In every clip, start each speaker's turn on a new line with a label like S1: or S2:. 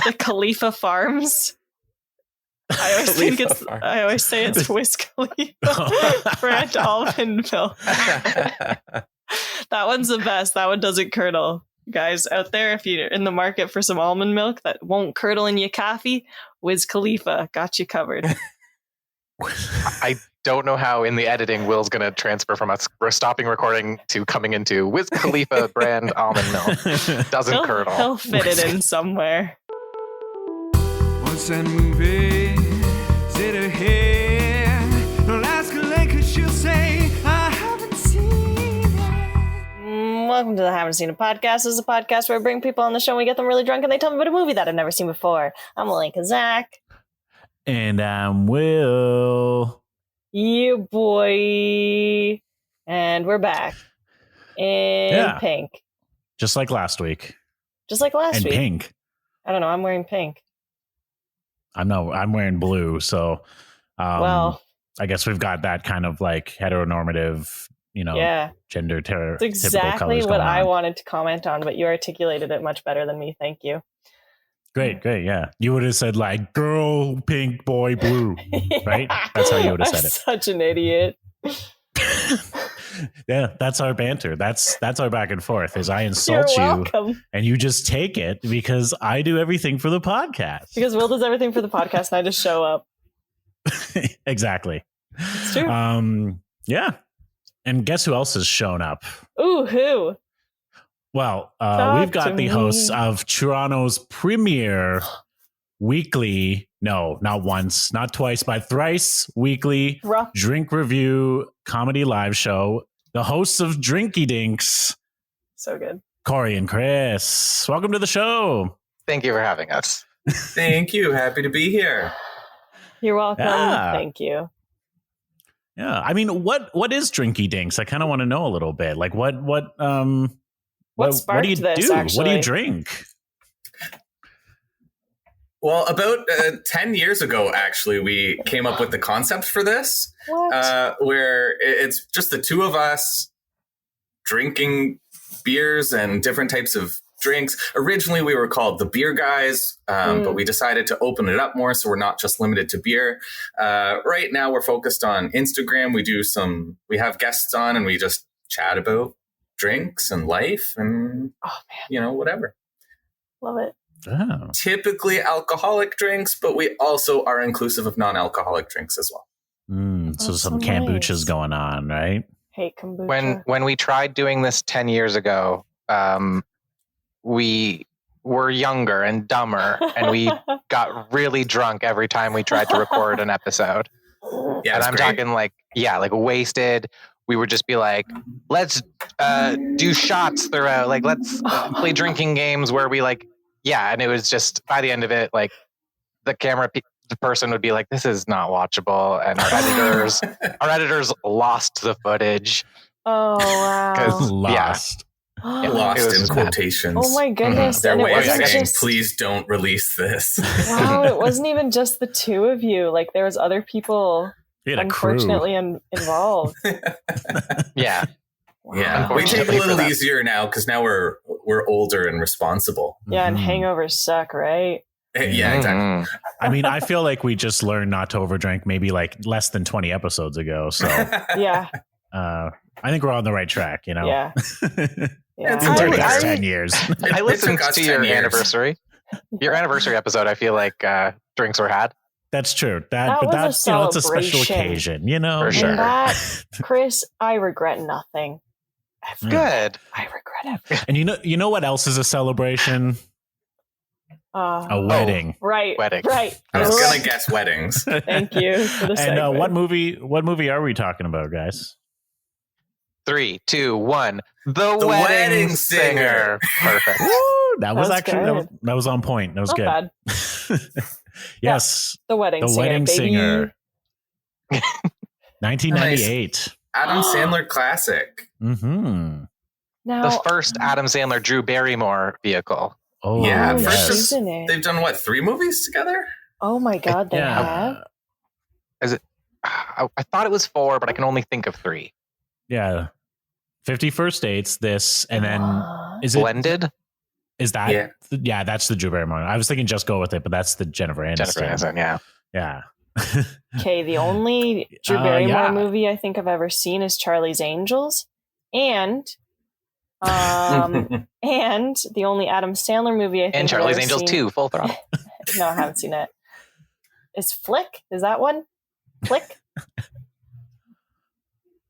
S1: The Khalifa Farms. I always say it's Wiz Khalifa brand almond milk. That one's the best. That one doesn't curdle. Guys out there, if you're in the market for some almond milk that won't curdle in your coffee, Wiz Khalifa got you covered.
S2: I don't know how in the editing Will's going to transfer from us stopping recording to coming into Wiz Khalifa brand almond milk. Doesn't curdle.
S1: He'll fit it in somewhere.
S3: What's that movie? Is it a hit? Don't ask her like, 'cause she'll say, I haven't seen it.
S1: Welcome to the Haven't Seen a Podcast. This is a podcast where I bring people on the show and we get them really drunk and they tell me about a movie that I've never seen before. I'm Alinka Zach.
S4: And I'm Will.
S1: You boy. And we're back. In pink.
S4: Just like last week.
S1: Just like last week.
S4: And pink.
S1: I don't know. I'm wearing pink.
S4: I'm wearing blue. So,
S1: well,
S4: I guess we've got that kind of like heteronormative, gender terror.
S1: It's exactly what I wanted to comment on, but you articulated it much better than me. Thank you.
S4: Great. Yeah. You would have said like girl, pink, boy, blue, right? That's how you would have said it.
S1: Such an idiot.
S4: Yeah, that's our banter. That's our back and forth. Is I insult
S1: You're
S4: you,
S1: welcome.
S4: and you just take it because I do everything for the podcast.
S1: Because Will does everything for the podcast, and I just show up.
S4: Exactly.
S1: It's true.
S4: Yeah. And guess who else has shown up?
S1: Ooh, who?
S4: Well, we've got the hosts of Toronto's premier weekly, no, not once, not twice, but thrice weekly drink review comedy live show. The hosts of Drink-e Dinks.
S1: So good.
S4: Corey and Chris. Welcome to the show.
S2: Thank you for having us.
S5: Thank you. Happy to be here.
S1: You're welcome.
S4: Yeah.
S1: Thank you.
S4: Yeah. I mean, what is Drink-e Dinks? I kind of want to know a little bit. Like what
S1: sparked
S4: do you
S1: this,
S4: do?
S1: actually?
S4: What do you drink?
S5: Well, about 10 years ago, actually, we came up with the concept for this, where it's just the two of us drinking beers and different types of drinks. Originally, we were called the Beer Guys, but we decided to open it up more, so we're not just limited to beer. Right now, we're focused on Instagram. We have guests on, and we just chat about drinks and life and, whatever.
S1: Love it.
S4: Oh.
S5: Typically alcoholic drinks, but we also are inclusive of non-alcoholic drinks as well.
S4: So some kombucha's going on, right?
S1: Hate kombucha.
S2: When we tried doing this 10 years ago, we were younger and dumber, and we got really drunk every time we tried to record an episode.
S5: Yeah,
S2: and I'm talking like wasted. We would just be like, let's do shots throughout. Like, let's play drinking games where we and it was just, by the end of it, like, the the person would be like, this is not watchable. And our editors lost the footage.
S1: Oh, wow.
S4: Lost.
S5: Lost in quotations.
S1: Oh, my goodness.
S5: Their
S1: And
S5: way
S1: it
S5: of
S1: wasn't
S5: saying,
S1: just...
S5: please don't release this.
S1: Wow, it wasn't even just the two of you. Like, there was other people, unfortunately, involved.
S2: Yeah.
S1: Wow.
S5: Yeah, we take it a little easier now because now we're older and responsible.
S1: Yeah, and hangovers suck, right?
S5: Yeah, exactly.
S4: I mean, I feel like we just learned not to overdrink maybe like less than 20 episodes ago. So
S1: yeah,
S4: I think we're on the right track,
S1: Yeah.
S4: It's took us 10 years.
S2: I listened to your anniversary. Your anniversary episode, I feel like drinks were had.
S4: That's true.
S1: That
S4: that's it's a special occasion,
S2: For sure.
S1: And that, Chris, I regret nothing.
S2: Good.
S1: I regret it.
S4: And you know what else is a celebration? A wedding.
S1: Right.
S2: Wedding.
S1: Right.
S5: I was gonna guess weddings.
S1: Thank you for the
S4: And
S1: segue.
S4: what movie are we talking about, guys?
S2: 3, 2, 1. The Wedding Singer. Perfect.
S4: Woo, that was
S1: actually
S4: that was on point. That was
S1: Not
S4: good.
S1: bad.
S4: Yes.
S1: The Wedding Singer.
S4: Wedding
S1: baby.
S4: Singer. 1998.
S5: Adam Sandler classic.
S4: Mm-hmm.
S1: Now,
S2: The first Adam Sandler Drew Barrymore vehicle.
S4: Oh,
S5: Yeah,
S1: yes.
S5: first
S1: She's in it.
S5: They've done 3 movies together?
S1: Oh my God, they have.
S2: Is it? I thought it was 4, but I can only think of 3.
S4: Yeah. 50 First Dates, this, and then
S1: What?
S4: is it
S2: Blended?
S4: Is that? Yeah, that's the Drew Barrymore. I was thinking Just Go With It, but that's the Jennifer Aniston. Yeah.
S1: Okay, the only Drew Barrymore movie I think I've ever seen is Charlie's Angels, and and the only Adam Sandler movie I think
S2: and Charlie's
S1: I've
S2: Angels
S1: seen,
S2: 2, Full Throttle.
S1: No, I haven't seen it. Is Flick? Is that one? Flick?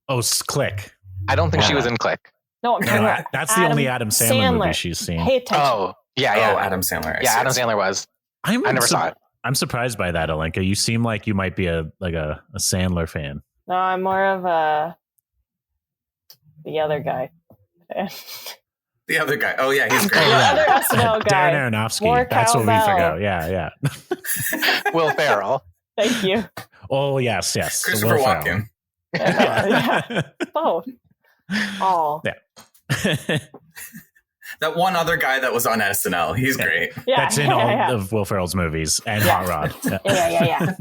S4: Oh, Click.
S2: I don't think she was in Click.
S1: No, I'm talking about
S4: that's the only Adam Sandler movie she's seen.
S1: Pay attention.
S2: Oh, yeah.
S5: Adam Sandler.
S2: Adam Sandler was. I never saw it.
S4: I'm surprised by that, Alenka. You seem like you might be a Sandler fan.
S1: No, I'm more of the other guy.
S5: The other guy. Oh, yeah, he's great.
S1: The other SNL guy.
S4: Darren Aronofsky.
S1: More
S4: That's what we
S1: cowbell.
S4: forgot. Yeah.
S2: Will Ferrell.
S1: Thank you.
S4: Oh, yes.
S5: Christopher Walken.
S1: Yeah. Both. All.
S4: Yeah.
S5: That one other guy that was on SNL. He's great.
S1: Yeah.
S4: That's in all of Will Ferrell's movies and Hot Rod.
S1: Yeah.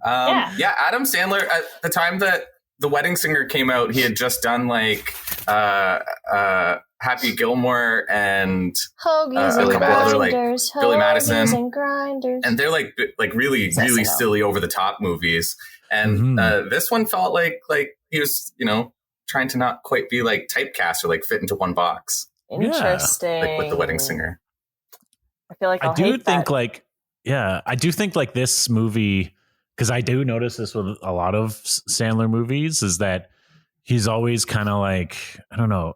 S5: Adam Sandler, at the time that The Wedding Singer came out, he had just done like Happy Gilmore and
S1: Hoagies
S5: a
S1: and
S5: couple other like
S1: grinders,
S5: Billy Madison,
S1: and grinders.
S5: and they're like really silly, over the top movies. And this one felt like he was trying to not quite be like typecast or like fit into one box.
S1: Interesting.
S5: Like with The Wedding Singer.
S1: I feel like
S4: I do think like this movie, because I do notice this with a lot of Sandler movies, is that he's always kind of like, I don't know,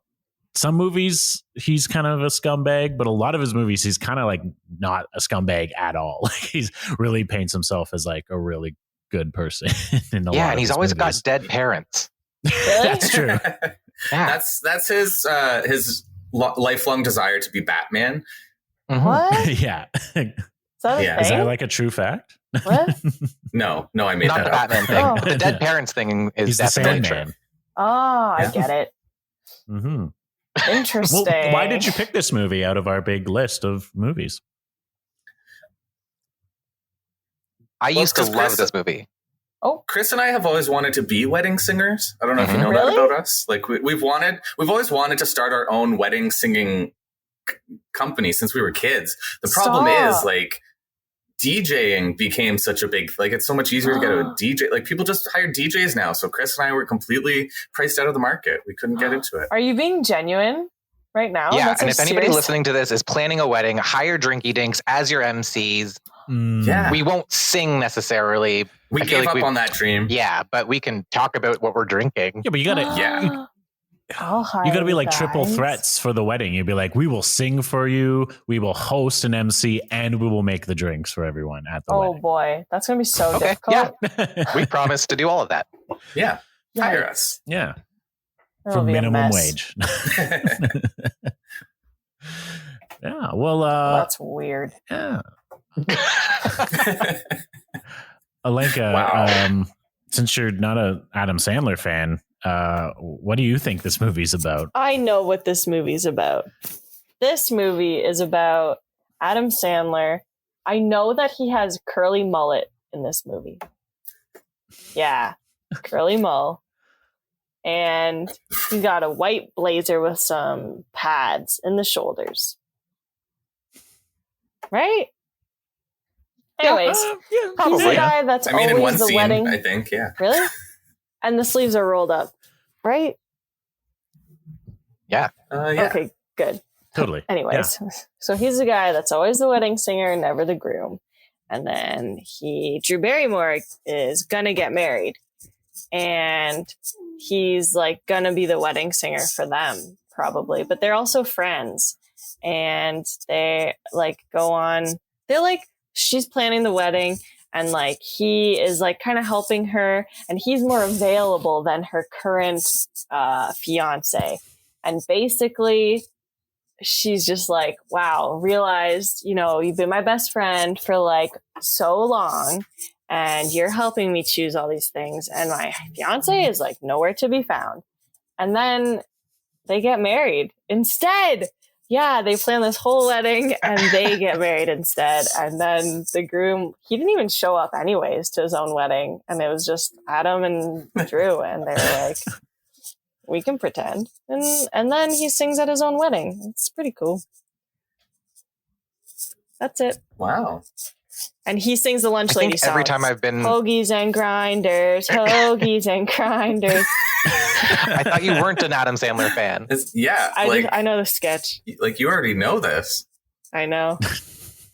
S4: some movies he's kind of a scumbag, but a lot of his movies he's kind of like not a scumbag at all. Like he's really paints himself as like a really good person. And
S2: he's always got dead parents.
S1: Really?
S4: That's true.
S5: That's his lifelong desire to be Batman.
S1: What?
S4: Yeah.
S1: Is that a thing?
S4: Is that like a true fact?
S1: What?
S5: No, I made
S2: not
S5: that
S2: the
S5: up.
S2: Batman thing.
S1: Oh.
S2: The dead parents thing is
S4: He's the
S2: definitely
S4: Sandman.
S2: true.
S1: Oh, I get it.
S4: Mm-hmm.
S1: Interesting.
S4: Well, why did you pick this movie out of our big list of movies?
S2: I used to love this movie.
S1: Oh,
S5: Chris and I have always wanted to be wedding singers. I don't know if you know
S1: Really?
S5: that about us. Like we've always wanted to start our own wedding singing company since we were kids. The problem is like DJing became such a big, like it's so much easier to get a DJ. Like people just hire DJs now. So Chris and I were completely priced out of the market. We couldn't get into it.
S1: Are you being genuine right now?
S2: Yeah,
S1: That's
S2: and
S1: a
S2: if anybody
S1: serious-
S2: listening to this is planning a wedding, hire Drink-e Dinks as your MCs.
S5: Yeah.
S2: We won't sing necessarily.
S5: We gave up on that dream.
S2: Yeah, but we can talk about what we're drinking.
S4: Yeah, but you gotta you gotta be like triple threats for the wedding. You'd be like, we will sing for you, we will host an MC, and we will make the drinks for everyone at the wedding.
S1: Oh boy, that's gonna be so difficult.
S2: Yeah. We promise to do all of that.
S5: Yeah. Hire us.
S4: Yeah.
S1: That'll
S4: For
S1: be a
S4: minimum
S1: mess.
S4: wage. Yeah. Well,
S1: That's weird.
S4: yeah. Alenka,
S5: Wow.
S4: Since you're not a Adam Sandler fan, what do you think this movie's about?
S1: I know what this movie's about. This movie is about Adam Sandler. I know that he has curly mullet in this movie. Yeah, curly mull. And he got a white blazer with some pads in the shoulders. Right? Anyways, he's the guy that's
S5: in
S1: always
S5: one
S1: the
S5: scene,
S1: wedding.
S5: I think, yeah.
S1: Really? And the sleeves are rolled up, right?
S5: Yeah.
S1: Okay, good.
S4: Totally.
S1: Anyways, so he's the guy that's always the wedding singer, never the groom. And then Drew Barrymore is gonna get married. And he's like gonna be the wedding singer for them, probably. But they're also friends. And they like go on, they're like, she's planning the wedding and like he is like kind of helping her, and he's more available than her current fiance. And basically she's just like, wow, realized, you've been my best friend for like so long and you're helping me choose all these things, and my fiance is like nowhere to be found. And then they get married instead. Yeah, they plan this whole wedding and they get married instead. And then the groom, he didn't even show up anyways to his own wedding. And it was just Adam and Drew. And they were like, we can pretend. And then he sings at his own wedding. It's pretty cool. That's it.
S5: Wow.
S1: And he sings the lunch
S2: I
S1: lady
S2: think
S1: song.
S2: every time I've been,
S1: Hoagies and grinders, hoagies and grinders.
S2: I thought you weren't an Adam Sandler fan.
S1: I know the sketch.
S5: Like you already know this.
S1: I know.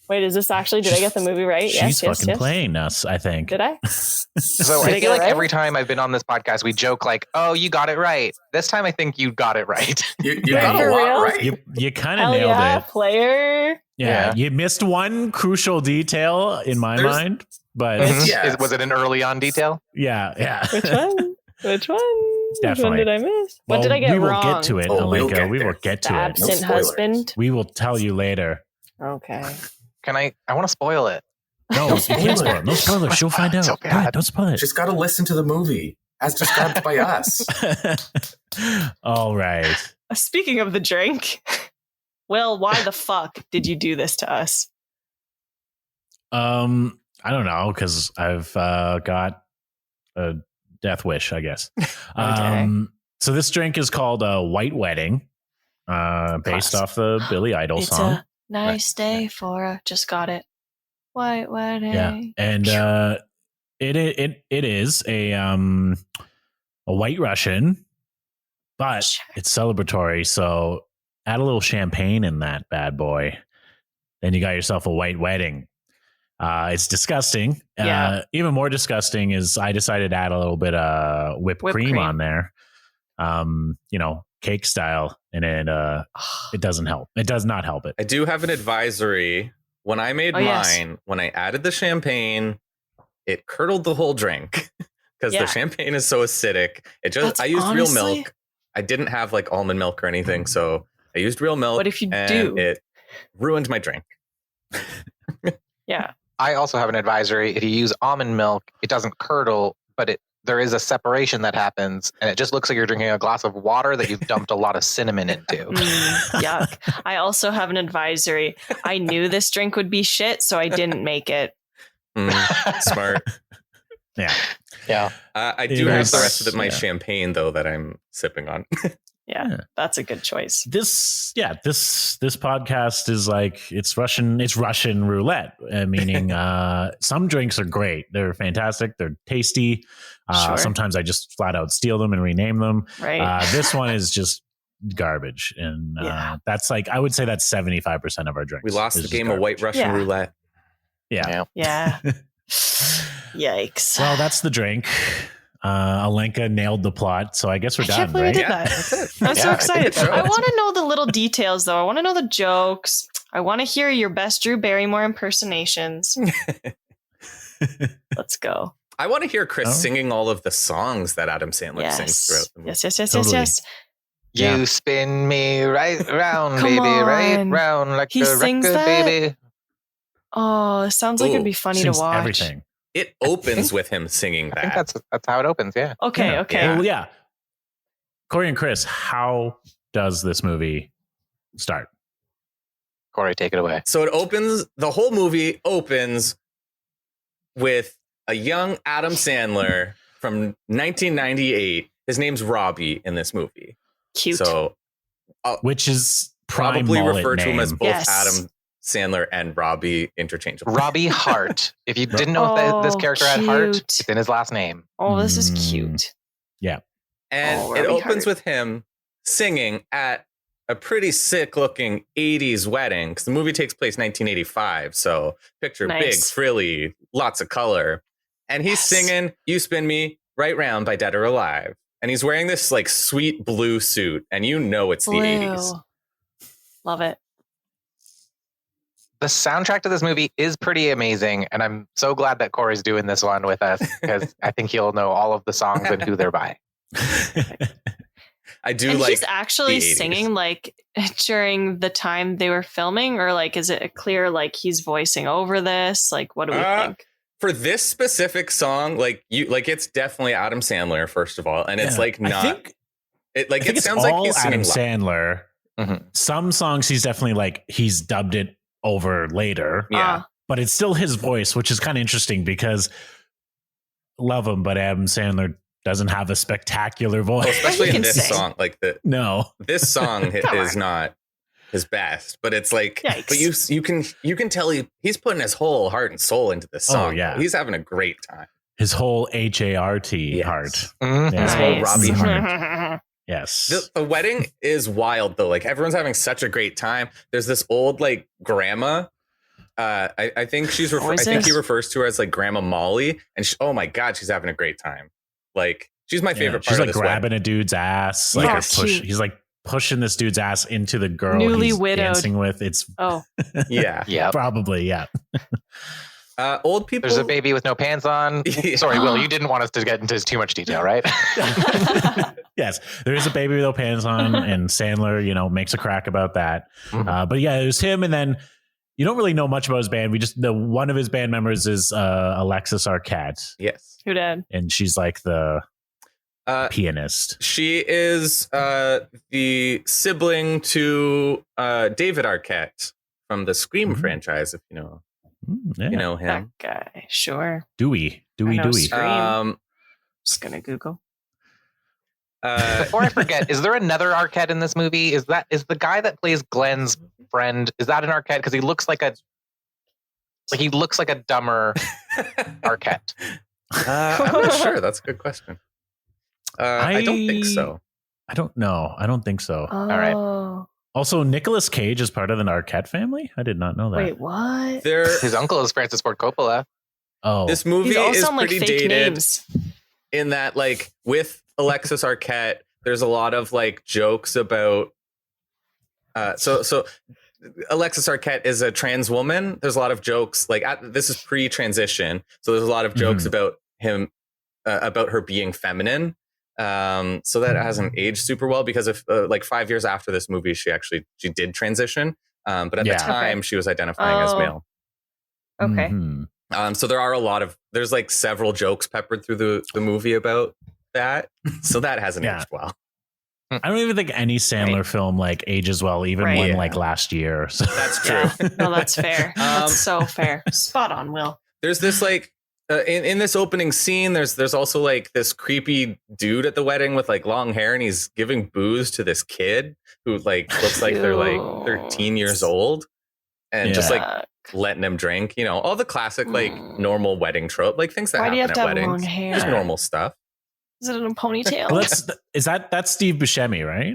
S1: Wait, is this actually? Did I get the movie right?
S4: She's fucking playing us, I think.
S1: Did I?
S2: So I feel like every time I've been on this podcast, we joke like, "Oh, you got it right." This time, I think you got it right.
S5: You got a lot right.
S4: You kind of nailed it.
S1: Player.
S4: Yeah, you missed one crucial detail in my mind, but
S2: was it an early on detail?
S4: Yeah.
S1: Which one?
S4: Definitely.
S1: Which one did I miss? What did I get wrong?
S4: We will get to it, Alenka. We will get to it.
S1: Absent husband.
S4: We will tell you later.
S1: Okay.
S2: Can I want to spoil it.
S4: No, you can't spoil it. No spoilers. She'll find out.
S2: So bad.
S4: Don't spoil it.
S5: Just got to listen to the movie as described by us.
S4: All right.
S1: Speaking of the drink, Will, why the fuck did you do this to us?
S4: I don't know, because I've got a death wish, I guess.
S1: Okay.
S4: So this drink is called White Wedding, based off the Billy Idol song.
S1: A nice day for a just got it. White wedding.
S4: Yeah, and it is a White Russian, but it's celebratory. So add a little champagne in that bad boy, then you got yourself a white wedding. It's disgusting.
S1: Yeah.
S4: Even more disgusting is I decided to add a little bit of whipped cream on there. Cake style, and it doesn't help. It does not help it.
S6: I do have an advisory. When I made mine, when I added the champagne, it curdled the whole drink because the champagne is so acidic. I used real milk. I didn't have like almond milk or anything, so I used real milk.
S1: But if you do,
S6: it ruined my drink.
S1: Yeah.
S2: I also have an advisory. If you use almond milk, it doesn't curdle, but there is a separation that happens, and it just looks like you're drinking a glass of water that you've dumped a lot of cinnamon into.
S1: Yuck. I also have an advisory. I knew this drink would be shit, so I didn't make it.
S6: Smart.
S2: Yeah.
S6: I do have the rest of my champagne, though, that I'm sipping on.
S1: Yeah, that's a good choice.
S4: This podcast is like it's Russian roulette, meaning some drinks are great, they're fantastic, they're tasty. Sometimes I just flat out steal them and rename them.
S1: Right.
S4: This one is just garbage, and that's like I would say that's 75% of our drinks.
S6: We lost the game of White Russian roulette.
S1: Yeah. Yikes.
S4: Well, that's the drink. Alenka nailed the plot, so I guess we're done,
S1: can't believe
S4: right?
S1: I did that. I'm so excited. I want to know the little details, though. I want to know the jokes. I want to hear your best Drew Barrymore impersonations. Let's go.
S6: I want to hear Chris singing all of the songs that Adam Sandler sings throughout the movie.
S1: Yes.
S2: You spin me right round, baby, right round like a record, baby.
S1: Oh, it sounds like it'd be funny to watch.
S4: Everything.
S6: It opens with him singing that.
S2: I think that's how it opens, yeah.
S1: Okay.
S4: Well, yeah. Corey and Chris, how does this movie start?
S2: Corey, take it away.
S6: So the whole movie opens with a young Adam Sandler from 1998. His name's Robbie in this movie.
S1: Cute.
S6: So,
S4: which is
S6: probably referred to him as both
S1: Yes.
S6: Adam Sandler and Robbie interchangeably.
S2: Robbie Hart. If you didn't know if this character had heart, it's in his last name.
S1: Oh, this is cute.
S4: Yeah.
S6: And it opens with him singing at a pretty sick looking 80s wedding, because the movie takes place 1985. So picture big, frilly, lots of color. And he's singing You Spin Me Right Round by Dead or Alive. And he's wearing this like sweet blue suit. And you know it's the 80s.
S1: Love it.
S2: The soundtrack to this movie is pretty amazing, and I'm so glad that Corey's doing this one with us, because I think he'll know all of the songs and who they're by.
S6: I do
S1: and
S6: like
S1: he's actually singing like during the time they were filming, or like is it clear like he's voicing over this? Like, what do we think?
S6: For this specific song, it's definitely Adam Sandler, first of all, and it's like not. It sounds like he's
S4: Adam
S6: singing
S4: Sandler.
S2: Mm-hmm.
S4: Some songs he's definitely like he's dubbed it over later, but it's still his voice, which is kind of interesting because love him, but Adam Sandler doesn't have a spectacular voice,
S6: especially in this song. This song is not his best, but it's like,
S1: Yikes.
S6: but you can tell he's putting his whole heart and soul into this song.
S4: Oh, yeah.
S6: He's having a great time.
S4: His whole HART heart.
S2: Mhm.
S4: Yeah.
S6: His whole Robbie heart.
S4: Yes.
S6: The wedding is wild though. Like everyone's having such a great time. There's this old like grandma. I think she's. I think he refers to her as like Grandma Molly, and oh my god, she's having a great time. Like she's my favorite part.
S4: She's
S6: of
S4: like
S6: this
S4: grabbing
S6: wedding.
S4: a dude's ass.
S1: Yeah,
S4: Like he's like pushing this dude's ass into the girl
S1: Newly
S4: he's
S1: widowed.
S4: dancing with. It's
S6: Yeah,
S2: Yeah.
S4: probably
S6: old people.
S2: There's a baby with no pants on.
S6: Yeah.
S2: Sorry, Will, you didn't want us to get into too much detail, right?
S4: Yes, there is a baby with no pants on, and Sandler, makes a crack about that.
S2: Mhm.
S4: But yeah, it was him, and then you don't really know much about his band. One of his band members is Alexis Arquette,
S6: Yes.
S1: Who did?
S4: and she's like the pianist.
S6: She is the sibling to David Arquette from the Scream franchise, if you know.
S4: Yeah.
S6: You know
S1: That
S6: him.
S1: guy. Sure.
S4: Dewey.
S1: I know
S6: Um,
S1: Just gonna Google.
S2: Before I forget, is there another Arquette in this movie? Is the guy that plays Glenn's friend? Is that an Arquette? Because he looks like a dumber Arquette.
S6: I'm not sure. That's a good question. I don't think so.
S4: I don't know. I don't think so.
S1: Oh.
S2: right.
S4: Also, Nicolas Cage is part of the Arquette family. I did not know that.
S1: Wait, what?
S2: His uncle is Francis Ford Coppola.
S4: Oh,
S6: This movie
S1: These all
S6: is
S1: sound like
S6: pretty
S1: fake
S6: dated
S1: names.
S6: in that, like, with Alexis Arquette, there's a lot of like jokes about. So Alexis Arquette is a trans woman. There's a lot of jokes like this is pre-transition, so there's a lot of jokes about him, about her being feminine. So that hasn't aged super well because if like 5 years after this movie, she did transition. But at the time, she was identifying as male.
S1: Okay.
S4: Mhm.
S6: So there's like several jokes peppered through the movie about that. So that hasn't aged well.
S4: I don't even think any Sandler film like ages well, even one like last year. So.
S6: That's true.
S1: Yeah. No, that's fair. That's so fair. Spot on, Will.
S6: There's this like in this opening scene, there's also like this creepy dude at the wedding with like long hair, and he's giving booze to this kid who like looks like they're like 13 years old, and just like letting him drink. All the classic like normal wedding trope, like things that
S1: Why
S6: happen
S1: do you have
S6: at
S1: to have
S6: weddings.
S1: long hair?
S6: Just normal stuff.
S1: Is it in a ponytail?
S4: Well, that's Steve Buscemi, right?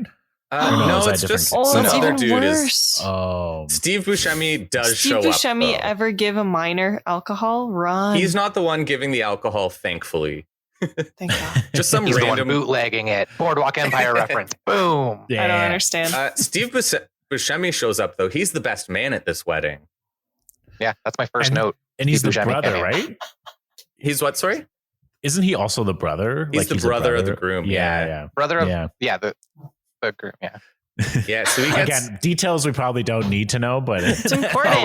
S6: No,
S4: is that
S6: it's
S4: different?
S6: just
S1: Oh,
S6: some
S1: that's
S6: other
S1: even
S6: dude
S1: worse.
S6: Steve Buscemi does
S1: Steve
S6: show
S1: Buscemi
S6: up.
S1: ever give a minor alcohol? Run.
S6: He's not the one giving the alcohol, thankfully.
S1: Thank God.
S6: Just some
S2: He's
S6: random
S2: the one bootlegging it. Boardwalk Empire reference. Boom.
S4: Yeah.
S1: I don't understand.
S6: Steve Buscemi shows up though. He's the best man at this wedding.
S2: Yeah, that's my first note.
S4: And he's
S2: Steve
S4: the
S2: Buscemi
S4: brother,
S2: came in.
S4: right?
S6: He's what? Sorry,
S4: Isn't he also the brother?
S6: he's the
S4: a
S6: brother of the groom.
S4: Yeah.
S2: Brother of
S4: Yeah.
S2: the group. Yeah.
S6: Yeah. So he gets
S4: Again, details we probably don't need to know, but
S1: It's important.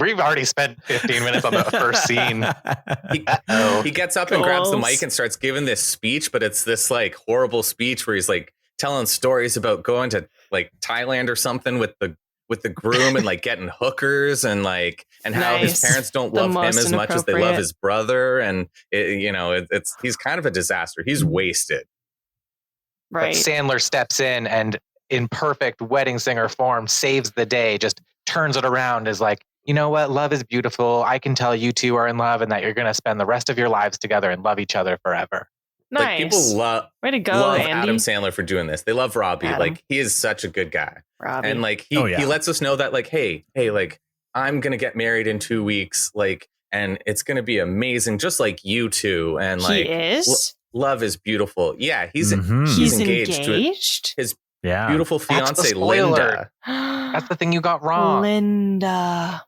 S2: We've already spent 15 minutes on the first scene.
S6: he gets up and grabs the
S1: Goals.
S6: mic and starts giving this speech, but it's this like horrible speech where he's like telling stories about going to like Thailand or something with the groom and like getting hookers and how his
S1: Nice.
S6: parents don't
S1: The
S6: love him
S1: most
S6: as much as they love
S1: inappropriate.
S6: his brother, and he's kind of a disaster. He's wasted.
S1: Right.
S2: But Sandler steps in and in perfect wedding singer form saves the day, just turns it around, is like, you know what? Love is beautiful. I can tell you two are in love and that you're going to spend the rest of your lives together and love each other forever.
S1: Nice.
S6: Like people
S1: Way to go,
S6: love
S1: Andy.
S6: Adam Sandler for doing this. They love Robbie.
S1: Adam.
S6: Like he is such a good guy.
S1: Robbie.
S6: And like he
S4: Oh, yeah.
S6: lets us know that like, hey, like I'm gonna get married in 2 weeks, like, and it's gonna be amazing, just like you two. And like
S1: he is?
S6: love is beautiful. Yeah, he's
S4: Mhm.
S6: he's engaged to
S1: engaged?
S6: his
S4: Yeah.
S6: beautiful
S2: That's the
S6: fiance
S2: spoiler.
S6: Linda.
S2: That's the thing you got wrong.
S1: Linda.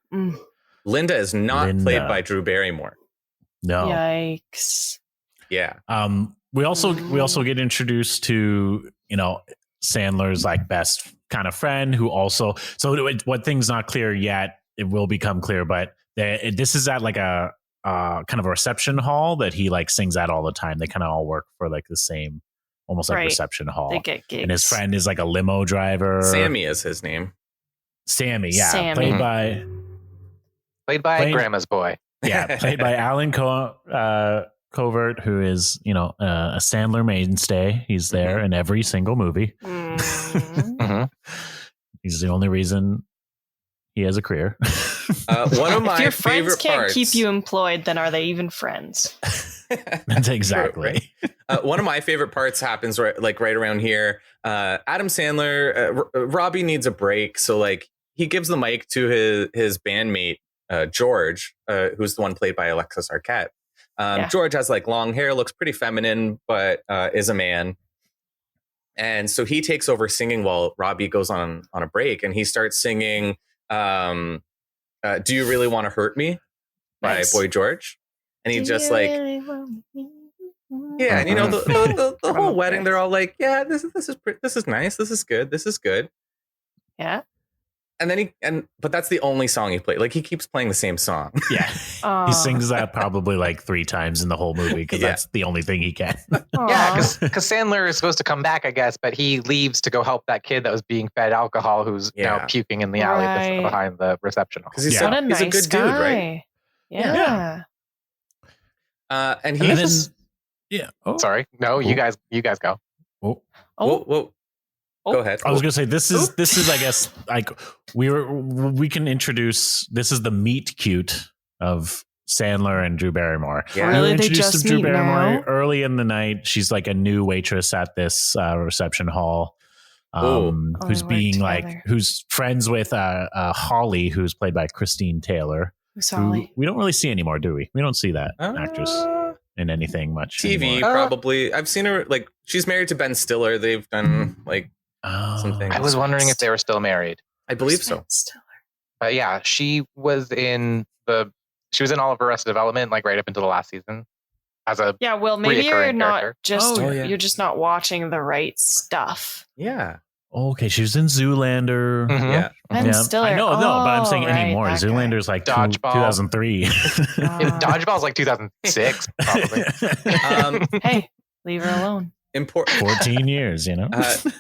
S6: Linda is not
S4: Linda.
S6: played by Drew Barrymore.
S4: No.
S1: Yikes.
S6: Yeah.
S4: We also get introduced to, Sandler's like best kind of friend who also, so what thing's not clear yet, it will become clear, but this is at like a kind of a reception hall that he like sings at all the time. They kind of all work for like the same, almost like
S1: Right.
S4: reception hall.
S1: They get gigs.
S4: And his friend is like a limo driver.
S6: Sammy is his name.
S4: Sammy, yeah.
S1: Sammy.
S4: Played by Played-
S2: Grandma's boy.
S4: played by Alan Covert, who is, a Sandler mainstay. He's there in every single movie.
S1: Mm.
S2: Mhm.
S4: He's the only reason he has a career.
S6: One of my
S1: if your friends
S6: favorite
S1: can't
S6: parts,
S1: keep you employed, then are they even friends?
S4: That's exactly.
S6: Right? One of my favorite parts happens right around here. Adam Sandler, Robbie needs a break, so like he gives the mic to his bandmate George, who's the one played by Alexis Arquette. George has like long hair, looks pretty feminine, but is a man. And so he takes over singing while Robbie goes on a break, and he starts singing "Do You Really Want to Hurt Me" by Boy George. And he just like, and you know, the whole wedding, they're all like, yeah, this is nice, this is good.
S1: Yeah.
S6: And then but that's the only song he played. Like he keeps playing the same song.
S4: Yeah. He sings that probably like 3 times in the whole movie because that's the only thing he can.
S2: Yeah, because Sandler is supposed to come back, I guess, but he leaves to go help that kid that was being fed alcohol who's now puking in the alley behind the reception hall.
S6: Because he's a
S1: nice
S6: good
S1: guy.
S6: dude, right?
S1: Yeah.
S6: And he's
S2: Sorry. No, you guys go.
S6: Whoa. Go ahead.
S4: I was gonna say this is I guess like we can introduce, this is the meet cute of Sandler and Drew Barrymore.
S6: Yeah.
S1: Really?
S4: We were
S1: They
S4: introduced
S1: just
S4: to Drew
S1: meet
S4: Barrymore
S1: now?
S4: early in the night. She's like a new waitress at this reception hall. Who's being like who's friends with Holly, who's played by Christine Taylor.
S1: Who's
S4: Who
S1: Holly?
S4: we don't really see anymore, do we? We don't see that actress in anything much.
S6: TV
S4: anymore.
S6: probably. I've seen her like she's married to Ben Stiller. They've done like some things.
S2: I was wondering if they were still married.
S6: I believe so.
S2: But yeah, she was in all of Arrested Development, like right up until the last season. As a
S1: Well, maybe you're
S2: reoccurring
S1: not
S2: character.
S1: just
S6: yeah.
S1: you're just not watching the right stuff.
S6: Yeah.
S4: Okay, she was in Zoolander.
S2: Mhm.
S6: Yeah.
S1: Ben Stiller.
S4: I know, no, but I'm saying
S1: right,
S4: anymore.
S1: that guy.
S4: Zoolander's like
S2: Dodgeball.
S4: 2003.
S2: Dodgeball's like 2006, probably.
S1: Hey, leave her alone.
S6: Important.
S4: 14 years, you know?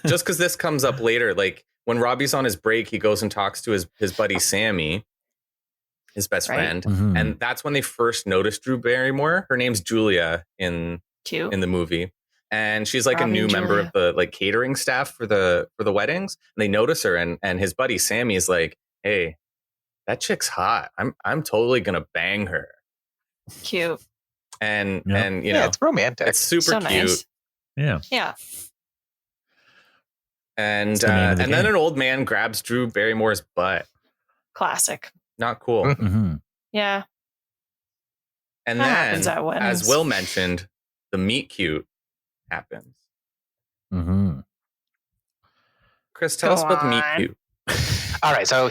S6: Just because this comes up later, like when Robbie's on his break, he goes and talks to his buddy Sammy, his best friend,
S4: Mhm.
S6: and that's when they first noticed Drew Barrymore. Her name's Julia in the movie, and she's like
S1: Robbie
S6: a new
S1: and
S6: member
S1: Julia.
S6: of the like catering staff for the weddings. And they notice her, and his buddy Sammy is like, "Hey, that chick's hot. I'm totally gonna bang her."
S1: Cute.
S6: And
S4: Yeah.
S6: and you
S2: Yeah,
S6: know
S2: it's romantic.
S6: it's super
S1: So
S6: cute.
S1: nice.
S4: Yeah.
S1: Yeah.
S6: And
S4: It's the name of the
S6: and then
S4: game.
S6: an old man grabs Drew Barrymore's butt.
S1: Classic.
S6: Not cool.
S2: Mhm.
S4: Mm-hmm.
S1: Yeah.
S6: And
S1: That
S6: then,
S1: happens at weddings.
S6: as Will mentioned, the meet cute happens.
S4: Mm-hmm.
S6: Chris, tell
S1: Go
S6: us about the meet
S1: on.
S6: cute.
S2: All right, so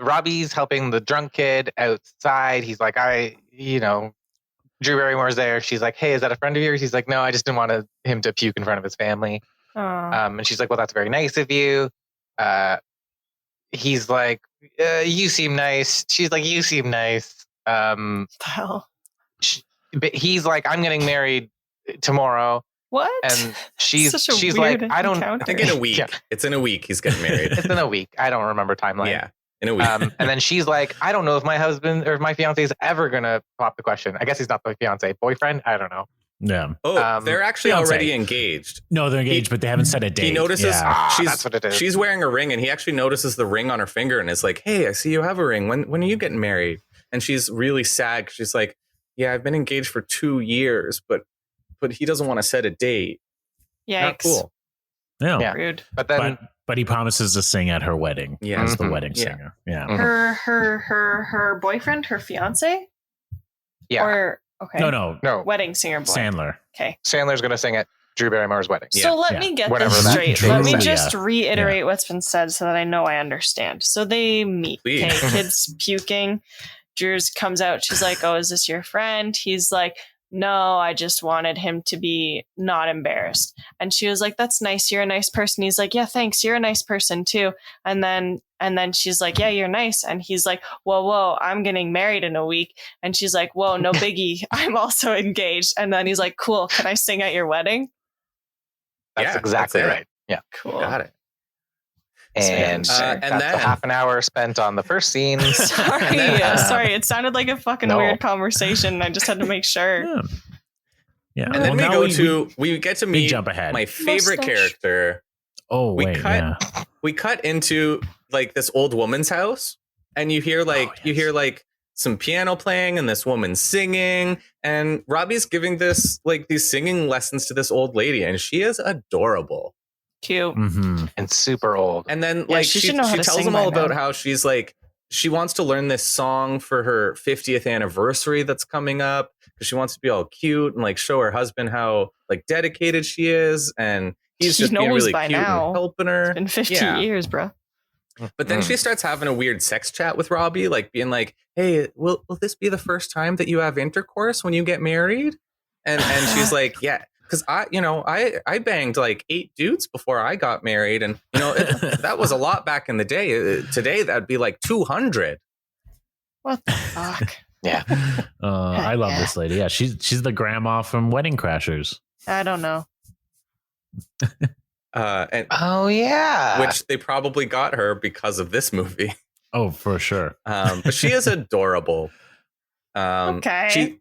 S2: Robbie's helping the drunk kid outside. He's like, Drew Barrymore's there. She's like, hey, is that a friend of yours? He's like, no, I just didn't want him to puke in front of his family.
S1: Aw.
S2: And she's like, well, that's very nice of you. He's like, you seem nice. She's like, you seem nice.
S1: What the hell?
S2: But he's like, I'm getting married tomorrow.
S1: What?
S2: And she's
S1: Such a
S2: she's
S1: weird
S2: like, I don't.
S1: encounter.
S6: I think in a week.
S2: Yeah.
S6: It's in a week he's getting married.
S2: It's in a week. I don't remember timeline.
S6: Yeah, in a week.
S2: And then she's like, I don't know if my husband or my fiance is ever gonna pop the question. I guess he's not the fiance, boyfriend. I don't know.
S4: Yeah.
S6: They're actually
S4: fiance.
S6: already engaged.
S4: No, they're engaged, but they haven't set a date.
S6: He notices
S4: Yeah.
S2: that's what it is.
S6: she's wearing a ring, and he actually notices the ring on her finger and is like, hey, I see you have a ring. When are you getting married? And she's really sad 'cause she's like, yeah, I've been engaged for 2 years, but he doesn't want to set a date.
S1: Yikes.
S6: Not cool.
S4: Yeah.
S2: Yeah.
S1: Rude.
S2: But then
S4: But he promises to sing at her wedding
S6: Yeah.
S4: as the
S2: Mhm.
S4: wedding
S6: Yeah.
S4: singer. Yeah.
S2: Mhm.
S1: Her boyfriend, her fiance?
S2: yeah,
S1: Or okay.
S2: no,
S1: Wedding singer boy.
S4: Sandler.
S1: Okay.
S2: Sandler's gonna sing at Drew Barrymore's wedding.
S6: Yeah.
S1: So let
S4: Yeah.
S1: me get
S2: Whatever
S1: this
S2: that
S1: straight.
S2: Drew
S1: Let me
S2: said.
S1: just reiterate what's been said so that I know I understand. So they meet.
S6: Please.
S1: Okay, kid's puking. Drew's comes out. She's like, "Oh, is this your friend?" He's like, "No, I just wanted him to be not embarrassed." And she was like, "That's nice. You're a nice person." He's like, "Yeah, thanks. You're a nice person too." And then she's like, "Yeah, you're nice." And he's like, "Whoa, I'm getting married in a week." And she's like, "Whoa, no biggie. I'm also engaged." And then he's like, "Cool. Can I sing at your wedding?"
S2: That's
S6: Yeah,
S2: exactly
S6: that's it.
S2: right. Yeah,
S1: Cool.
S6: Got it.
S2: and
S6: and
S2: that's
S6: then-
S2: a half an hour spent on the first scene.
S1: Sorry,
S2: And then,
S1: sorry. It sounded like a fucking
S2: No.
S1: weird conversation. I just had to make sure.
S4: Yeah. Yeah.
S6: And then
S4: Well, now
S6: we get to meet
S4: jump ahead.
S6: my favorite
S1: Mustache.
S6: character, We cut into like this old woman's house, and you hear like some piano playing and this woman singing, and Robbie's giving these singing lessons to this old lady, and she is adorable.
S1: Cute.
S2: Mm-hmm. And super old.
S6: And then she tells them all about how she's like, she wants to learn this song for her 50th anniversary that's coming up, because she wants to be all cute and like show her husband how like dedicated she is, and he's just being really cute and helping her.
S1: It's been 50 years, bro.
S6: But then she starts having a weird sex chat with Robbie, like being like, "Hey, will this be the first time that you have intercourse when you get married?" And she's like, "Yeah, because I banged like 8 dudes before I got married, and that was a lot back in the day. Today that'd be like 200."
S1: What the fuck?
S2: Yeah.
S4: I love this lady. Yeah, she's the grandma from Wedding Crashers.
S1: I don't know.
S6: Which they probably got her because of this movie.
S4: Oh, for sure.
S6: But she is adorable.
S1: Okay.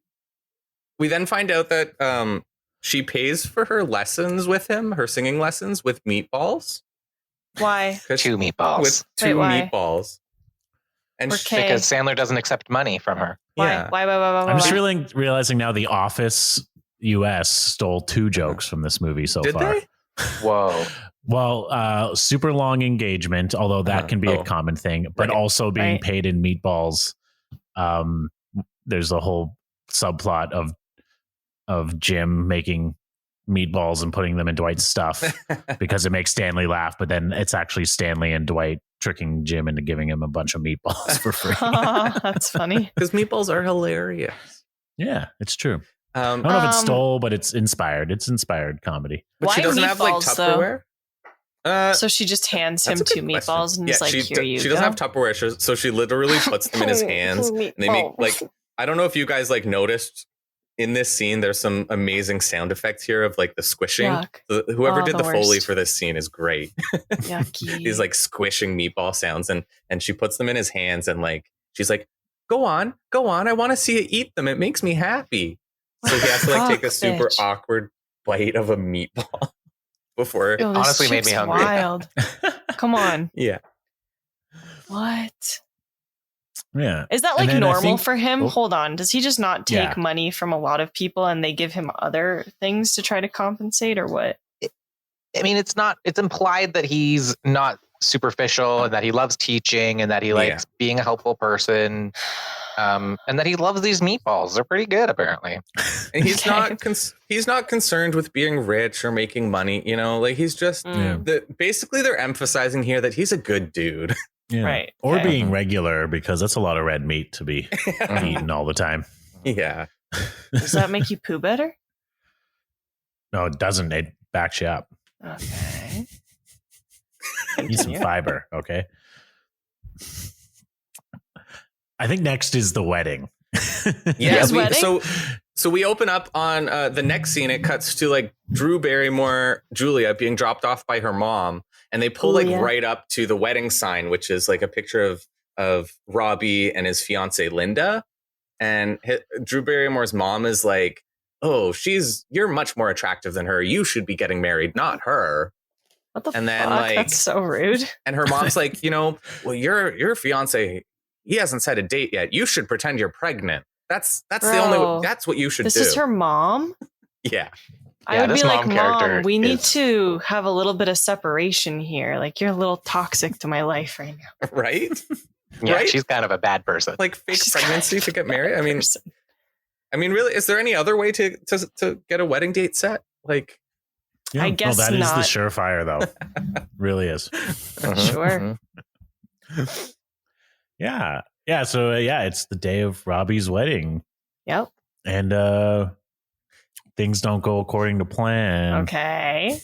S6: We then find out that she pays for her lessons with him, her singing lessons with meatballs.
S1: Why?
S2: 2 meatballs.
S6: With 2 meatballs. And
S2: because Sandler doesn't accept money from her.
S1: Why?
S6: Yeah.
S1: Why?
S4: I'm just realizing now The Office US stole 2 jokes from this movie so far.
S6: Did they?
S2: Whoa.
S4: Well, super long engagement, although that can be a common thing, but also being paid in meatballs. There's a whole subplot of Jim making meatballs and putting them in Dwight's stuff because it makes Stanley laugh, but then it's actually Stanley and Dwight tricking Jim into giving him a bunch of meatballs for free.
S1: That's funny.
S6: Because meatballs are hilarious.
S4: Yeah, it's true. I don't know if it's stole, but it's inspired. It's inspired comedy.
S6: But she doesn't have like Tupperware.
S1: So she just hands him 2 meatballs and is like, "Here you go."
S6: She doesn't have Tupperware, so she literally puts them in his hands. And they make like, I don't know if you guys like noticed in this scene, there's some amazing sound effects here of like the squishing. Whoever did the Foley for this scene is great. These like squishing meatball sounds, and she puts them in his hands, and like she's like, go on, I want to see you eat them. It makes me happy. So he has to like take a super awkward bite of a meatball before.
S1: Yo,
S2: honestly made me hungry.
S1: Wild. Come on.
S6: Yeah.
S1: What?
S4: Yeah.
S1: Is that like normal for him? Hold on. Does he just not take money from a lot of people and they give him other things to try to compensate, or what?
S2: I mean, it's implied that he's not superficial and that he loves teaching and that he likes being a helpful person. And that he loves these meatballs. They're pretty good, apparently.
S6: And he's not concerned with being rich or making money. Like he's just basically they're emphasizing here that he's a good dude.
S4: Yeah. Right. Or being regular, because that's a lot of red meat to be eaten all the time.
S6: Yeah.
S1: Does that make you poo better?
S4: No, it doesn't. It backs you up.
S1: Okay.
S4: Eat some fiber, okay? I think next is the wedding.
S6: So we open up on the next scene. It cuts to like Drew Barrymore, Julia, being dropped off by her mom, and they pull right up to the wedding sign, which is like a picture of Robbie and his fiance Linda. And Drew Barrymore's mom is like, "Oh, you're much more attractive than her. You should be getting married, not her."
S1: What the fuck? That's so rude.
S6: And her mom's like, well, your fiance, he hasn't set a date yet. You should pretend you're pregnant. That's the only. That's what you should do.
S1: This is her mom?
S6: Yeah.
S1: I would be like, Mom, we need to have a little bit of separation here. Like, you're a little toxic to my life right now.
S6: Right?
S2: Yeah,
S6: right?
S2: She's kind of a bad person.
S6: Like fake pregnancy to get married. I mean, really, is there any other way to get a wedding date set? Like,
S1: I guess
S4: that
S1: not.
S4: is the surefire, though. Really is.
S1: Sure.
S4: Yeah. Yeah. So it's the day of Robbie's wedding.
S1: Yep.
S4: And things don't go according to plan.
S1: Okay.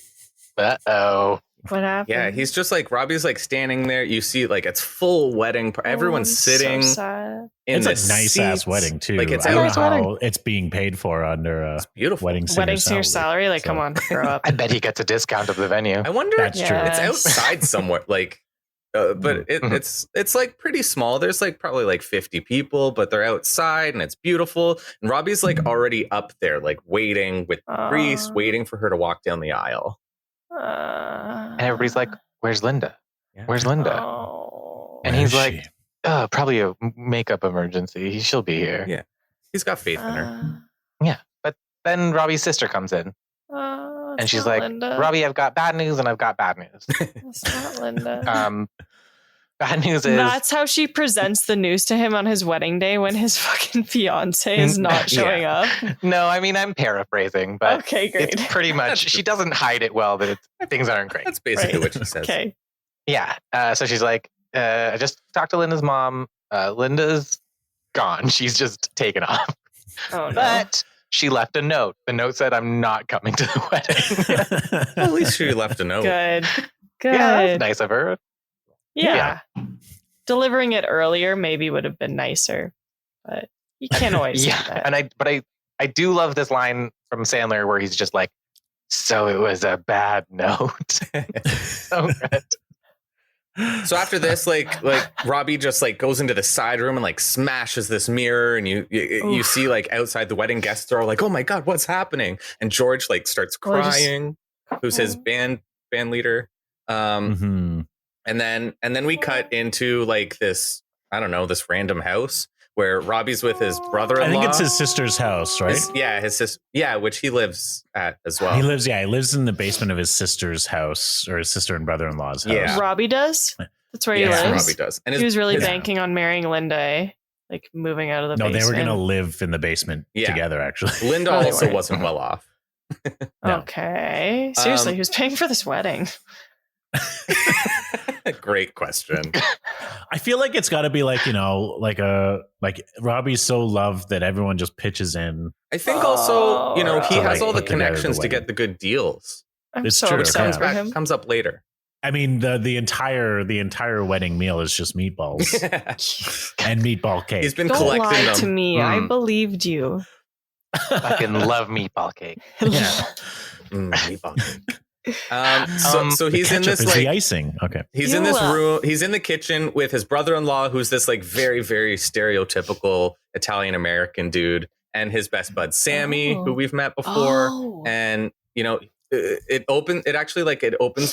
S2: Uh-oh.
S1: What happened?
S6: Yeah, he's just like, Robbie's like standing there. You see like it's full wedding. Everyone's sitting.
S1: So sad.
S4: It's a nice ass wedding too.
S6: Like, it's
S4: I don't know how it's being paid for under a
S6: beautiful
S4: wedding singer
S1: salary. Like, come on, grow up.
S2: I bet he gets a discount of the venue.
S6: I wonder.
S4: That's true.
S6: It's outside somewhere. Like, but it's like pretty small. There's like probably like 50 people, but they're outside and it's beautiful. And Robbie's like already up there, like waiting with the priest, waiting for her to walk down the aisle.
S2: And everybody's like, where's Linda?
S6: Yeah.
S2: Where's Linda?
S1: Oh.
S2: And he's like, probably a makeup emergency. She'll be here.
S6: Yeah. He's got faith in her.
S2: Yeah. But then Robbie's sister comes in. And she's like,
S1: Linda.
S2: Robbie, I've got bad news and I've got bad news.
S1: That's not Linda.
S2: Bad news is
S1: that's how she presents the news to him on his wedding day when his fucking fiance is not showing up.
S2: No, I mean, I'm paraphrasing, but
S1: okay, great.
S2: It's pretty much, she doesn't hide it well that things aren't great.
S6: That's basically what she says.
S1: Okay.
S2: Yeah. So she's like, I just talked to Linda's mom. Linda's gone. She's just taken off.
S1: Oh, no.
S2: But she left a note. The note said, I'm not coming to the wedding.
S6: At least she left a note.
S1: Good.
S2: Yeah, that's nice of her.
S1: Yeah. Delivering it earlier maybe would have been nicer, but you can't always do that.
S2: And I do love this line from Sandler where he's just like, so it was a bad note. So good.
S6: So after this, like Robbie just like goes into the side room and like smashes this mirror, and you see like outside the wedding guests are all like, oh my God, what's happening? And George like starts crying, who's his band leader. And then we cut into like this, I don't know, this random house where Robbie's with his brother-in-law.
S4: I think it's his sister's house, right?
S6: His sister. Yeah, which he lives at as well.
S4: He lives in the basement of his sister's house, or his sister and brother-in-law's house.
S6: Yeah.
S1: Robbie does? That's where he
S6: Yeah,
S1: lives?
S6: Robbie does. And
S1: he was really banking on marrying Linda, eh? Like moving out of the basement.
S4: No, they were going to live in the basement together, actually.
S6: Linda also wasn't well off.
S4: No.
S1: Okay. Seriously, who's paying for this wedding?
S6: Great question.
S4: I feel like it's got to be like, you know, like Robbie's so loved that everyone just pitches in.
S6: I think also, you know, he has all the
S4: put together
S6: connections
S4: the
S6: to get the good deals.
S1: I'm
S4: It's
S1: so
S4: true,
S1: excited for
S6: That
S1: him.
S6: comes up later.
S4: I mean, the entire wedding meal is just meatballs and meatball cake.
S6: He's been
S1: Don't
S6: collecting
S1: lie
S6: them.
S1: to me. I believed you.
S2: Fucking love meatball cake.
S4: Yeah.
S6: Meatball cake. So he's in this
S4: is
S6: like
S4: the icing. Okay.
S6: he's in this room. He's in the kitchen with his brother-in-law, who's this like very, very stereotypical Italian American dude, and his best bud Sammy, who we've met before. And you know, it opens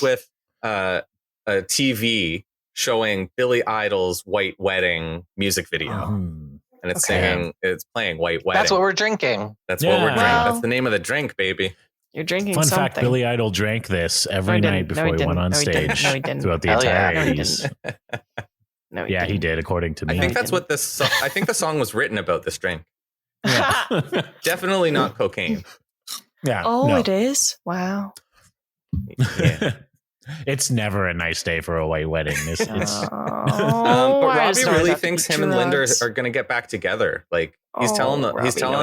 S6: with a TV showing Billy Idol's White Wedding music video. And it's playing White Wedding.
S2: That's what we're drinking.
S6: That's what we're drinking. That's the name of the drink, baby.
S1: You're drinking
S4: Fun
S1: something.
S4: fact, Billy Idol drank this every night before he went on stage throughout the entire 80s.
S1: No,
S4: he did, according to me.
S6: I think that's what this I think the song was written about this drink. Definitely not cocaine.
S4: Yeah.
S1: It is? Wow.
S6: Yeah.
S4: It's never a nice day for a white wedding. It's
S6: but Robbie really thinks him and Linda are going to get back together. Like he's telling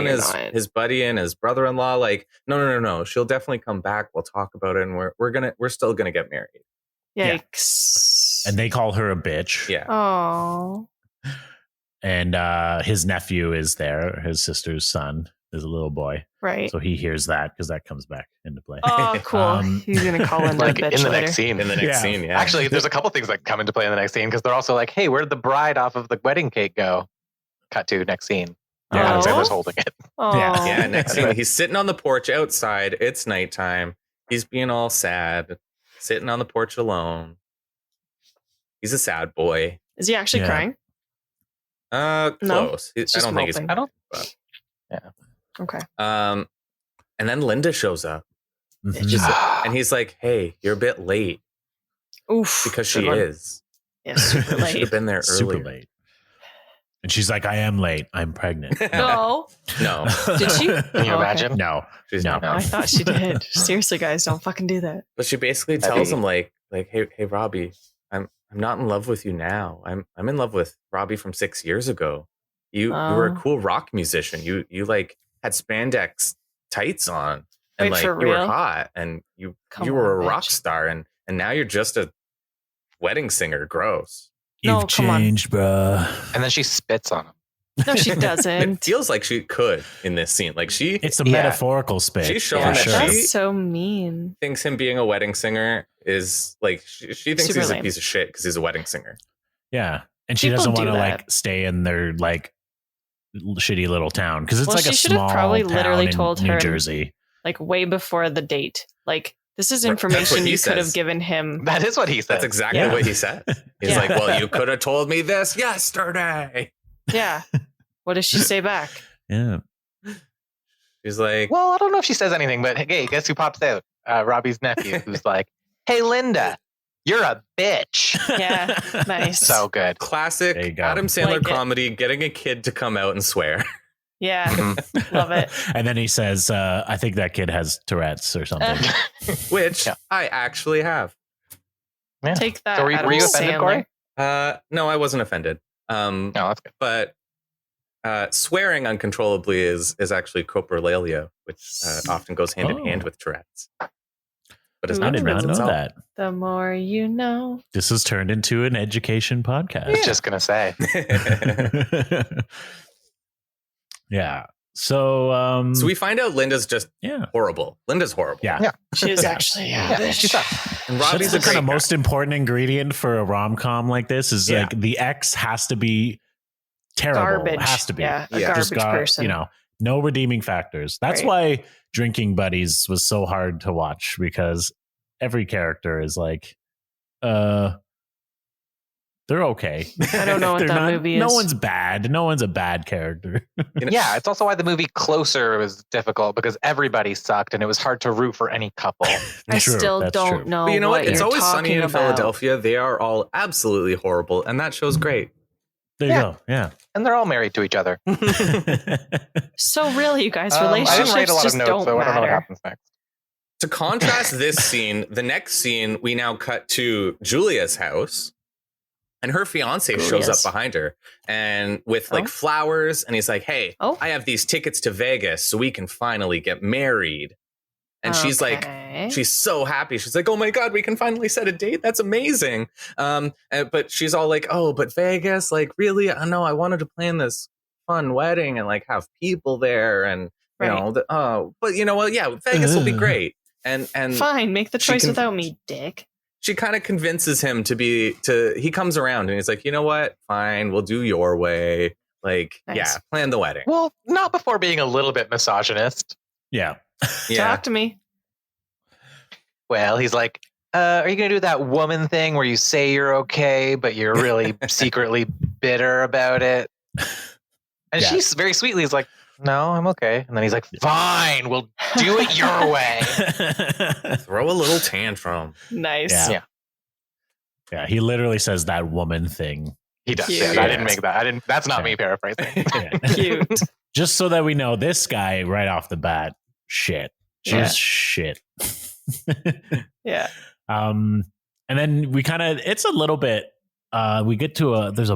S6: his buddy and his brother-in-law, like, no, she'll definitely come back. We'll talk about it, and we're still gonna get married.
S1: Yikes!
S4: And they call her a bitch.
S6: Yeah.
S1: Oh.
S4: And his nephew is there. His sister's son is a little boy.
S1: Right.
S4: So he hears that because that comes back into play.
S1: Oh, cool. He's gonna call in
S2: like
S1: a bitch
S2: in the
S1: later.
S2: next scene.
S6: In the next scene, yeah.
S2: Actually, there's a couple things that come into play in the next scene because they're also like, "Hey, where'd the bride off of the wedding cake go?" Cut to next scene. Adam Sandler's holding it.
S6: Yeah. Next scene, he's sitting on the porch outside. It's nighttime. He's being all sad, sitting on the porch alone. He's a sad boy.
S1: Is he actually crying?
S6: Close.
S1: No,
S6: I don't think he's.
S1: I don't.
S6: But.
S1: Yeah. Okay.
S6: And then Linda shows up, and he's like, "Hey, you're a bit late."
S1: Oof.
S6: Because she is.
S1: Yeah, super late.
S6: Should have been there earlier.
S4: Super late. And she's like, "I am late. I'm pregnant."
S1: No. Did she?
S2: Can you imagine?
S4: No.
S6: She's
S4: no.
S6: not.
S1: I thought she did. Seriously, guys, don't fucking do that.
S6: But she basically tells him like, hey, Robbie, I'm not in love with you now. I'm in love with Robbie from 6 years ago. You were a cool rock musician. You like had spandex tights on, and like you were hot, and you were a rock star, and now you're just a wedding singer. Gross.
S4: You've changed, bruh.
S2: And then she spits on him.
S1: No, she doesn't.
S6: It feels like she could in this scene. Like
S4: it's a metaphorical spit.
S6: She's showing that
S1: that's so mean.
S6: Thinks him being a wedding singer is like she thinks he's a piece of shit because he's a wedding singer.
S4: Yeah, and she doesn't want to like stay in their like shitty little town because it's like a small
S1: probably
S4: town
S1: literally
S4: in
S1: told
S4: New
S1: her
S4: Jersey,
S1: like way before the date. Like This is information
S6: he
S1: you could have
S6: says.
S1: given him.
S2: That is what he said.
S6: That's exactly what he said. He's like, well, you could have told me this yesterday.
S1: Yeah. What does she say back?
S4: Yeah.
S6: He's like,
S2: Well, I don't know if she says anything, but hey, guess who pops out? Robbie's nephew, who's like, "Hey, Linda, you're a bitch."
S1: Yeah. Nice.
S2: So good.
S6: classic
S4: There you go.
S6: Adam Sandler
S1: Like it.
S6: comedy, getting a kid to come out and swear.
S1: Yeah. Love it.
S4: And then he says, I think that kid has Tourette's or something.
S6: Which
S2: Yeah.
S6: I actually have.
S2: Yeah.
S1: Take that.
S2: So were you
S1: Adam
S2: offended, Corey?
S1: Sandler.
S6: No, I wasn't offended.
S2: No, that's good.
S6: But swearing uncontrollably is actually coprolalia, which often goes hand in hand with Tourette's. But it's
S1: Ooh.
S4: I
S6: not
S4: did not
S6: Tourette's
S4: know
S6: itself.
S4: that.
S1: The more you know.
S4: This has turned into an education
S2: I was
S4: podcast.
S2: just gonna say.
S4: Yeah. So
S6: So we find out Linda's just
S4: yeah.
S6: horrible. Linda's horrible.
S4: Yeah.
S2: Yeah.
S1: She is
S4: Yeah.
S1: actually
S2: Yeah, she sucks.
S6: And
S4: That's
S6: Robbie's
S4: the
S6: a
S4: kind
S6: great
S4: of
S6: guy.
S4: most important ingredient for a rom-com like this is
S6: Yeah.
S4: like the ex has to be terrible.
S1: Garbage.
S4: Has to be.
S1: Yeah. A
S6: Yeah.
S1: garbage
S4: Just
S1: person.
S4: You know, no redeeming factors. That's
S1: Right.
S4: why Drinking Buddies was so hard to watch, because every character is like, they're okay.
S1: I don't know what
S4: They're
S1: that movie
S4: No
S1: is.
S4: one's bad. No one's a bad character.
S6: You know,
S2: Yeah, it's also why the movie Closer was difficult, because everybody sucked and it was hard to root for any couple.
S1: I
S4: True,
S1: still
S4: that's
S1: don't
S4: true.
S1: know
S6: But you know what?
S1: what
S6: It's
S1: you're
S6: always sunny
S1: talking
S6: in
S1: about.
S6: Philadelphia. They are all absolutely horrible, and that show's great.
S4: There you go. Yeah.
S2: And they're all married to each other.
S1: So really, you guys,
S2: I
S1: relationships
S2: didn't write a lot of
S1: just
S2: notes,
S1: don't
S2: so I don't know what
S1: matter.
S2: happens next.
S6: To contrast this scene, the next scene, we now cut to Julia's house, and her fiance shows up
S1: Julia's.
S6: behind her and with like
S1: Oh.
S6: flowers, and he's like, "Hey,
S1: Oh.
S6: I have these tickets to Vegas so we can finally get married." And she's like,
S1: Okay.
S6: she's so happy. She's like, "Oh my God, we can finally set a date. That's amazing." But she's all like, "Oh, but Vegas, like really? I know I wanted to plan this fun wedding and like have people there, and you
S1: Right.
S6: know, but you know what? Yeah, Vegas will be great." And
S1: Fine, make the
S6: she
S1: choice
S6: can-
S1: without me, dick.
S6: she kind of convinces him he comes around and he's like, "You know what? Fine, we'll do your way. Like,
S1: Nice.
S6: yeah, plan the wedding."
S2: Well, not before being a little bit misogynist.
S4: Yeah.
S6: Yeah.
S1: Talk to me.
S2: Well, he's like, are you going to do that woman thing where you say you're okay, but you're really secretly bitter about it? And
S4: Yeah.
S2: she's very sweetly is like, no, I'm okay. And then he's like, fine, we'll do it your way.
S6: Throw a little tantrum.
S1: Nice.
S4: Yeah.
S2: Yeah.
S4: Yeah. He literally says that woman thing.
S2: He does.
S1: Cute.
S2: Yeah, I didn't make that. That's not
S4: Yeah.
S2: me paraphrasing.
S4: Yeah.
S1: Cute.
S4: Just so that we know, this guy right off the bat, shit. Just
S1: Yeah.
S4: shit.
S1: Yeah.
S4: And then we kind of, it's a little bit, we get to there's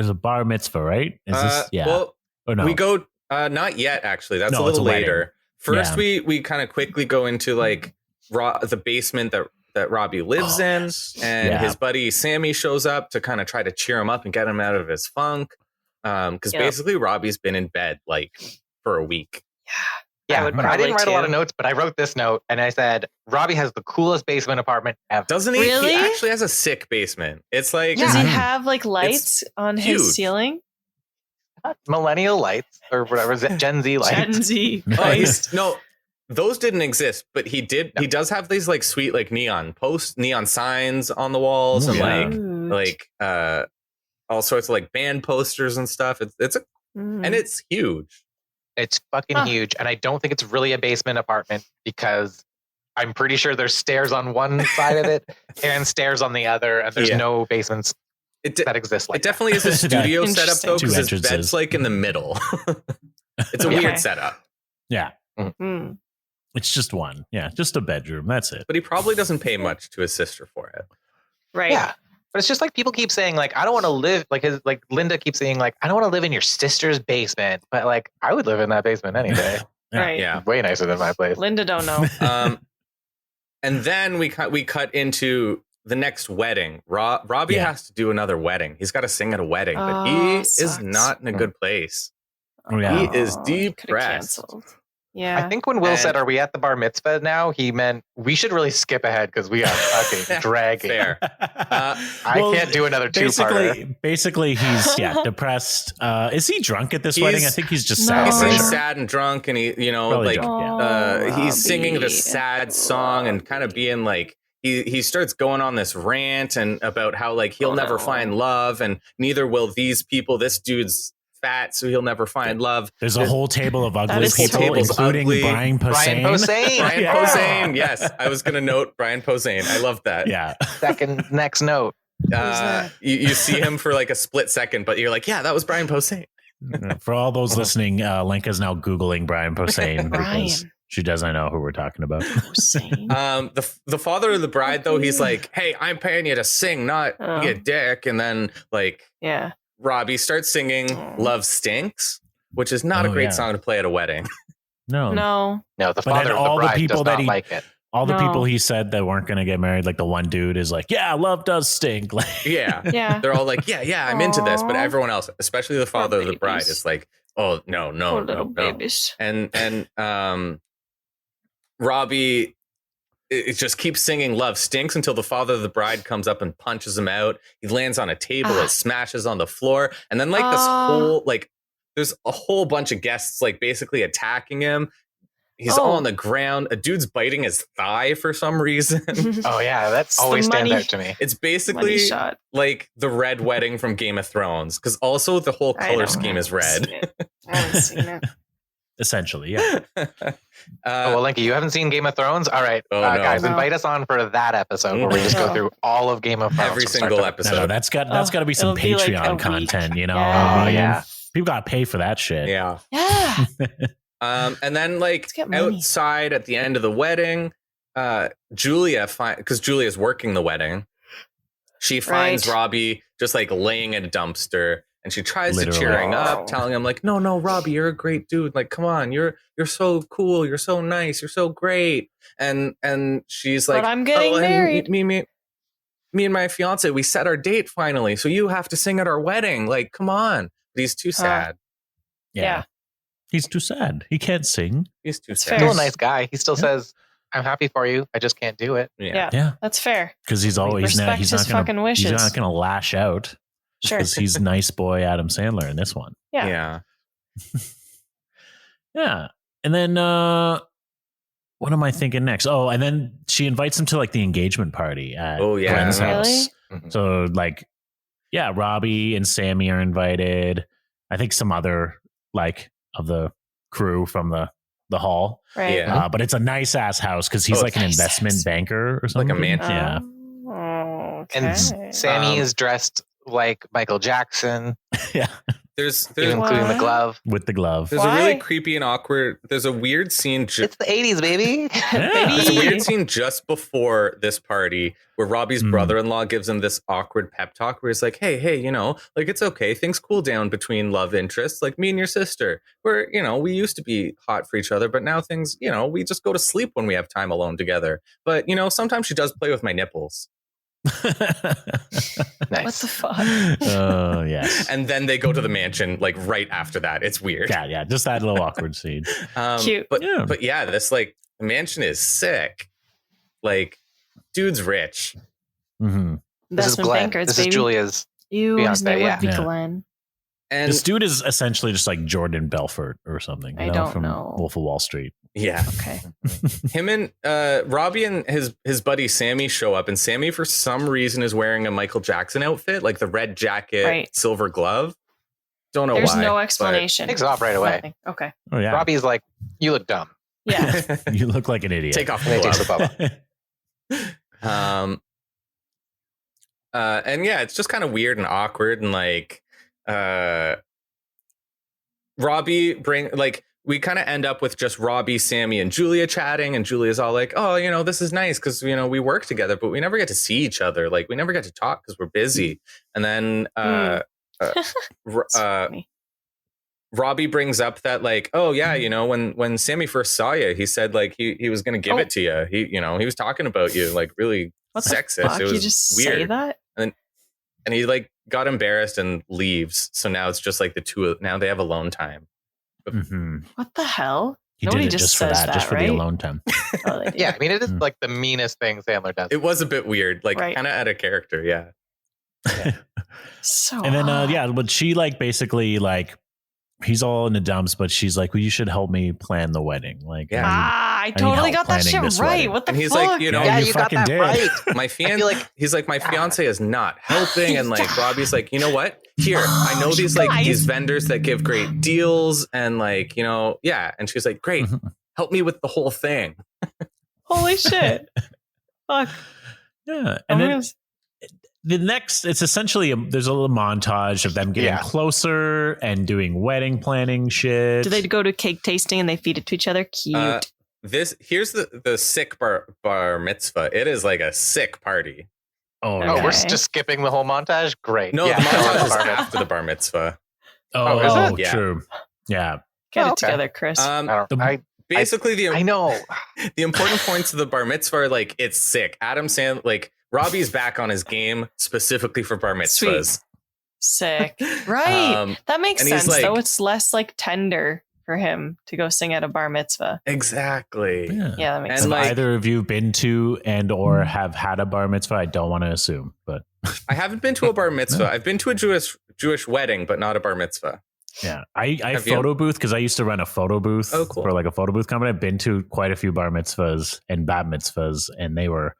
S4: a bar mitzvah, right? Is this, yeah.
S6: Well,
S4: Or no?
S6: we go not yet actually. That's
S4: No,
S6: a
S4: it's
S6: little
S4: a wedding.
S6: later. First,
S4: Yeah.
S6: we kind of quickly go into like the basement that Robbie lives in, and
S4: Yeah.
S6: his buddy Sammy shows up to kind of try to cheer him up and get him out of his funk. Because
S1: Yep.
S6: basically Robbie's been in bed like for a week.
S2: Yeah,
S1: would
S2: but I didn't
S1: probably
S2: write a lot
S1: too.
S2: of notes, but I wrote this note and I said, Robbie has the coolest basement apartment ever.
S6: Doesn't he?
S1: Really?
S6: He actually has a sick basement. It's like
S1: Does
S2: Yeah.
S1: he have like lights on
S6: huge.
S1: his ceiling?
S2: Millennial lights or whatever, Gen Z lights.
S1: Gen Z.
S4: Nice.
S1: Christ.
S6: no, those didn't exist, but he did.
S2: No.
S6: He does have these like sweet like neon signs on the walls,
S4: Ooh,
S6: and
S4: yeah.
S1: Cute.
S6: all sorts of like band posters and stuff.
S1: Mm.
S6: And it's huge.
S2: It's fucking
S1: Huh.
S2: huge. And I don't think it's really a basement apartment because I'm pretty sure there's stairs on one side of it and stairs on the other. And there's
S6: Yeah.
S2: no basements
S6: It de-
S2: that exist like
S6: it definitely is a studio setup though,
S4: Two
S6: because his
S4: entrances.
S6: bed's like in the middle. It's a
S1: Okay.
S6: weird setup,
S4: Yeah.
S1: Mm.
S4: It's just one. Yeah. Just a bedroom. That's it.
S6: but he probably doesn't pay much to his sister for it.
S1: Right.
S2: Yeah. But it's just like people keep saying, like, I don't want to live like Linda keeps saying, like, I don't want to live in your sister's basement. But like I would live in that basement any day.
S4: Yeah.
S1: Right.
S6: Yeah.
S2: Way nicer than my place.
S1: Linda don't know.
S6: And then we cut into the next wedding. Robbie
S4: Yeah.
S6: has to do another wedding. He's got to sing at a wedding, but
S1: Oh,
S6: he is
S1: sucks.
S6: not in a good place.
S4: Oh, yeah.
S6: He is
S1: Oh, you could've
S6: depressed.
S1: canceled. Yeah.
S2: I think when Will said, "Are we at the bar mitzvah now?" he meant we should really skip ahead because we are fucking dragging.
S6: Fair.
S2: I can't do another two-parter.
S4: Basically, he's depressed. Is he drunk at this wedding? I think he's just sad.
S6: He
S4: for
S6: seems
S4: sure.
S6: sad and drunk, and he,
S4: Probably drunk,
S6: he's singing this sad song and kind of being like, he starts going on this rant and about how like he'll never find love, and neither will these people. This dude's fat, so he'll never find love.
S4: There's a whole table of ugly people, including
S6: ugly.
S4: Brian Posehn.
S6: Brian Posehn. Yes, I was going to note Brian Posehn. I love that.
S4: Yeah.
S2: Next note.
S6: You see him for like a split second, but you're like, yeah, that was Brian Posehn.
S4: For all those listening, Lenka's now Googling Brian Posehn because she doesn't know who we're talking about.
S6: The father of the bride, though, he's like, hey, I'm paying you to sing, not be a dick. And then like, Robbie starts singing Love Stinks, which is not a great song to play at a wedding.
S2: No, the father of the bride does not like it.
S4: All the people he said that weren't going to get married, like the one dude is like, yeah, love does stink.
S6: Yeah. They're all like, yeah, I'm into this. But everyone else, especially the father of the bride, is like, oh, no.
S1: Babies.
S6: And Robbie, it just keeps singing Love Stinks until the father of the bride comes up and punches him out. He lands on a table, it smashes on the floor. And then like this whole, like, there's a whole bunch of guests like basically attacking him. He's all on the ground. A dude's biting his thigh for some reason.
S2: Oh yeah, that's always stands out to me.
S6: It's basically like the red wedding from Game of Thrones, because also the whole color scheme is red.
S1: I haven't seen it.
S4: Essentially, yeah.
S2: Well, Linky, you haven't seen Game of Thrones? All right, guys, invite us on for that episode where we just go through all of Game of Thrones.
S6: Every single episode.
S4: No, that's got to be some Patreon content, you know?
S2: Yeah.
S4: People got to pay for that shit.
S6: Yeah. And then like outside at the end of the wedding, Julia because Julia's working the wedding. She finds Robbie just like laying in a dumpster, and she tries to cheer him up, telling him like, no, Robbie, you're a great dude. Like, come on, you're so cool, you're so nice, you're so great. And she's like,
S1: but I'm getting married.
S6: Me and my fiance, we set our date finally, so you have to sing at our wedding. Like, come on. But he's too sad.
S1: Yeah.
S4: He's too sad. He can't sing.
S6: He's too sad.
S2: He's still a nice guy. He still says, I'm happy for you. I just can't do it.
S1: Yeah. That's fair.
S4: Because he's always he's not going to lash out.
S1: Sure.
S4: Because he's nice boy Adam Sandler in this one.
S6: Yeah.
S4: Yeah. And then what am I thinking next? Oh, and then she invites him to like the engagement party at Glenn's house.
S1: Really?
S4: So like, yeah, Robbie and Sammy are invited. I think some other like of the crew from the hall.
S1: Right.
S6: Yeah.
S4: But it's a nice ass house because he's like an investment banker or something.
S6: Like a mansion.
S4: Yeah.
S1: Okay.
S2: And Sammy is dressed like Michael Jackson.
S4: Yeah.
S6: There's
S2: including the glove.
S4: With the glove.
S6: There's a really creepy and awkward. There's a weird scene.
S2: It's the 80s, baby.
S6: There's a weird scene just before this party where Robbie's brother-in-law gives him this awkward pep talk where he's like, hey, you know, like it's okay. Things cool down between love interests, like me and your sister. Where, you know, we used to be hot for each other, but now things, you know, we just go to sleep when we have time alone together. But, you know, sometimes she does play with my nipples.
S2: Nice.
S1: What the fuck?
S4: Oh, yes.
S6: And then they go to the mansion like right after that. It's weird.
S4: Yeah. Just that little awkward scene.
S1: Cute.
S6: But yeah, this like the mansion is sick. Like, dude's rich.
S4: Mm-hmm.
S2: This is Glenn. This is Julia's
S1: His name would be
S4: Yeah.
S1: Glenn.
S6: And
S4: this dude is essentially just like Jordan Belfort or something.
S1: I don't
S4: from
S1: know.
S4: Wolf of Wall Street.
S6: yeah,
S1: Okay.
S6: him and Robbie and his buddy Sammy show up, and Sammy for some reason is wearing a Michael Jackson outfit, like the red jacket, silver glove. Don't know why.
S1: There's no explanation.
S2: Takes off right away.
S1: Nothing. Okay.
S4: Oh yeah.
S2: Robbie's like, you look dumb.
S1: Yeah.
S4: You look like an idiot.
S6: Take off
S2: And
S6: the
S2: he takes the
S6: glove.
S2: bubble.
S6: And yeah, it's just kind of weird and awkward, and like Robbie we kind of end up with just Robbie, Sammy, and Julia chatting, and Julia's all like, oh, you know, this is nice because, you know, we work together, but we never get to see each other. Like, we never get to talk because we're busy. And then Robbie brings up that like, oh yeah, you know, when Sammy first saw you, he said like he was going to give it to you. He was talking about you like really sexist.
S1: Fuck?
S6: It was
S1: you just
S6: weird.
S1: say that?
S6: And he like got embarrassed and leaves. So now it's just like the two. Now they have alone time.
S4: Mm-hmm.
S1: What the hell?
S4: He
S1: Nobody
S4: did it just for that, just for
S1: right?
S4: the alone time.
S1: Oh, they do.
S2: Yeah, I mean, it is like the meanest thing Sandler does.
S6: It was a bit weird, like kind of out of character. Yeah.
S1: So
S4: And then,
S1: odd.
S4: but she like basically like he's all in the dumps, but she's like, well, you should help me plan the wedding. Like,
S6: Yeah.
S1: I totally
S4: help
S1: got that
S4: planning
S1: shit
S4: this
S1: right.
S4: wedding.
S1: What the
S6: And he's
S1: fuck?
S6: like, you know,
S2: Yeah,
S4: you
S2: you got
S4: fucking
S2: that
S4: did.
S2: right.
S6: my
S2: feel like-
S6: he's like, my fiance is not helping. And like, Robbie's like, you know what? Here, I know these like
S1: Guys.
S6: these vendors that give great deals. And like, you know, yeah. And she's like, great, help me with the whole thing.
S1: Holy shit. Fuck.
S4: Yeah. And then the next, it's essentially, there's a little montage of them getting closer and doing wedding planning shit.
S1: Do they go to cake tasting and they feed it to each other? Cute.
S6: Here's the sick bar mitzvah. It is like a sick party.
S4: Oh,
S2: Oh, we're
S1: Okay.
S2: just skipping the whole montage? Great.
S6: No,
S2: Yeah.
S6: the montage is
S2: Bar mitzvah.
S6: after the bar mitzvah.
S2: Oh, is it?
S6: Yeah.
S4: True. Yeah.
S1: Get it
S2: okay.
S1: together, Chris.
S2: I don't,
S6: Basically,
S2: I know.
S6: the important points of the bar mitzvah are like it's sick. Adam Sandler, like Robbie's back on his game specifically for bar mitzvahs.
S1: Sick. Right. That makes
S6: and he's
S1: sense, though.
S6: like-
S1: It's less like tender for him to go sing at a bar mitzvah.
S6: Exactly.
S1: Yeah, that makes
S6: And
S1: sense.
S6: like-
S4: Have either of you been to and or have had a bar mitzvah? I don't want to assume, but
S6: I haven't been to a bar mitzvah. I've been to a Jewish wedding, but not a bar mitzvah.
S4: yeah. I
S6: Have you?
S4: photo booth because I used to run a photo booth
S6: Oh, cool.
S4: for like a photo booth company. I've been to quite a few bar mitzvahs and bat mitzvahs, and they were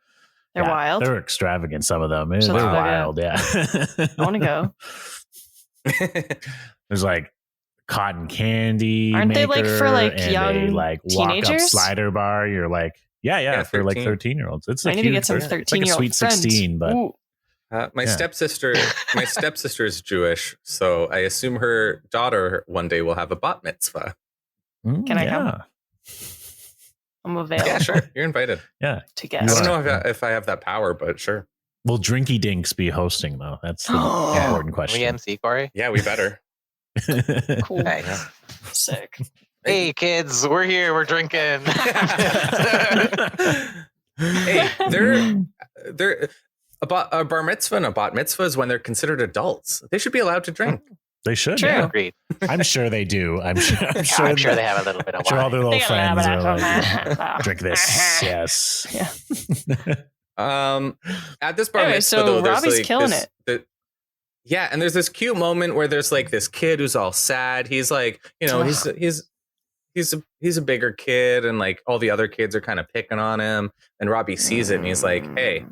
S1: They're wild.
S4: They're extravagant. Some of them. They're
S1: So let's go
S4: wild. Yeah.
S1: I want to go.
S4: There's like cotton candy.
S1: Aren't they, like, for, like,
S4: and
S1: young
S4: a, like walk up
S1: teenagers?
S4: slider bar? You're like, yeah, for like
S6: 13.
S4: 13-year-olds. It's
S1: I
S4: a
S1: need to
S4: huge,
S1: get some
S4: it's like a
S1: 13-year-old
S4: sweet
S1: friends.
S4: 16, but
S1: Ooh.
S6: My
S4: Yeah.
S6: stepsister is Jewish, so I assume her daughter one day will have a bat mitzvah.
S1: Can I come? I'm available
S6: Yeah, sure. You're invited.
S4: Yeah.
S1: to
S6: I
S1: guess.
S6: don't know if I have that power, but sure.
S4: Will Drink-e Dinks be hosting though? That's the
S1: Yeah.
S4: important
S2: Can
S4: question.
S2: we MC, Corey?
S6: Yeah, we better.
S1: Cool.
S2: Nice.
S1: Sick.
S2: Hey, kids, we're here. We're drinking.
S6: Hey, they're a bar mitzvah and a bat mitzvah is when they're considered adults. They should be allowed to drink.
S4: They should.
S1: True.
S4: Yeah.
S2: Agreed.
S4: I'm sure they do. I'm sure
S2: I'm sure they have a little bit of
S4: I'm sure all
S2: wine.
S4: their little
S1: They got a
S4: friends
S1: little
S4: are
S1: bit of-
S4: like, drink this. Yes.
S1: Yeah.
S6: At this bar
S1: Anyway,
S6: mitzvah,
S1: so
S6: though, there's
S1: Robbie's
S6: like
S1: killing
S6: this, yeah, and there's this cute moment where there's like this kid who's all sad. He's like, you know, he's a bigger kid, and like all the other kids are kind of picking on him. And Robbie sees it, and he's like, "Hey,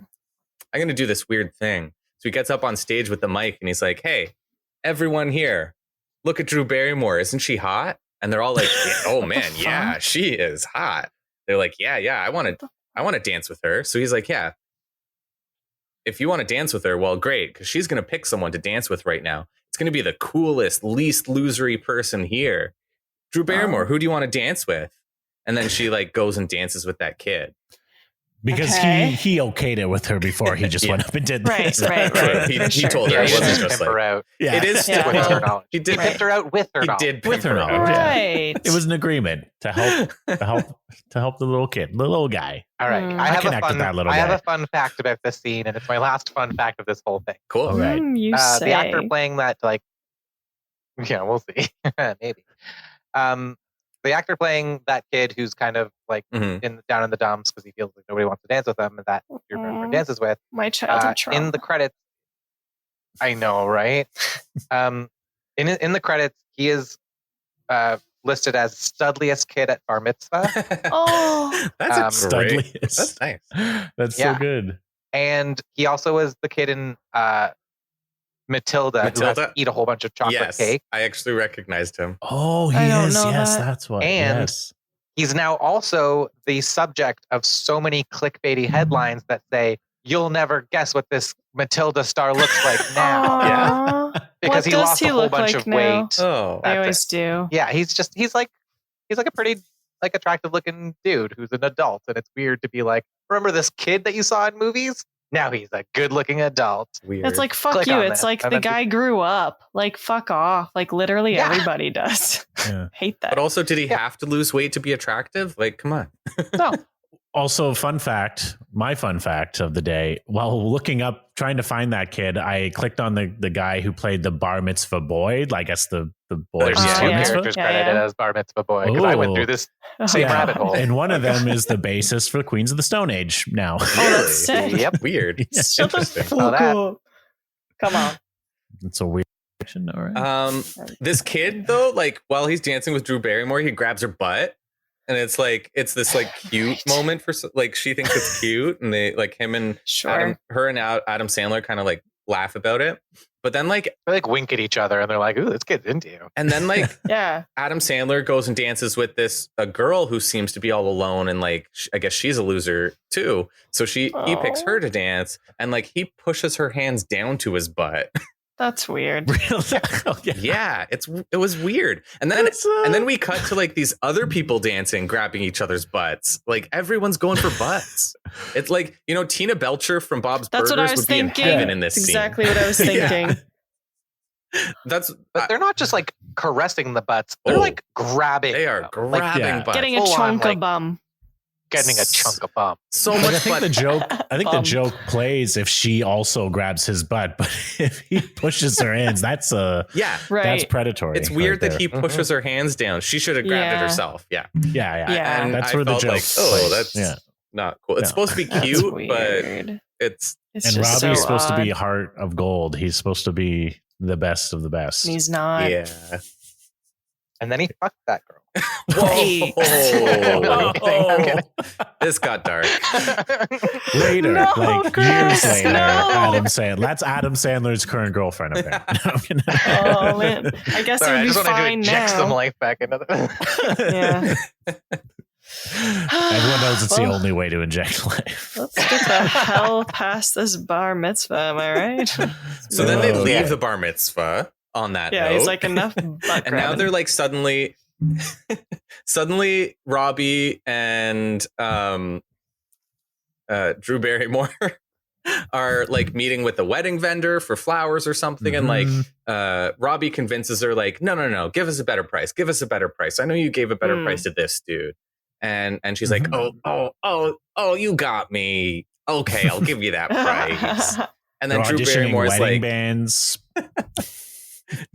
S6: I'm gonna do this weird thing." So he gets up on stage with the mic, and he's like, "Hey, everyone here, look at Drew Barrymore. Isn't she hot?" And they're all like, yeah, "Oh man, yeah, she is hot." They're like, "Yeah, I want to dance with her." So he's like, "Yeah, if you want to dance with her, well, great, because she's going to pick someone to dance with right now. It's going to be the coolest, least losery person here. Drew Barrymore, who do you want to dance with?" And then she like goes and dances with that kid.
S4: Because
S1: Okay.
S4: he okayed it with her before he just went up and did
S1: Right,
S4: this.
S1: right.
S6: He
S1: For sure.
S6: told her
S2: Yeah,
S6: it
S2: he
S6: wasn't
S2: didn't
S6: just
S2: pimp her
S6: like
S2: out.
S4: Yeah.
S6: it is.
S1: Yeah.
S2: With her
S6: Well,
S2: knowledge.
S6: he did.
S2: He pimped her out with her
S6: He
S2: knowledge.
S6: did
S4: With
S6: pimp
S4: her
S6: her
S4: knowledge.
S6: out.
S4: Yeah.
S1: Right.
S4: It was an agreement to help the little kid, the little guy.
S2: All right.
S1: Mm.
S2: I
S4: I
S2: have
S4: connect with that little
S2: I have
S4: guy.
S2: a fun fact about this scene, and it's my last fun fact of this whole thing.
S6: Cool.
S4: All right.
S1: You say.
S2: The actor playing that, like, yeah, we'll see. Maybe. The actor playing that kid who's kind of like
S6: Mhm.
S2: down in the dumps because he feels like nobody wants to dance with him, and that your friend dances with.
S1: My childhood trauma.
S2: In the credits, I know, right? In the credits, he is listed as studliest kid at bar mitzvah,
S1: Oh.
S6: That's a great.
S4: Studliest.
S6: That's nice.
S4: That's
S2: Yeah.
S4: so good.
S2: and he also was the kid in Matilda who has to
S6: Matilda?
S2: eat a whole bunch of chocolate
S6: Yes,
S2: cake.
S6: I actually recognized him.
S4: Oh, he
S1: I don't
S4: is.
S1: know
S4: Yes,
S1: that.
S4: that's what.
S2: And-
S4: yes.
S2: He's now also the subject of so many clickbaity headlines that say, "You'll never guess what this Matilda star looks like now,"
S1: Aw.
S2: because
S1: What
S2: he
S1: does
S2: lost
S1: he
S2: a whole
S1: look
S2: bunch
S1: like
S2: of
S1: now?
S2: weight.
S6: Oh,
S1: They
S2: That's
S1: always do.
S2: Yeah, he's like a pretty like attractive looking dude who's an adult, and it's weird to be like, remember this kid that you saw in movies? Now he's a good looking adult.
S6: weird.
S1: It's like, fuck
S2: Click
S1: you.
S2: on
S1: It's
S2: this,
S1: like
S2: and
S1: the
S2: then
S1: guy grew up. Like, fuck off. Like, literally
S2: Yeah.
S1: everybody does.
S4: Yeah.
S1: Hate that.
S6: But also, did he
S2: Yeah.
S6: have to lose weight to be attractive? Like, come on.
S2: No,
S4: Also, my fun fact of the day, while looking up, trying to find that kid, I clicked on the guy who played the bar mitzvah boy. I guess the boy.
S2: There's two characters credited as bar mitzvah boy, because I went through this same rabbit hole.
S4: And one of them is the bassist for Queens of the Stone Age now.
S1: Oh, that's sick.
S2: Yep.
S6: Weird.
S1: Shut the fuck up. Come on.
S4: It's a weird action, all right.
S6: This kid, though, like, while he's dancing with Drew Barrymore, he grabs her butt. And it's this like cute moment for, like, she thinks it's cute, and they like him and Adam Sandler kind of like laugh about it. But then they like
S2: wink at each other and they're like, "Ooh, this kid's into you."
S6: And then like
S1: Adam
S6: Sandler goes and dances with a girl who seems to be all alone, and like I guess she's a loser too. So he picks her to dance, and like he pushes her hands down to his butt.
S1: That's weird.
S6: Yeah, it was weird. And then we cut to like these other people dancing, grabbing each other's butts. Like everyone's going for butts. It's like, Tina Belcher from Bob's Burgers would be in heaven in this scene.
S1: Exactly what I was thinking.
S6: But
S2: they're not just like caressing the butts. They're like grabbing.
S6: They are grabbing butts.
S1: Getting a chunk of bum.
S2: Getting a chunk of bum.
S6: So much.
S4: I think the joke plays if she also grabs his butt, but if he pushes her hands, that's that's predatory.
S6: It's weird that he pushes her hands down. She should have grabbed it herself. Yeah.
S4: And that's where the joke.
S6: That's not cool. It's supposed to be cute, but it's
S4: and Robbie's supposed to be heart of gold. He's supposed to be the best of the best.
S1: He's not.
S6: Yeah.
S2: And then he fucked that girl.
S6: Whoa. This got dark.
S4: Later,
S1: Chris,
S4: years later, Adam Sandler. That's Adam Sandler's current girlfriend, apparently.
S1: Oh, man. I guess it would be fine now.
S2: Inject some life back into
S1: Yeah.
S4: Everyone knows it's the only way to inject life.
S1: Let's get the hell past this bar mitzvah, am I right?
S6: So then they leave the bar mitzvah on that note.
S1: He's like, enough butt
S6: and now they're like suddenly Robbie and Drew Barrymore are like meeting with the wedding vendor for flowers or something. And like Robbie convinces her like, no, give us a better price. I know you gave a better price to this dude. And she's like, oh, you got me. Okay, I'll give you that price. And then Drew Barrymore's like,
S4: bands.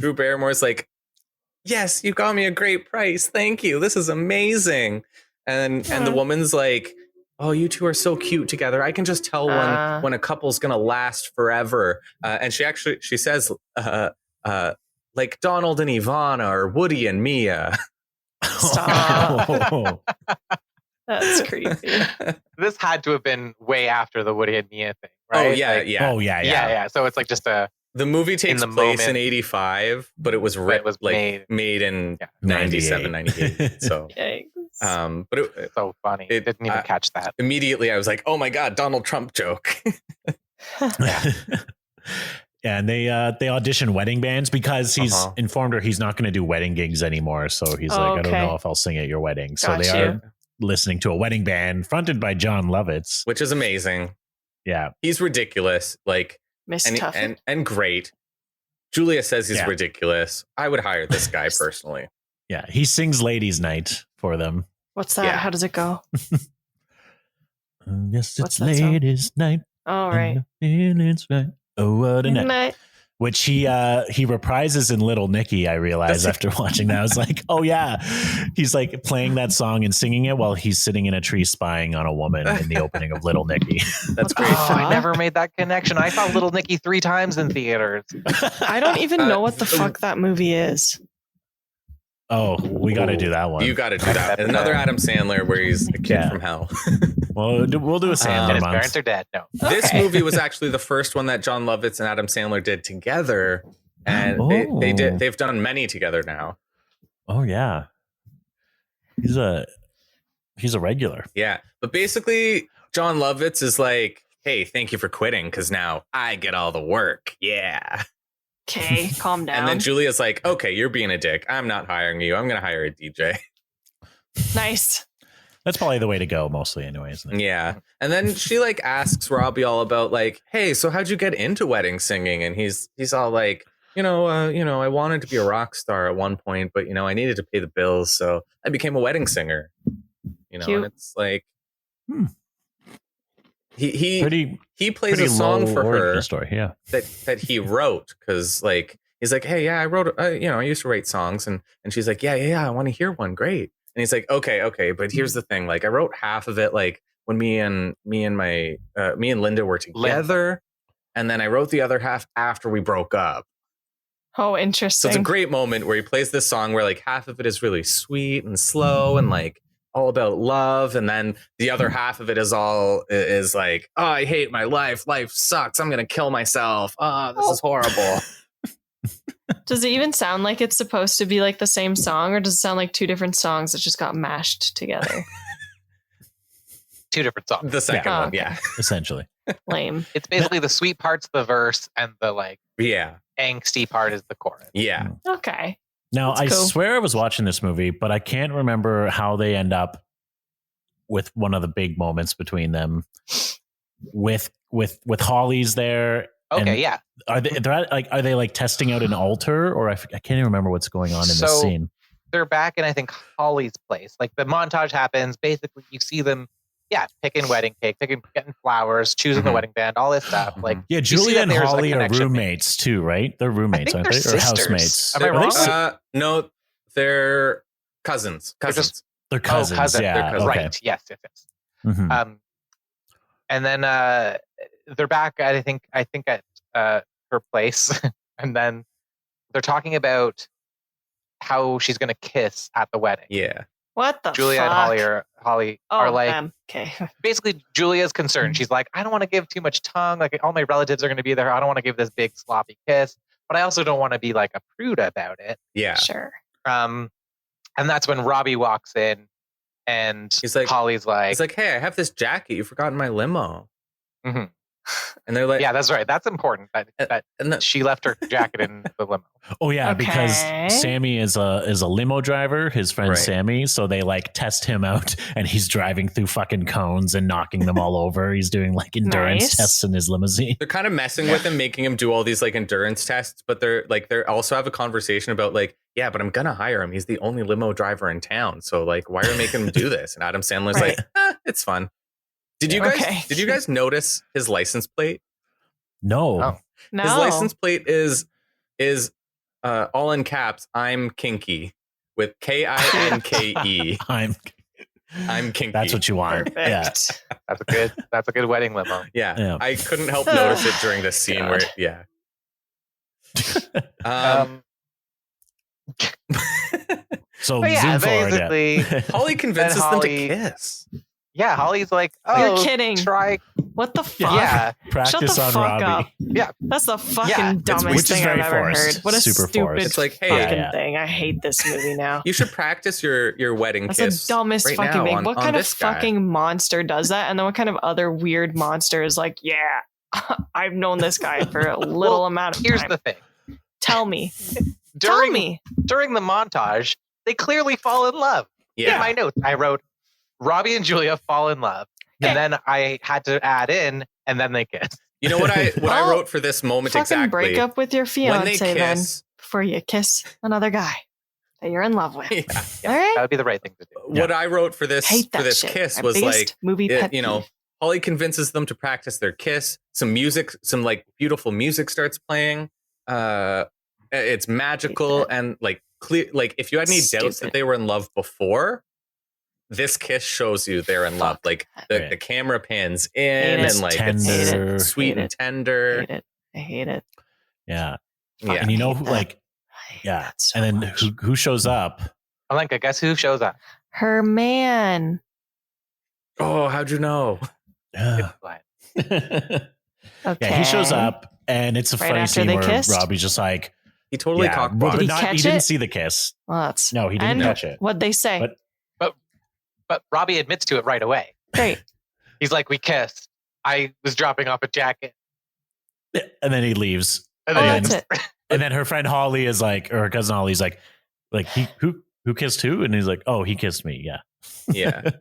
S6: Drew Barrymore's like, yes, you got me a great price. Thank you. This is amazing. And the woman's like, oh, you two are so cute together. I can just tell when a couple's going to last forever. And she says, like Donald and Ivana or Woody and Mia.
S1: Stop. That's creepy.
S2: This had to have been way after the Woody and Mia thing, right?
S6: Oh, yeah.
S2: Yeah. So it's like just
S6: the movie takes place in 85, but it was made in 97, 98. So, but
S2: it's so funny. It didn't even catch that.
S6: Immediately, I was like, oh my God, Donald Trump joke.
S4: And they audition wedding bands because he's informed her he's not going to do wedding gigs anymore. So he's like, I don't know if I'll sing at your wedding. So they are listening to a wedding band fronted by John Lovitz,
S6: which is amazing.
S4: Yeah,
S6: he's ridiculous. Like, and great. Julia says he's ridiculous. I would hire this guy personally.
S4: Yeah, he sings Ladies' Night for them.
S1: What's that? How does it go?
S4: Yes, it's Ladies' Night.
S1: All right.
S4: Feelings right. Oh, what a night. Which he reprises in Little Nicky, I realized after watching that. I was like, oh yeah. He's like playing that song and singing it while he's sitting in a tree spying on a woman in the opening of Little Nicky.
S2: That's great. Oh, I never made that connection. I saw Little Nicky 3 times in theaters.
S1: I don't even know what the fuck that movie is.
S4: Oh, we got to do that one.
S6: You got to do that. Another Adam Sandler where he's a kid from hell.
S4: Well, we'll do a Sandler
S2: his
S4: month.
S2: Parents are dead. No.
S6: This movie was actually the first one that John Lovitz and Adam Sandler did together. And they've done many together now.
S4: Oh, yeah. He's a regular.
S6: Yeah. But basically, John Lovitz is like, hey, thank you for quitting because now I get all the work. Yeah.
S1: Okay, calm down.
S6: And then Julia's like, okay, you're being a dick. I'm not hiring you. I'm going to hire a DJ.
S1: Nice.
S4: That's probably the way to go mostly anyway, isn't it?
S6: Yeah. And then she like asks Robbie all about like, hey, so how'd you get into wedding singing? And he's all like, I wanted to be a rock star at one point, but, I needed to pay the bills. So I became a wedding singer,
S1: Cute.
S6: And it's like, He plays a song for her
S4: story, yeah,
S6: that he wrote, because like he's like, hey, yeah, I wrote, I used to write songs, and she's like, yeah, I want to hear one, great. And he's like, okay, but here's the thing, like I wrote half of it like when me and Linda were together, and then I wrote the other half after we broke up.
S1: Oh, interesting.
S6: So it's a great moment where he plays this song where like half of it is really sweet and slow and like all about love, and then the other half of it is like, oh, I hate my life sucks, I'm gonna kill myself, this is horrible.
S1: Does it even sound like it's supposed to be like the same song, or does it sound like two different songs that just got mashed together?
S2: Two different songs.
S6: The second one, yeah.
S4: Essentially.
S1: Lame.
S2: It's basically the sweet part's the verse, and the like angsty part is the chorus.
S6: Yeah.
S1: Okay.
S4: Now,
S1: That's cool.
S4: I swear I was watching this movie, but I can't remember how they end up with one of the big moments between them with Holly's there.
S2: Okay, yeah.
S4: Are they like testing out an altar, or I can't even remember what's going on in this scene.
S2: They're back in, I think, Holly's place. Like the montage happens. Basically, you see them, picking wedding cake, getting flowers, choosing the wedding band, all this stuff. Like,
S4: Julia and Holly are roommates too, right? They're roommates, aren't they? Or housemates?
S2: Am I wrong?
S6: No, they're cousins.
S4: They're cousins.
S2: Cousins.
S4: Yeah,
S2: they're cousins.
S4: okay.
S2: Right. Yes.
S4: Mm-hmm.
S2: And then they're back. I think at her place, and then they're talking about how she's going to kiss at the wedding.
S6: Yeah.
S1: What the
S2: Julia
S1: fuck?
S2: and Holly are like,
S1: okay.
S2: Basically, Julia's concerned. She's like, I don't want to give too much tongue. Like, all my relatives are going to be there. I don't want to give this big sloppy kiss, but I also don't want to be like a prude about it.
S6: Yeah.
S1: Sure.
S2: And that's when Robbie walks in, and
S6: he's like,
S2: Holly's like,
S6: he's like, hey, I have this jacket. You forgot in my limo.
S2: Mm-hmm.
S6: And they're like,
S2: yeah, that's right. That's important. That she left her jacket in the limo.
S4: Oh yeah, because Sammy is a limo driver, his friend Sammy. So they like test him out, and he's driving through fucking cones and knocking them all over. He's doing like endurance tests in his limousine.
S6: They're kind of messing with him, making him do all these like endurance tests, but they're also have a conversation about like, yeah, but I'm gonna hire him. He's the only limo driver in town. So like, why are we making him do this? And Adam Sandler's like, it's fun. Did you guys notice his license plate?
S4: No.
S1: No.
S6: His license plate is all in caps. I'm kinky with KINKE.
S4: I'm kinky. That's what you want.
S1: Perfect.
S2: Yeah. That's a good wedding limo.
S6: Yeah. I couldn't help notice it during this scene where
S4: So zoom forward,
S2: basically,
S6: Holly convinces them to kiss.
S2: Yeah, Holly's like, oh,
S1: you're kidding.
S2: Try.
S1: What the fuck?
S2: Yeah.
S4: Practice
S1: Shut the
S4: on
S1: fuck
S4: Robbie.
S1: up.
S2: Yeah.
S1: That's the fucking dumbest
S4: which is
S1: thing
S4: very
S1: I've ever
S4: forced.
S1: heard. What a
S4: Super
S1: stupid
S4: forced.
S6: It's like, hey,
S1: fucking thing. I hate this movie now.
S6: You should practice your wedding
S1: That's
S6: kiss.
S1: the dumbest
S6: right
S1: fucking
S6: now
S1: thing.
S6: on,
S1: What
S6: on
S1: kind of
S6: this guy.
S1: fucking monster does that? And then what kind of other weird monster is like, yeah, I've known this guy for a little amount of time.
S2: Here's the thing.
S1: Tell me.
S2: During the montage, they clearly fall in love.
S6: Yeah.
S2: In my notes, I wrote, Robbie and Julia fall in love. And then I had to add in, and then they kiss.
S6: You know what I wrote for this moment
S1: fucking
S6: exactly?
S1: Break up with your
S6: When they
S1: fiance then
S6: kiss,
S1: before you kiss another guy that you're in love with.
S6: Yeah.
S1: All right.
S2: That would be the right thing to do.
S6: What I wrote for this
S1: Hate that shit.
S6: kiss
S1: My
S6: was
S1: biggest
S6: like,
S1: movie pet peeve.
S6: Holly convinces them to practice their kiss. Some music, some like beautiful music starts playing. It's magical and like clear. Like if you had any doubts that they were in love before, this kiss shows you they're in love. Like the camera pans in and like
S4: tender.
S6: it's sweet and tender.
S1: I hate it.
S4: Yeah.
S6: Yeah.
S4: And you know, like, yeah.
S1: So
S4: and then
S1: much.
S4: who shows up?
S2: Alenka, guess who shows up?
S1: Her man.
S6: Oh, how'd you know?
S4: Yeah.
S1: Okay.
S4: Yeah, he shows up, and it's a
S1: Right
S4: funny
S1: after
S4: scene
S1: they
S4: where
S1: kissed?
S4: Robbie's just like,
S6: He totally cockblocked.
S4: but
S1: Did he catch
S4: he didn't
S1: it?
S4: see the kiss.
S1: Well, that's
S4: No, he didn't
S1: and
S4: catch it.
S1: What'd they say?
S2: But Robbie admits to it right away.
S1: Great.
S2: He's like, we kissed. I was dropping off a jacket.
S4: And then he leaves.
S2: And
S1: Oh,
S2: then
S1: that's it.
S4: And then her friend Holly is like, or her cousin Holly's like he who kissed who? And he's like, oh, he kissed me. Yeah.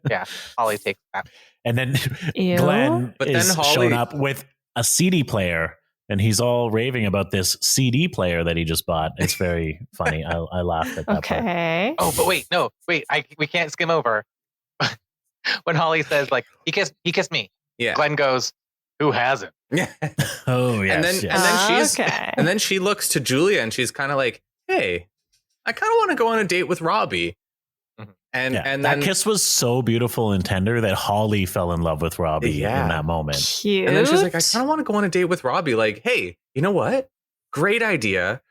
S6: Yeah.
S2: Holly takes that.
S4: And then
S1: Ew.
S4: Glenn
S6: But
S4: is
S6: then Holly-
S4: shown up with a CD player, and he's all raving about this CD player that he just bought. It's very funny. I laughed at that part.
S1: Okay.
S2: Oh, but wait, we can't skim over. when Holly says like he kissed me.
S6: Yeah.
S2: Glenn goes, "Who hasn't?"
S6: Yeah.
S4: Oh yes.
S6: And then she looks to Julia and she's kind of like, "Hey, I kind of want to go on a date with Robbie." And
S4: and
S6: then
S4: that kiss was so beautiful and tender that Holly fell in love with Robbie in that moment.
S1: Cute.
S6: And then she's like, I kind of want to go on a date with Robbie. Like, hey, you know what? Great idea.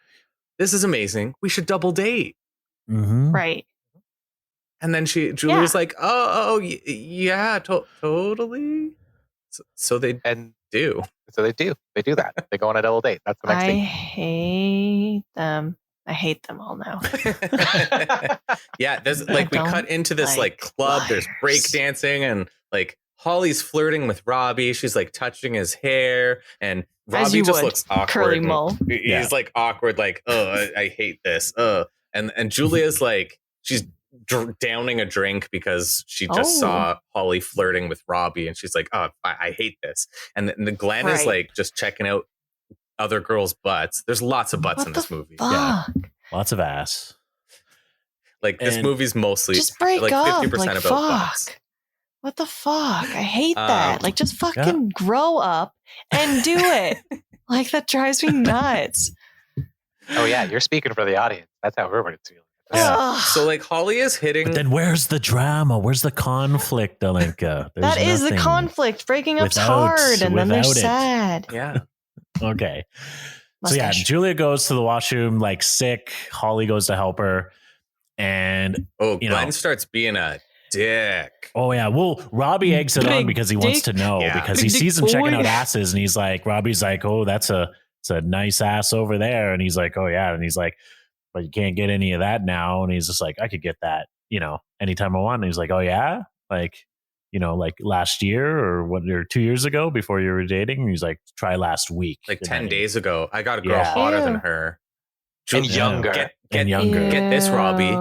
S6: This is amazing. We should double date.
S4: Mm-hmm.
S1: Right.
S6: And then Julia's like, yeah, totally. So they do.
S2: So they do that. They go on a double date. That's the next
S1: I
S2: thing.
S1: hate them. I hate them all now.
S6: Yeah, there's like we cut into this like club. There's break dancing and like Holly's flirting with Robbie. She's like touching his hair, and Robbie just looks awkward.
S1: Curly mole.
S6: He's like awkward, like, I hate this. And Julia's like, she's downing a drink because she just saw Holly flirting with Robbie, and she's like, I hate this. And the Glenn is like just checking out other girls' butts. There's lots of butts in this movie.
S1: Fuck?
S4: Yeah, lots of ass.
S6: Like this movie's mostly
S1: just break
S6: like
S1: up.
S6: 50%
S1: like,
S6: about
S1: fuck.
S6: butts.
S1: What the fuck? I hate that. Like, just fucking grow up and do it. Like, that drives me nuts.
S2: Oh yeah, you're speaking for the audience. That's how everybody's feeling.
S4: Yeah.
S6: So like Holly is hitting.
S4: But then where's the drama? Where's the conflict, Alenka?
S1: That is the conflict. Breaking up's hard, and then they're sad.
S6: Yeah.
S4: Okay.
S1: Mustache.
S4: So yeah, Julia goes to the washroom like sick. Holly goes to help her, and
S6: Glenn starts being a dick.
S4: Oh yeah, well Robbie eggs it on because he wants to know because he sees him checking out asses, and he's like, Robbie's like, oh, it's a nice ass over there, and he's like, oh yeah, and he's like, but you can't get any of that now, and he's just like, I could get that, anytime I want. And he's like, oh yeah, like. Like last year or 2 years ago before you were dating. And he's like, try last week.
S6: Like 10 days ago. I got a girl hotter than her.
S2: And younger.
S4: Younger.
S6: Get this, Robbie.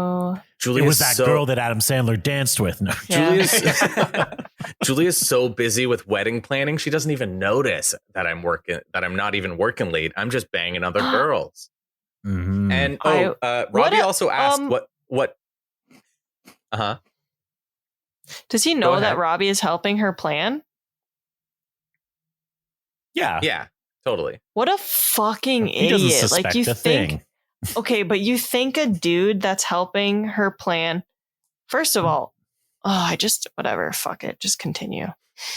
S6: Julia
S4: was that girl that Adam Sandler danced with. No.
S6: Julia's so busy with wedding planning. She doesn't even notice that I'm not even working late. I'm just banging other girls.
S4: Mm-hmm.
S6: And Robbie also asked what
S1: Does he know that Robbie is helping her plan?
S4: Yeah.
S6: Yeah, totally.
S1: What a fucking idiot. Like, you think, okay, but you think a dude that's helping her plan, first of all, whatever, fuck it, just continue.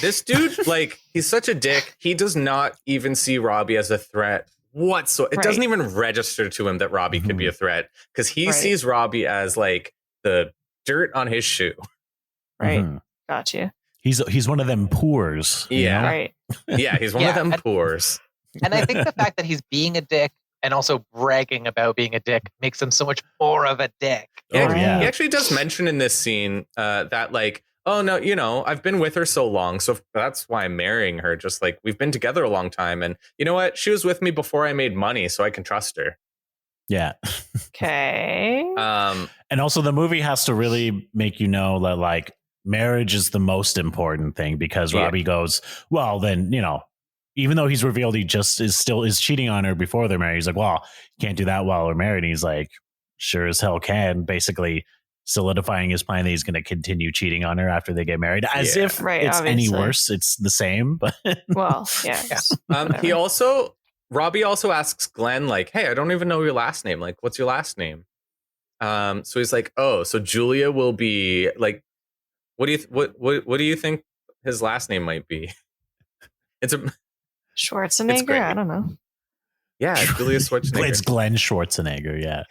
S6: This dude, like, he's such a dick. He does not even see Robbie as a threat whatsoever. It doesn't even register to him that Robbie could be a threat because he sees Robbie as like the dirt on his shoe.
S1: Right. Got you.
S4: He's one of them poors.
S6: Yeah.
S1: Right.
S6: Yeah, he's one of them poors.
S2: And I think the fact that he's being a dick and also bragging about being a dick makes him so much more of a dick.
S6: Yeah, he actually does mention in this scene that like, oh no, I've been with her so long, so that's why I'm marrying her. Just like we've been together a long time, and you know what? She was with me before I made money, so I can trust her.
S4: Yeah.
S1: Okay.
S4: And also the movie has to really make you know that like marriage is the most important thing because Robbie goes, well, then, even though he's revealed he just is cheating on her before they're married, he's like, well, you can't do that while we're married. And he's like, sure as hell can, basically solidifying his plan that he's going to continue cheating on her after they get married, as if it's any worse. It's the same, but
S1: well, yeah.
S6: Robbie also asks Glenn, like, hey, I don't even know your last name. Like, what's your last name? So he's like, oh, so Julia will be like, what do you think his last name might be? It's a
S1: Schwarzenegger. I don't know.
S6: Yeah, Julia Schwarzenegger.
S4: It's Glenn Schwarzenegger. Yeah.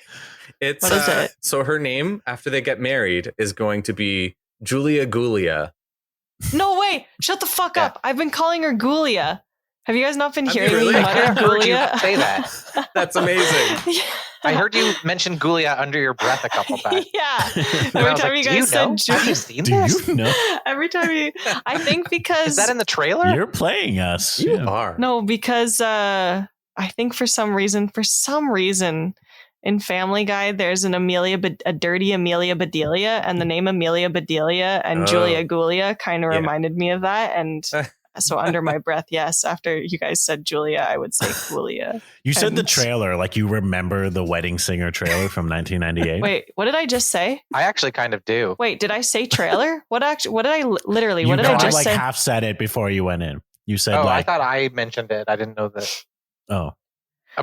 S6: It's
S1: what is it?
S6: So her name after they get married is going to be Julia Gulia.
S1: No way! Shut the fuck up! I've been calling her Gulia. Have you guys not been hearing me mutter
S2: I heard you
S1: Gulia?
S2: say that.
S6: That's amazing.
S1: Yeah.
S2: I heard you mention Gulia under your breath a couple times.
S1: Yeah. Every time you guys said
S2: Have you seen this?
S4: Do you know?
S1: Every time I think because
S2: Is that in the trailer?
S4: You're playing us.
S6: You are.
S1: No, because I think for some reason in Family Guy there's a dirty Amelia Bedelia, and the name Amelia Bedelia and Julia Gulia kind of reminded me of that, and So under my breath, yes. After you guys said Julia, I would say Julia.
S4: You said the trailer, like you remember the Wedding Singer trailer from 1998.
S1: Wait, what did I just say?
S2: I actually kind of do.
S1: Wait, did I say trailer? What did I literally?
S4: You
S1: what did I just say?
S4: half said it before you went in. You said
S2: I thought I mentioned it. I didn't know that.
S4: Oh,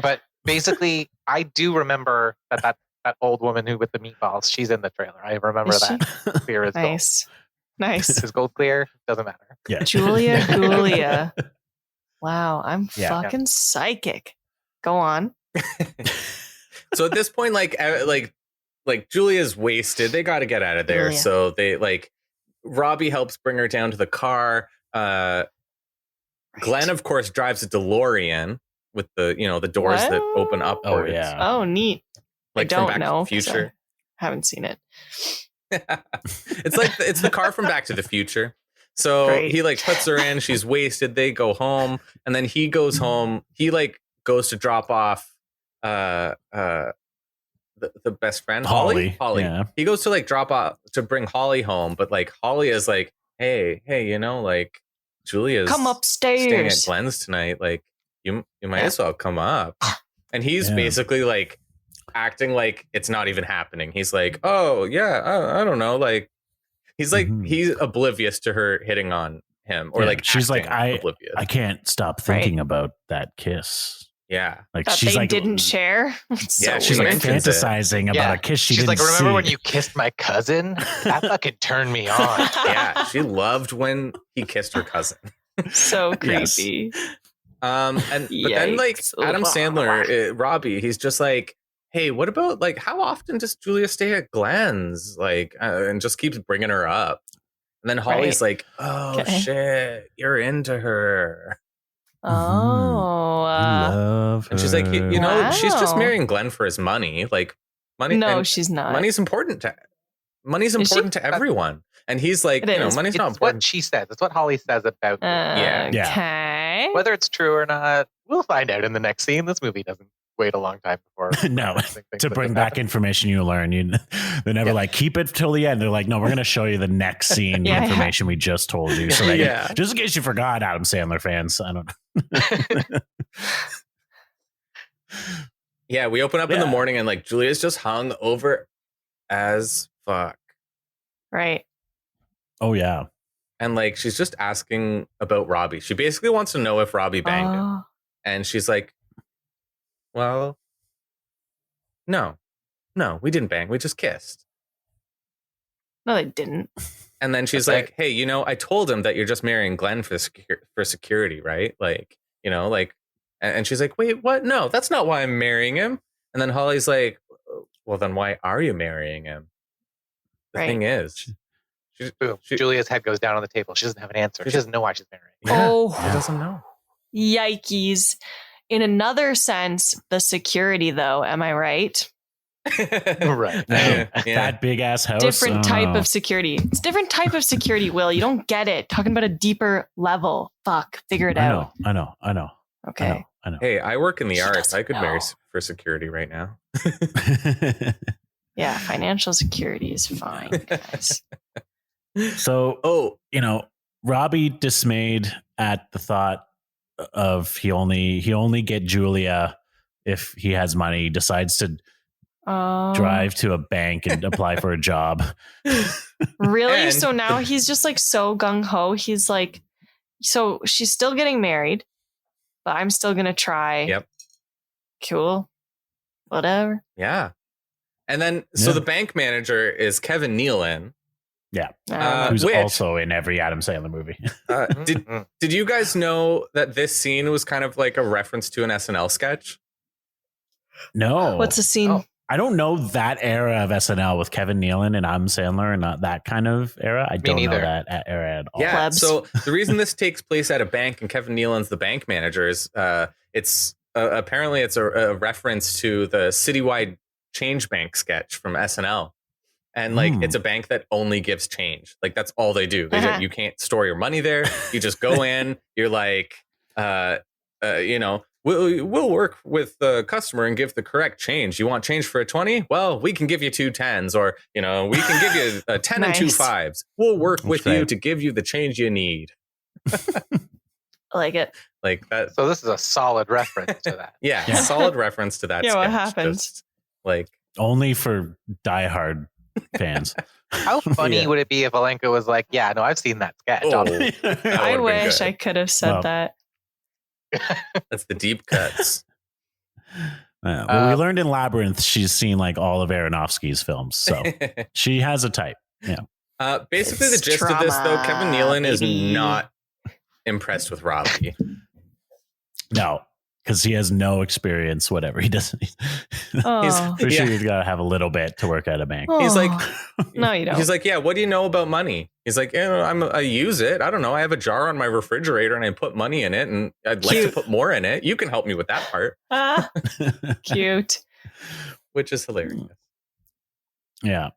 S2: but basically, I do remember that old woman who with the meatballs. She's in the trailer. I remember that. Clear as gold.
S1: Nice.
S2: Is gold clear? Doesn't matter.
S4: Yeah.
S1: Julia. Wow, I'm fucking psychic. Go on.
S6: So at this point, like Julia's wasted. They got to get out of there.
S1: Julia.
S6: So they Robbie helps bring her down to the car. Glenn, of course, drives a DeLorean with the doors that open upwards.
S4: Oh yeah.
S1: Oh, neat.
S6: Like
S1: I don't
S6: from Back
S1: know.
S6: to the Future.
S1: I haven't seen it.
S6: It's the car from Back to the Future. So
S1: Great.
S6: he puts her in, she's wasted, they go home, and then he goes home. He goes to drop off the best friend, Holly.
S4: Yeah.
S6: He goes to drop off to bring Holly home, but Holly is hey, Julia's
S1: Come upstairs.
S6: staying at Glenn's tonight. You might as well come up. And he's basically acting like it's not even happening. He's oh yeah, I don't know. He's he's oblivious to her hitting on him, or
S4: she's
S6: oblivious.
S4: I can't stop thinking about that kiss.
S6: Yeah,
S1: that
S4: she's
S1: they didn't share.
S6: Yeah,
S4: she's fantasizing about a kiss she didn't see.
S2: Remember when you kissed my cousin? That fucking turned me on.
S6: Yeah, she loved when he kissed her cousin.
S1: So creepy.
S6: But then Adam Sandler, Robbie, he's just hey, what about how often does Julia stay at Glenn's? And just keeps bringing her up. And then Holly's oh shit, you're into her.
S1: Oh,
S4: love her.
S6: And she's she's just marrying Glenn for his money. Money.
S1: No, she's not.
S6: Money's important to everyone. And he's money's not important.
S2: What she says. It's what Holly says about
S1: Okay.
S2: Whether it's true or not, we'll find out in the next scene. This movie doesn't wait a long time before.
S4: No, to bring back information you learn. They're never keep it till the end. They're no, we're going to show you the next scene, the information we just told you. So that just in case you forgot, Adam Sandler fans, I don't know.
S6: Yeah, we open up in the morning and Julia's just hung over as fuck.
S1: Right.
S6: Oh yeah. And she's just asking about Robbie. She basically wants to know if Robbie banged him. And she's well, no, we didn't bang. We just kissed.
S1: No, they didn't.
S6: And then she's hey, I told him that you're just marrying Glenn for security, right? And she's wait, what? No, that's not why I'm marrying him. And then Holly's well, then why are you marrying him? The thing is,
S2: Julia's head goes down on the table. She doesn't have an answer. She doesn't know why she's marrying.
S6: She doesn't know.
S1: Yikes. In another sense, the security, though, am I right?
S2: Right.
S4: That big ass house.
S1: Different type of security. It's different type of security, Will. You don't get it. Talking about a deeper level. Fuck. Figure it out.
S4: I know.
S1: Okay.
S4: I know.
S6: Hey, I work in the arts. I could marry for security right now.
S1: Yeah, financial security is fine, guys.
S4: So, Robbie dismayed at the thought of he only get Julia if he has money, decides to drive to a bank and apply for a job.
S1: Really? So now he's just so gung-ho. He's so she's still getting married, but I'm still gonna try.
S6: Yep.
S1: Cool. Whatever.
S6: Yeah. And then so the bank manager is Kevin Nealon.
S4: Yeah. Who's also in every Adam Sandler movie.
S6: Did you guys know that this scene was kind of a reference to an SNL sketch?
S4: No.
S1: What's the scene?
S4: Oh, I don't know that era of SNL with Kevin Nealon and Adam Sandler, and not that kind of era. I don't know that era at all.
S6: Yeah.
S1: Plebs.
S6: So the reason this takes place at a bank and Kevin Nealon's the bank manager is it's apparently it's a reference to the Citywide Change Bank sketch from SNL. And it's a bank that only gives change. That's all they do. You can't store your money there. You just go in. You're we'll work with the customer and give the correct change. You want change for a 20? Well, we can give you 2 10s, or we can give you a 10 and 2 5s. We'll work with you to give you the change you need.
S1: I like it.
S6: Like that.
S2: So this is a solid reference to that.
S6: Yeah, solid reference to that.
S1: Yeah,
S6: sketch.
S1: what happens?
S6: Just, like
S4: only for diehard fans.
S2: How funny would it be if Alenka was like, "Yeah, no, I've seen that sketch."
S1: I wish I could have said that.
S6: That's the deep cuts.
S4: Well, we learned in Labyrinth she's seen like all of Aronofsky's films, so she has a type. Yeah.
S6: Basically, the gist of this, though, Kevin Nealon is not impressed with Robbie.
S4: No, because he has no experience. Whatever he doesn't. For sure, he's got to have a little bit to work at a bank.
S6: He's like,
S1: no, you don't.
S6: He's like, yeah. What do you know about money? He's like, I use it. I don't know. I have a jar on my refrigerator and I put money in it, and I'd like to put more in it. You can help me with that part.
S1: Cute.
S6: Which is hilarious.
S4: Yeah.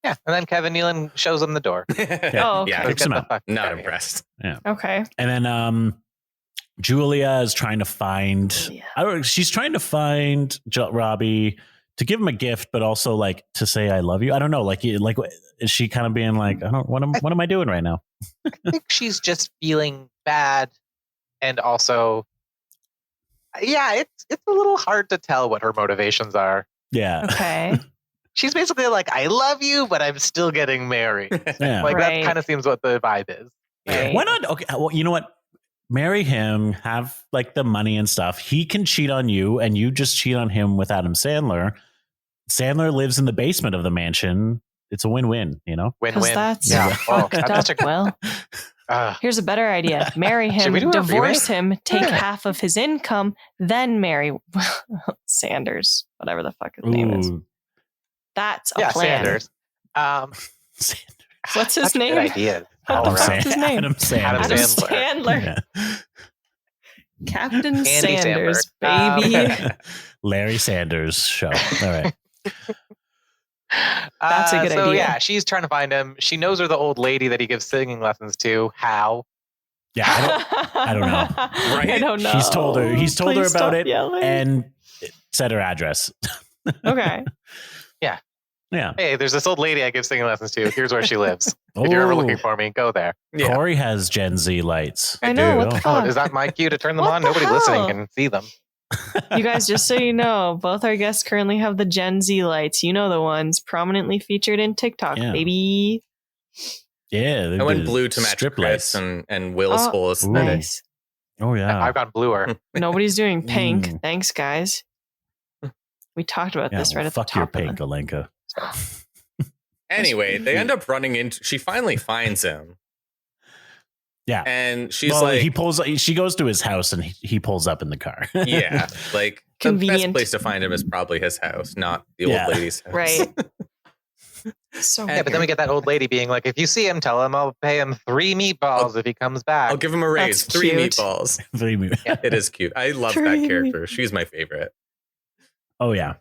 S2: Yeah, and then Kevin Nealon shows him the door.
S6: Kicks him out. Not impressed.
S4: Yeah.
S1: Okay.
S4: And then Julia is trying to find. She's trying to find Robbie to give him a gift, but also like to say I love you. I don't know. Like is she kind of being like, what am I doing right now?
S2: I think she's just feeling bad, and also, it's a little hard to tell what her motivations are.
S4: Yeah.
S1: Okay.
S2: She's basically like, I love you, but I'm still getting married.
S4: Yeah.
S2: That kind of seems what the vibe is.
S1: Right.
S4: Why not? Okay. Well, you know what? Marry him, have like the money and stuff. He can cheat on you, and you just cheat on him with Adam Sandler. Sandler lives in the basement of the mansion. It's a win-win, you know?
S2: Win-win.
S1: That's
S2: fucked
S1: up. Well, here's a better idea. Marry him, divorce him, take half of his income, then marry Sanders, whatever the fuck his name is. That's a plan.
S2: Sanders.
S1: What's his name?
S2: Good idea.
S1: What the fuck's his name?
S4: Adam Sandler.
S1: Adam Sandler. Yeah. Captain
S2: Andy
S1: Sanders,
S2: Sandler.
S1: baby.
S4: Larry Sanders show. All right.
S1: That's a good idea.
S2: So yeah, she's trying to find him. She knows her the old lady that he gives singing lessons to. How?
S4: Yeah, I don't know.
S6: Right?
S1: I don't know.
S4: He's told her about it
S1: yelling.
S4: and said her address.
S1: Okay.
S4: Yeah.
S2: Hey, there's this old lady I give singing lessons to. Here's where she lives. If you're ever looking for me, go there.
S6: Yeah.
S4: Corey has Gen Z lights.
S1: I know. What the fuck?
S2: Is that my cue to turn them
S1: What
S2: on?
S1: the
S2: Nobody
S1: hell?
S2: listening can see them.
S1: You guys, just so you know, both our guests currently have the Gen Z lights. You know the ones prominently featured in TikTok, baby.
S4: Yeah.
S6: I went blue to match Chris and Will's whole aesthetic.
S1: Nice.
S4: Oh, yeah.
S2: I've got bluer.
S1: Nobody's doing pink. Thanks, guys. We talked about this right at the top.
S4: Fuck your pink, Alenka.
S6: Anyway, they end up running into. She finally finds him.
S4: Yeah,
S6: and she's like,
S4: she goes to his house, and he pulls up in the car.
S6: Yeah, like
S1: convenient.
S6: The best place to find him is probably his house, not the old lady's house.
S1: Right. So
S2: but then we get that old lady being like, if you see him, tell him I'll pay him 3 meatballs if he comes back.
S6: I'll give him a raise.
S1: That's
S6: 3
S1: cute.
S6: meatballs.
S4: 3 meatballs.
S6: It is cute. I love that character. She's my favorite.
S4: Oh yeah.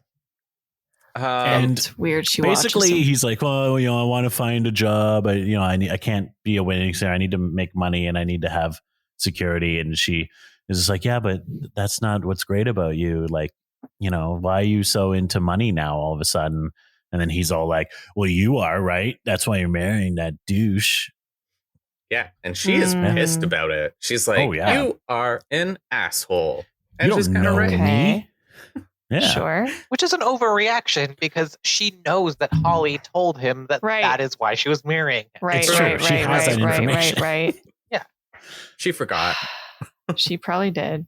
S1: And it's weird. She
S4: basically
S1: watches him.
S4: he's like, well, I want to find a job. I can't be a winning singer. I need to make money and I need to have security. And she is just like, yeah, but that's not what's great about you. Like, why are you so into money now all of a sudden? And then he's all like, well, you are, right? That's why you're marrying that douche.
S6: Yeah. And she is pissed about it. She's like, you are an asshole. And
S4: you
S6: she's
S4: don't
S6: kind of
S4: know
S6: right.
S4: me. Yeah.
S1: Sure.
S2: Which is an overreaction because she knows that Holly told him that that is why she was marrying him.
S1: Right,
S4: It's true. She has that information.
S1: Right.
S2: Yeah.
S6: She forgot.
S1: She probably did.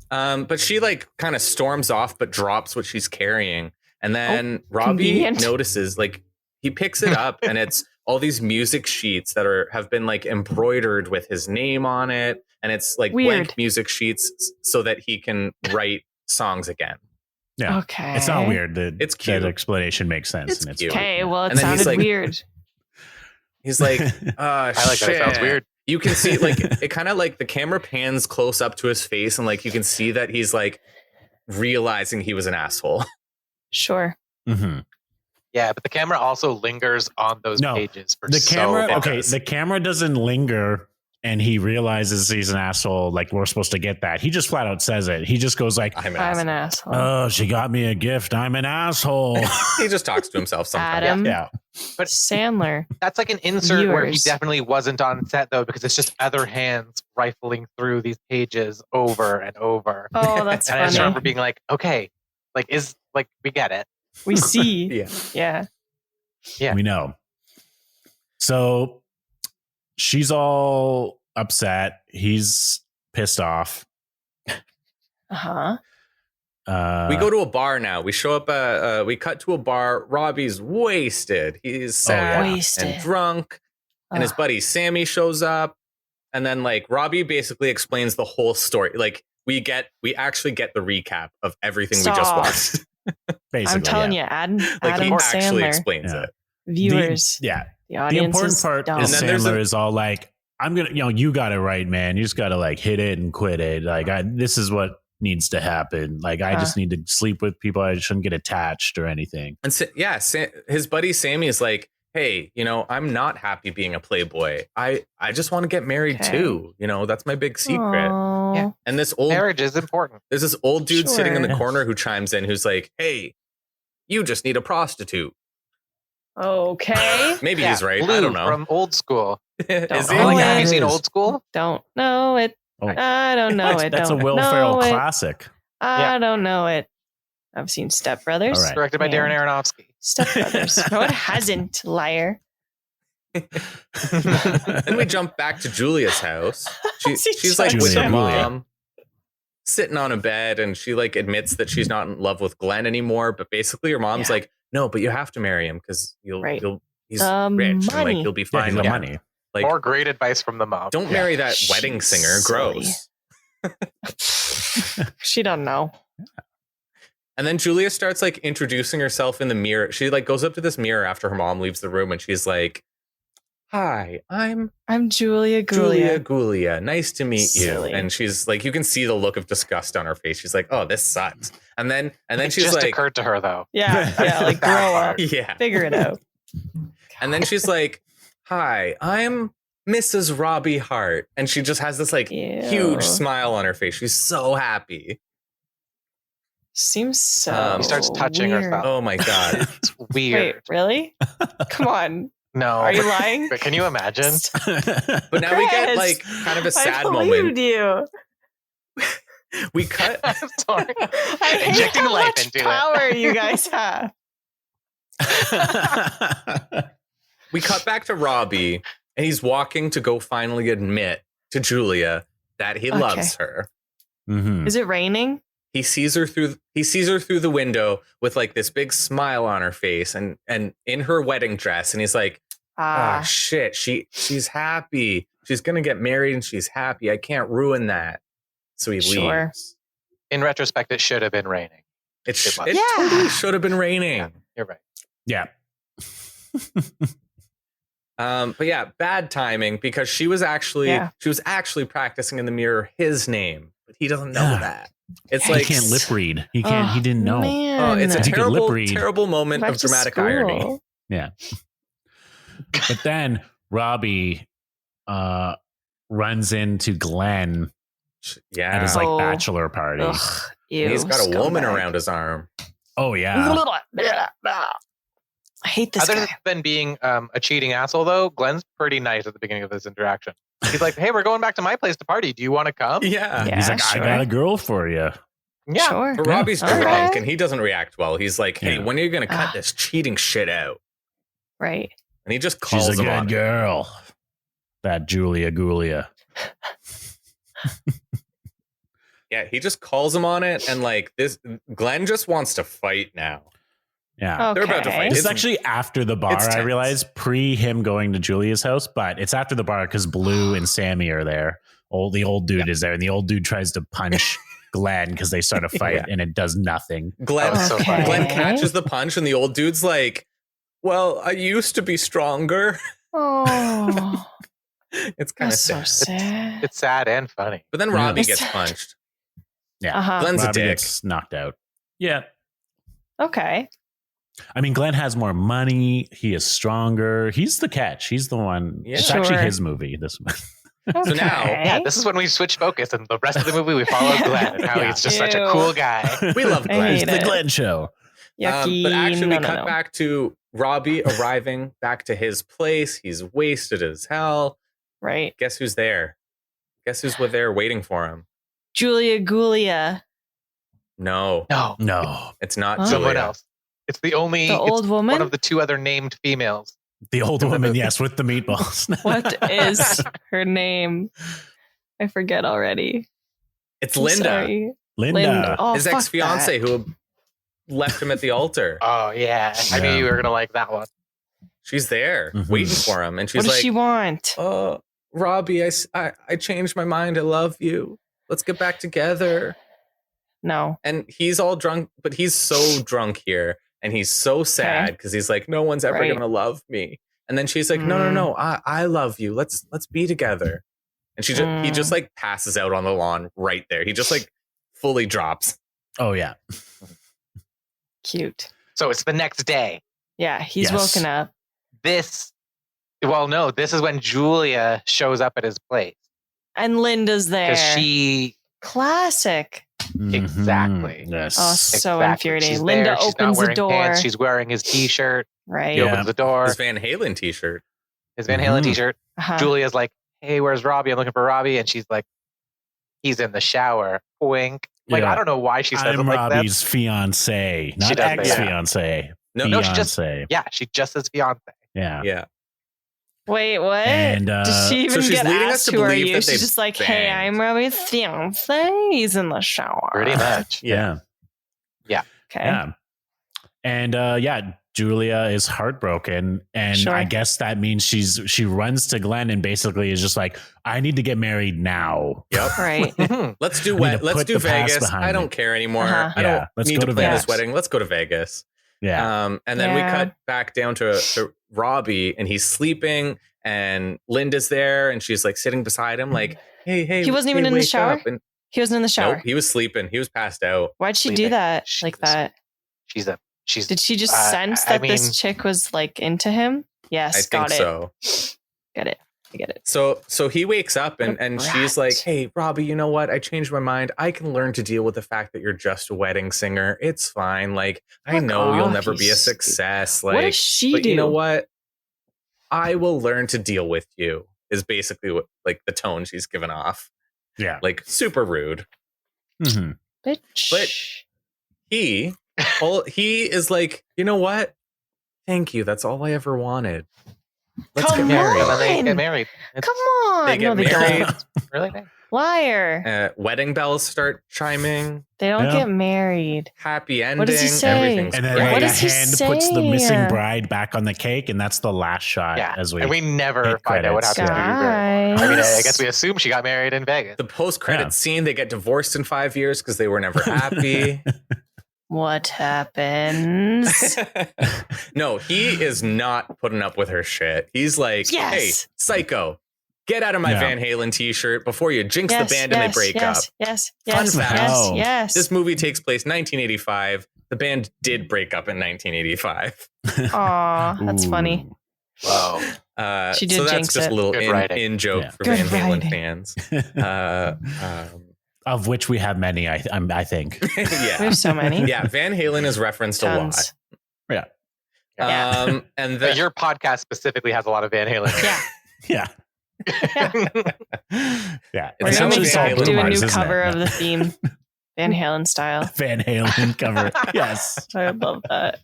S6: But she like kind of storms off, but drops what she's carrying. And then Robbie notices, like, he picks it up and it's all these music sheets that have been like embroidered with his name on it. And it's like blank music sheets so that he can write songs again.
S4: Yeah.
S1: Okay.
S4: It's not weird.
S6: It's cute.
S4: That explanation makes sense.
S6: It's
S4: and
S6: cute.
S1: Okay. Well, it sounded weird.
S6: He's like,
S2: I like that. It sounds weird.
S6: You can see like it kind of like the camera pans close up to his face and like you can see that he's like realizing he was an asshole.
S1: Sure.
S4: Mm-hmm.
S2: Yeah, but the camera also lingers on those pages for
S4: the camera.
S2: so
S4: Okay, the camera doesn't linger and he realizes he's an asshole, like we're supposed to get that. He just flat out says it. He just goes like,
S1: I'm an asshole.
S4: Oh, she got me a gift. I'm an asshole.
S6: He just talks to himself sometimes.
S1: Adam
S4: Yeah.
S2: But
S1: Sandler.
S2: that's like an insert where he
S1: Viewers.
S2: definitely wasn't on set though, because it's just other hands rifling through these pages over and over.
S1: Oh, that's
S2: And I just
S1: funny.
S2: remember being like, okay, like we get it.
S1: We see.
S6: Yeah.
S1: Yeah.
S2: Yeah.
S4: We know. So she's all upset. He's pissed off.
S1: Uh-huh.
S6: We go to a bar now. We show up. We cut to a bar. Robbie's wasted. He's sad
S1: Wasted.
S6: and drunk. And his buddy Sammy shows up. And then like Robbie basically explains the whole story. Like we actually get the recap of everything we just watched.
S4: Basically,
S1: I'm telling you, Adam
S6: Like
S1: Adam
S6: he actually
S1: Sandler.
S6: explains
S4: Yeah.
S6: it.
S1: Viewers.
S4: The
S1: The audience
S4: important
S1: is
S4: part
S1: dumb.
S4: is
S6: And then there's
S4: Sandler is all like, I'm going to, you got it right, man. You just got to like hit it and quit it. Like this is what needs to happen. Like I just need to sleep with people. I shouldn't get attached or anything.
S6: And his buddy Sammy is like, hey, I'm not happy being a playboy. I just want to get married too. That's my big secret.
S1: Aww.
S2: Yeah.
S6: And
S2: Marriage is important.
S6: there's this old dude sitting in the
S1: Sure.
S6: corner who chimes in, who's like, hey, you just need a prostitute.
S1: Okay.
S6: Maybe
S2: Yeah,
S6: he's right.
S2: Blue
S6: I don't know.
S2: from Old School.
S6: Is
S1: Don't
S6: he?
S1: know
S2: Like,
S1: it.
S2: have you seen
S4: It is.
S2: Old School?
S1: Don't know it.
S4: Oh.
S1: I don't know it.
S4: That's
S1: don't
S4: a Will
S1: know
S4: Ferrell
S1: it.
S4: classic.
S1: I don't know it. I've seen Step Brothers.
S4: All right.
S2: Directed by Darren Aronofsky.
S1: Step Brothers. No, it hasn't, liar.
S6: Then we jump back to Julia's house. She's like
S1: Julia.
S6: with her
S4: Julia.
S6: mom, sitting on a bed, and she like admits that she's not in love with Glenn anymore. But basically, her mom's
S1: Yeah.
S6: like, "No, but you have to marry him because he's
S1: Right.
S6: rich and like
S1: Money.
S6: you'll be
S4: Yeah,
S6: fine
S4: the
S6: with
S4: money.
S6: Like,
S2: More great advice from the mom.
S6: don't marry that wedding
S1: She's
S6: singer.
S1: silly.
S6: Gross."
S1: She don't know.
S6: And then Julia starts like introducing herself in the mirror. She like goes up to this mirror after her mom leaves the room, and she's like, "Hi, I'm
S1: Julia
S6: Julia
S1: Gulia.
S6: Gulia. Nice to meet
S1: Silly.
S6: you." And she's like, you can see the look of disgust on her face. She's like, "Oh, this sucks." And then
S2: It
S6: she's
S2: just
S6: like,
S2: occurred to her though.
S1: Yeah, like
S2: That
S1: grow up.
S2: part.
S6: "Yeah."
S1: Figure it out.
S6: And then she's like, "Hi, I'm Mrs. Robbie Hart." And she just has this like
S1: Ew.
S6: huge smile on her face. She's so happy.
S1: Seems so.
S2: He starts touching
S1: weird.
S2: herself.
S6: Oh my God.
S2: It's weird.
S1: Wait, really? Come on.
S2: No.
S1: Are you lying?
S2: But can you imagine?
S6: But now we get
S1: Chris,
S6: like kind of a
S1: I
S6: sad
S1: believed
S6: moment.
S1: you.
S6: We cut.
S2: I'm sorry.
S1: I hate
S2: Injecting
S1: how
S2: life
S1: much
S2: into it.
S1: power you guys have.
S6: We cut back to Robbie, and he's walking to go finally admit to Julia that he loves her.
S4: Mhm.
S1: Is it raining?
S6: He sees her through the window with like this big smile on her face and in her wedding dress, and he's like, "Ah, shit, she's happy. She's gonna get married and she's happy. I can't ruin that." So he
S1: Sure.
S6: leaves.
S2: In retrospect, it should have been raining.
S6: It
S2: was.
S6: totally should have been raining.
S2: Yeah, you're right.
S4: Yeah.
S6: But yeah, bad timing because she was actually practicing in the mirror his name, but he doesn't know
S4: Yeah.
S6: that. It's
S4: He
S6: like
S4: can't lip read. He can't. He didn't know.
S1: Man.
S6: oh, it's a
S4: If he could lip
S6: terrible,
S4: read.
S6: terrible moment
S1: Back
S6: of
S1: to
S6: dramatic
S1: school.
S6: irony.
S4: Yeah. But then Robbie runs into Glenn
S6: Yeah,
S4: at his like
S1: Oh.
S4: bachelor party.
S1: Ugh, ew,
S6: he's got a woman
S1: scumbag.
S6: around his arm.
S4: Oh yeah.
S1: I hate this
S2: Other
S1: guy.
S2: than being a cheating asshole, though, Glenn's pretty nice at the beginning of this interaction. He's like, "Hey, we're going back to my place to party. Do you want to come?"
S6: Yeah.
S1: Yeah,
S4: He's like,
S1: sure.
S4: I got a girl for you.
S2: Yeah.
S1: Sure.
S6: But Robbie's
S1: Okay.
S6: drunk and he doesn't react well. He's like, "Hey,
S4: Yeah.
S6: when are you going to cut
S1: Ah.
S6: this cheating shit out?"
S1: Right.
S6: And he just calls
S4: She's a
S6: him on
S4: good
S6: it.
S4: girl. That Julia Gulia.
S6: Yeah, he just calls him on it. And like this, Glenn just wants to fight now.
S4: Yeah.
S1: Okay.
S6: They're about to fight.
S4: This is
S6: It's-
S4: actually after the bar,
S6: it's
S4: I
S6: tense.
S4: realized, pre him going to Julia's house, but it's after the bar because Blue and Sammy are there. The old dude is there, and the old dude tries to punch Glenn because they start a fight
S6: Yeah.
S4: and it does nothing.
S6: Glenn,
S2: was so funny.
S6: Glenn catches the punch, and the old dude's like, "Well, I used to be stronger."
S1: Oh,
S6: It's kind of
S1: that's so
S6: sad.
S1: sad.
S2: It's sad and funny.
S6: But then
S4: Yeah.
S6: Robbie
S1: It's
S6: gets
S1: sad.
S6: punched.
S4: Yeah.
S1: Uh-huh.
S6: Glenn's a
S4: Robbie
S6: dick.
S4: gets knocked out. Yeah.
S1: Okay.
S4: I mean, Glenn has more money. He is stronger. He's the catch. He's the one.
S6: Yeah.
S4: It's actually
S1: Sure.
S4: his movie. This one.
S6: So now,
S2: Yeah, this is when we switch focus, and the rest of the movie we follow Glenn and how he's just such a
S1: Ew.
S2: cool guy.
S6: we love
S1: I
S6: Glenn.
S1: hate
S4: It's the
S1: it.
S4: Glenn show.
S1: Yucky.
S6: But actually, we
S1: No.
S6: cut back to Robbie arriving back to his place. He's wasted as hell.
S1: Right.
S6: Guess who's there? Guess who's there waiting for him?
S1: Julia Gulia.
S6: No,
S2: No,
S6: it's not
S1: Huh?
S2: someone
S6: Julia.
S2: else. It's the only
S1: The old
S2: it's
S1: woman?
S2: one of the two other named females.
S4: The old woman, yes, with the meatballs.
S1: What is her name? I forget already.
S6: It's
S1: I'm
S6: Linda,
S1: sorry.
S4: Linda.
S1: Oh,
S6: his
S1: fuck
S6: ex-fiance
S1: that.
S6: who left him at the altar.
S2: Oh yeah, I knew
S4: Yeah.
S2: you were gonna like that one.
S6: She's there
S4: Mhm.
S6: waiting for him, and she's
S1: What does
S6: like,
S1: she want?
S6: "Oh, Robbie, I changed my mind. I love you. Let's get back together."
S1: No.
S6: And he's all drunk, but he's so drunk here, and he's so sad because he's like, "No one's ever
S1: Right.
S6: gonna love me." And then she's like, "No, I love you. Let's be together." And he just like passes out on the lawn right there. He just like fully drops.
S4: Oh, yeah.
S1: Cute.
S2: So it's the next day.
S1: Yeah, he's
S4: Yes.
S1: woken up.
S2: This is when Julia shows up at his place
S1: And Linda's there.
S2: because she
S1: Classic.
S2: Exactly.
S4: Mhm. Yes.
S1: Oh, so
S2: exactly.
S1: infuriating.
S2: She's
S1: Linda
S2: there, she's not
S1: opens the
S2: wearing
S1: door.
S2: pants, she's wearing his t-shirt.
S1: Right.
S2: He
S4: Yeah.
S2: opens the door.
S6: His Van Halen t-shirt.
S2: His Van Halen
S4: Mhm.
S2: t-shirt.
S1: Uh-huh.
S2: Julia's like, "Hey, where's Robbie? I'm looking for Robbie." And she's like, "He's in the shower." Wink. Like,
S4: Yeah.
S2: I don't know why she says
S4: I'm
S2: it like that.
S4: Robbie's fiance, not
S2: does say that.
S4: ex-fiance.
S6: No,
S2: she just-
S4: fiance.
S2: Yeah, she just says fiance.
S4: Yeah.
S6: Yeah.
S1: Wait, what?
S4: And,
S1: Does she even
S6: so she's
S1: get
S6: leading us
S1: asked
S6: to
S1: who are
S6: believe
S1: you?
S6: that
S1: She's
S6: they
S1: just like, hey,
S6: banged.
S1: I'm Robbie's fiance. He's in the shower.
S2: Pretty much.
S4: Yeah.
S1: Okay.
S4: Yeah. And Julia is heartbroken. And
S1: Sure.
S4: I guess that means she runs to Glenn and basically is just like, I need to get married now.
S6: Yep.
S1: Right.
S6: Let's do
S4: I need to
S6: Let's
S4: put
S6: do
S4: the past
S6: Vegas.
S4: behind
S6: I
S4: me.
S6: don't care anymore.
S1: Uh-huh.
S6: I
S4: Yeah,
S6: don't
S4: let's
S6: need
S4: go
S6: to
S4: to
S6: plan
S1: Vegas.
S6: this wedding. Let's go to Vegas.
S4: Yeah.
S6: And then we
S1: Yeah.
S6: cut back down to Robbie, and he's sleeping, and Linda's there, and she's like sitting beside him, like, hey.
S1: He wasn't even in the
S6: wake
S1: shower?
S6: up." And
S1: He wasn't in the shower.
S6: nope, he was sleeping. He was passed out.
S1: Why'd she do
S2: Sleeping.
S1: that
S2: She
S1: like
S2: was-
S1: that?
S2: She's
S1: Did she just
S2: I
S1: sense that
S2: mean-
S1: this chick was like into him? Yes,
S6: I think
S1: got it.
S6: so.
S1: Get it. I get it.
S6: So he wakes up
S1: What a
S6: and she's
S1: brat.
S6: like, hey, Robbie, you know what? I changed my mind. I can learn to deal with the fact that you're just a wedding singer. It's fine. Like, I
S1: Fuck
S6: know you'll
S1: off,
S6: never
S1: you
S6: be a
S1: stupid-
S6: success.
S1: What
S6: Like,
S1: does she
S6: but
S1: do?
S6: you know what? I will learn to deal with you is basically what like the tone she's given off.
S4: Yeah.
S6: Like super rude.
S4: Mhm.
S1: Bitch.
S6: But- He is like, you know what? Thank you. That's all I ever wanted. Let's
S1: Come
S6: get married.
S2: and then they
S1: on.
S2: get married.
S1: Come on.
S6: They get
S1: no, they
S6: married.
S1: don't.
S2: Really nice.
S1: Liar.
S6: Wedding bells start chiming.
S1: They don't
S4: Yeah.
S1: get married.
S6: Happy ending.
S1: What does he say?
S6: Everything's
S4: And then
S6: great.
S4: like,
S1: What
S4: a
S1: does he
S4: hand puts the
S1: say?
S4: missing bride back on the cake, and that's the last shot
S2: Yeah,
S4: as we
S2: and we never
S4: hit
S2: find out what
S4: credits.
S2: happened to Drew Barrymore. I mean, I
S1: Guys.
S2: guess we assume she got married in Vegas.
S6: The post-credit
S4: Yeah.
S6: scene, they get divorced in 5 years because they were never happy.
S1: What happens?
S6: No, he is not putting up with her shit. He's like,
S1: Yes.
S6: hey, psycho, get out of my
S4: Yeah.
S6: Van Halen t-shirt before you jinx
S1: yes,
S6: the band
S1: yes,
S6: and they break
S1: yes,
S6: up.
S1: Yes,
S6: Fun
S1: yes,
S6: fact.
S1: yes,
S4: Wow.
S1: yes.
S6: This movie takes place 1985. The band did break up in 1985.
S1: Aw, that's
S4: Ooh.
S1: funny.
S2: Whoa.
S1: She did
S6: so that's
S1: jinx
S6: just
S1: it.
S6: a little
S2: Good writing.
S6: in joke
S4: Yeah.
S6: for
S1: Good
S6: Van Halen
S1: writing.
S6: fans.
S4: Of which we have many, I think.
S6: Yeah.
S1: There's so many.
S6: Yeah, Van Halen is referenced
S1: Tons.
S6: a lot.
S1: Yeah.
S6: And
S2: But your podcast specifically has a lot of Van Halen.
S1: Yeah.
S4: Yeah. Yeah.
S6: It's
S1: We're
S6: some
S1: gonna
S6: of
S1: make
S6: the
S1: Zach
S6: Halen
S1: do a
S6: Mars,
S1: new
S4: isn't it?
S1: cover of
S4: Yeah.
S1: the theme. Van Halen style.
S4: Van Halen cover. Yes.
S1: I love that.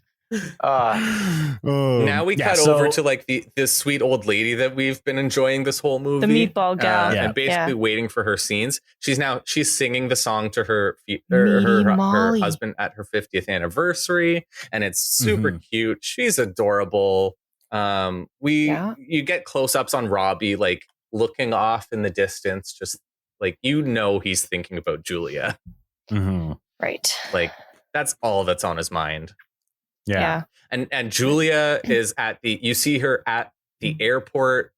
S6: Now we cut over to like this sweet old lady that we've been enjoying this whole movie.
S1: The meatball gal.
S4: Yeah.
S6: And basically waiting for her scenes. She's singing the song to her
S1: Meaty Molly.
S6: husband at her 50th anniversary, and it's super
S4: Mhm.
S6: cute. She's adorable. You get close-ups on Robbie like looking off in the distance, just like he's thinking about Julia.
S4: Mhm.
S1: Right.
S6: Like that's all that's on his mind.
S4: Yeah.
S6: And Julia is you see her at the airport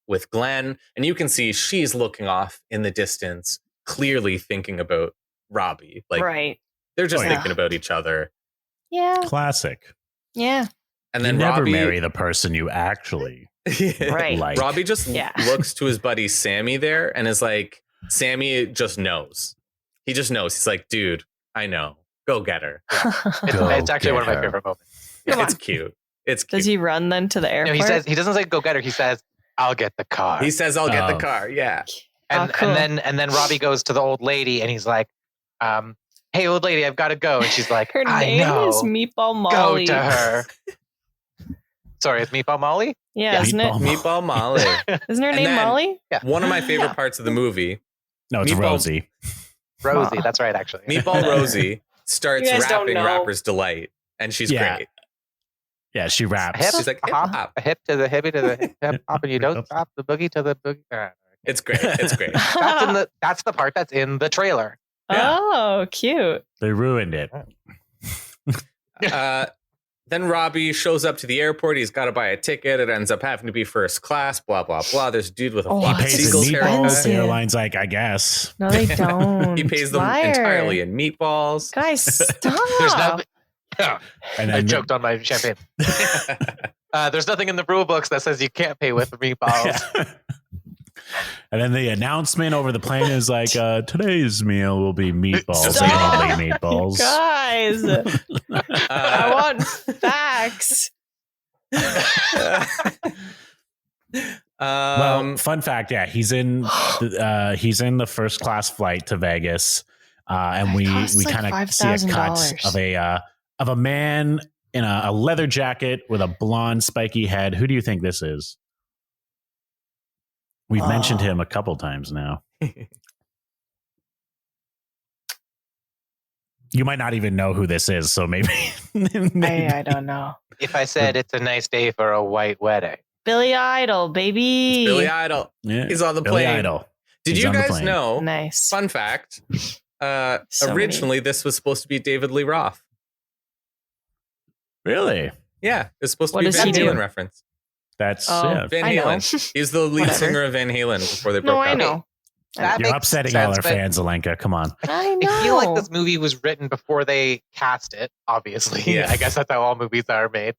S6: with Glenn, and you can see she's looking off in the distance, clearly thinking about Robbie. Like
S1: Right.
S6: they're just
S4: Oh, yeah.
S6: thinking about each other.
S1: Yeah.
S4: Classic.
S1: Yeah.
S6: And then
S4: you never
S6: Robbie,
S4: marry the person you actually
S1: Right.
S4: Like,
S6: Robbie just looks to his buddy Sammy there and is like, Sammy just knows. He just knows. He's like, dude, I know. Go get her.
S2: It's actually one of my favorite moments.
S6: Yeah, it's cute. It's cute.
S1: Does he run then to the airport?
S2: No, he doesn't say go get her. He says, I'll get the car.
S6: He says, I'll get the car. Yeah.
S2: And
S1: cool.
S2: and then Robbie goes to the old lady and he's like, hey, old lady, I've got to go. And she's like,
S1: her name is Meatball Molly.
S2: Go to her. Sorry, it's Meatball Molly?
S1: Yeah, isn't it?
S6: Meatball Molly.
S1: Isn't her name Molly?
S2: Yeah.
S6: One of my favorite parts of the movie.
S4: No, it's Rosie.
S2: Rosie, that's right, actually.
S6: Meatball Rosie starts rapping Rapper's Delight, and she's great.
S4: Yeah, she raps.
S6: She's like, hip hop.
S2: A hip to the hippie to the hip hop, and you don't stop the boogie to the boogie.
S6: It's great. It's great.
S2: That's the part that's in the trailer.
S1: Yeah. Oh, cute.
S4: They ruined it.
S6: Then Robbie shows up to the airport. He's got to buy a ticket. It ends up having to be first class, blah, blah, blah. There's a dude with a
S4: he pays
S6: Seagulls
S4: in meatballs. The
S6: haircut.
S4: airline's like, I guess.
S1: No, they don't.
S6: He pays them entirely in meatballs.
S1: Guys, stop.
S2: There's nothing. Yeah.
S4: And
S2: I choked on my champagne. There's nothing in the rule books that says you can't pay with meatballs.
S4: And then the announcement over the plane is like, today's meal will be meatballs.
S1: Stop.
S4: And only meatballs.
S1: Guys, I want facts.
S4: Well, fun fact, yeah, he's in the first class flight to Vegas, and we kind of see a cut of a man in a leather jacket with a blonde spiky head. Who do you think this is? We've mentioned him a couple times now. You might not even know who this is, so maybe.
S1: I don't know.
S2: If I said it's a nice day for a white wedding.
S1: Billy Idol, baby.
S6: It's Billy Idol.
S4: Yeah,
S6: he's on the
S4: Billy
S6: plane.
S4: Idol.
S6: Did you guys know?
S1: Nice.
S6: Fun fact. Originally, this was supposed to be David Lee Roth.
S4: Really?
S6: Yeah, it's supposed to
S1: What
S6: be a
S1: does
S6: Van
S1: he do?
S6: Halen reference.
S4: That's
S6: Van Halen. He's the lead singer of Van Halen before they broke up.
S1: No, I know.
S4: You're upsetting all our fans, Alenka. Come on.
S1: I know.
S2: I feel like this movie was written before they cast it, obviously.
S6: Yeah.
S2: I guess that's how all movies are made.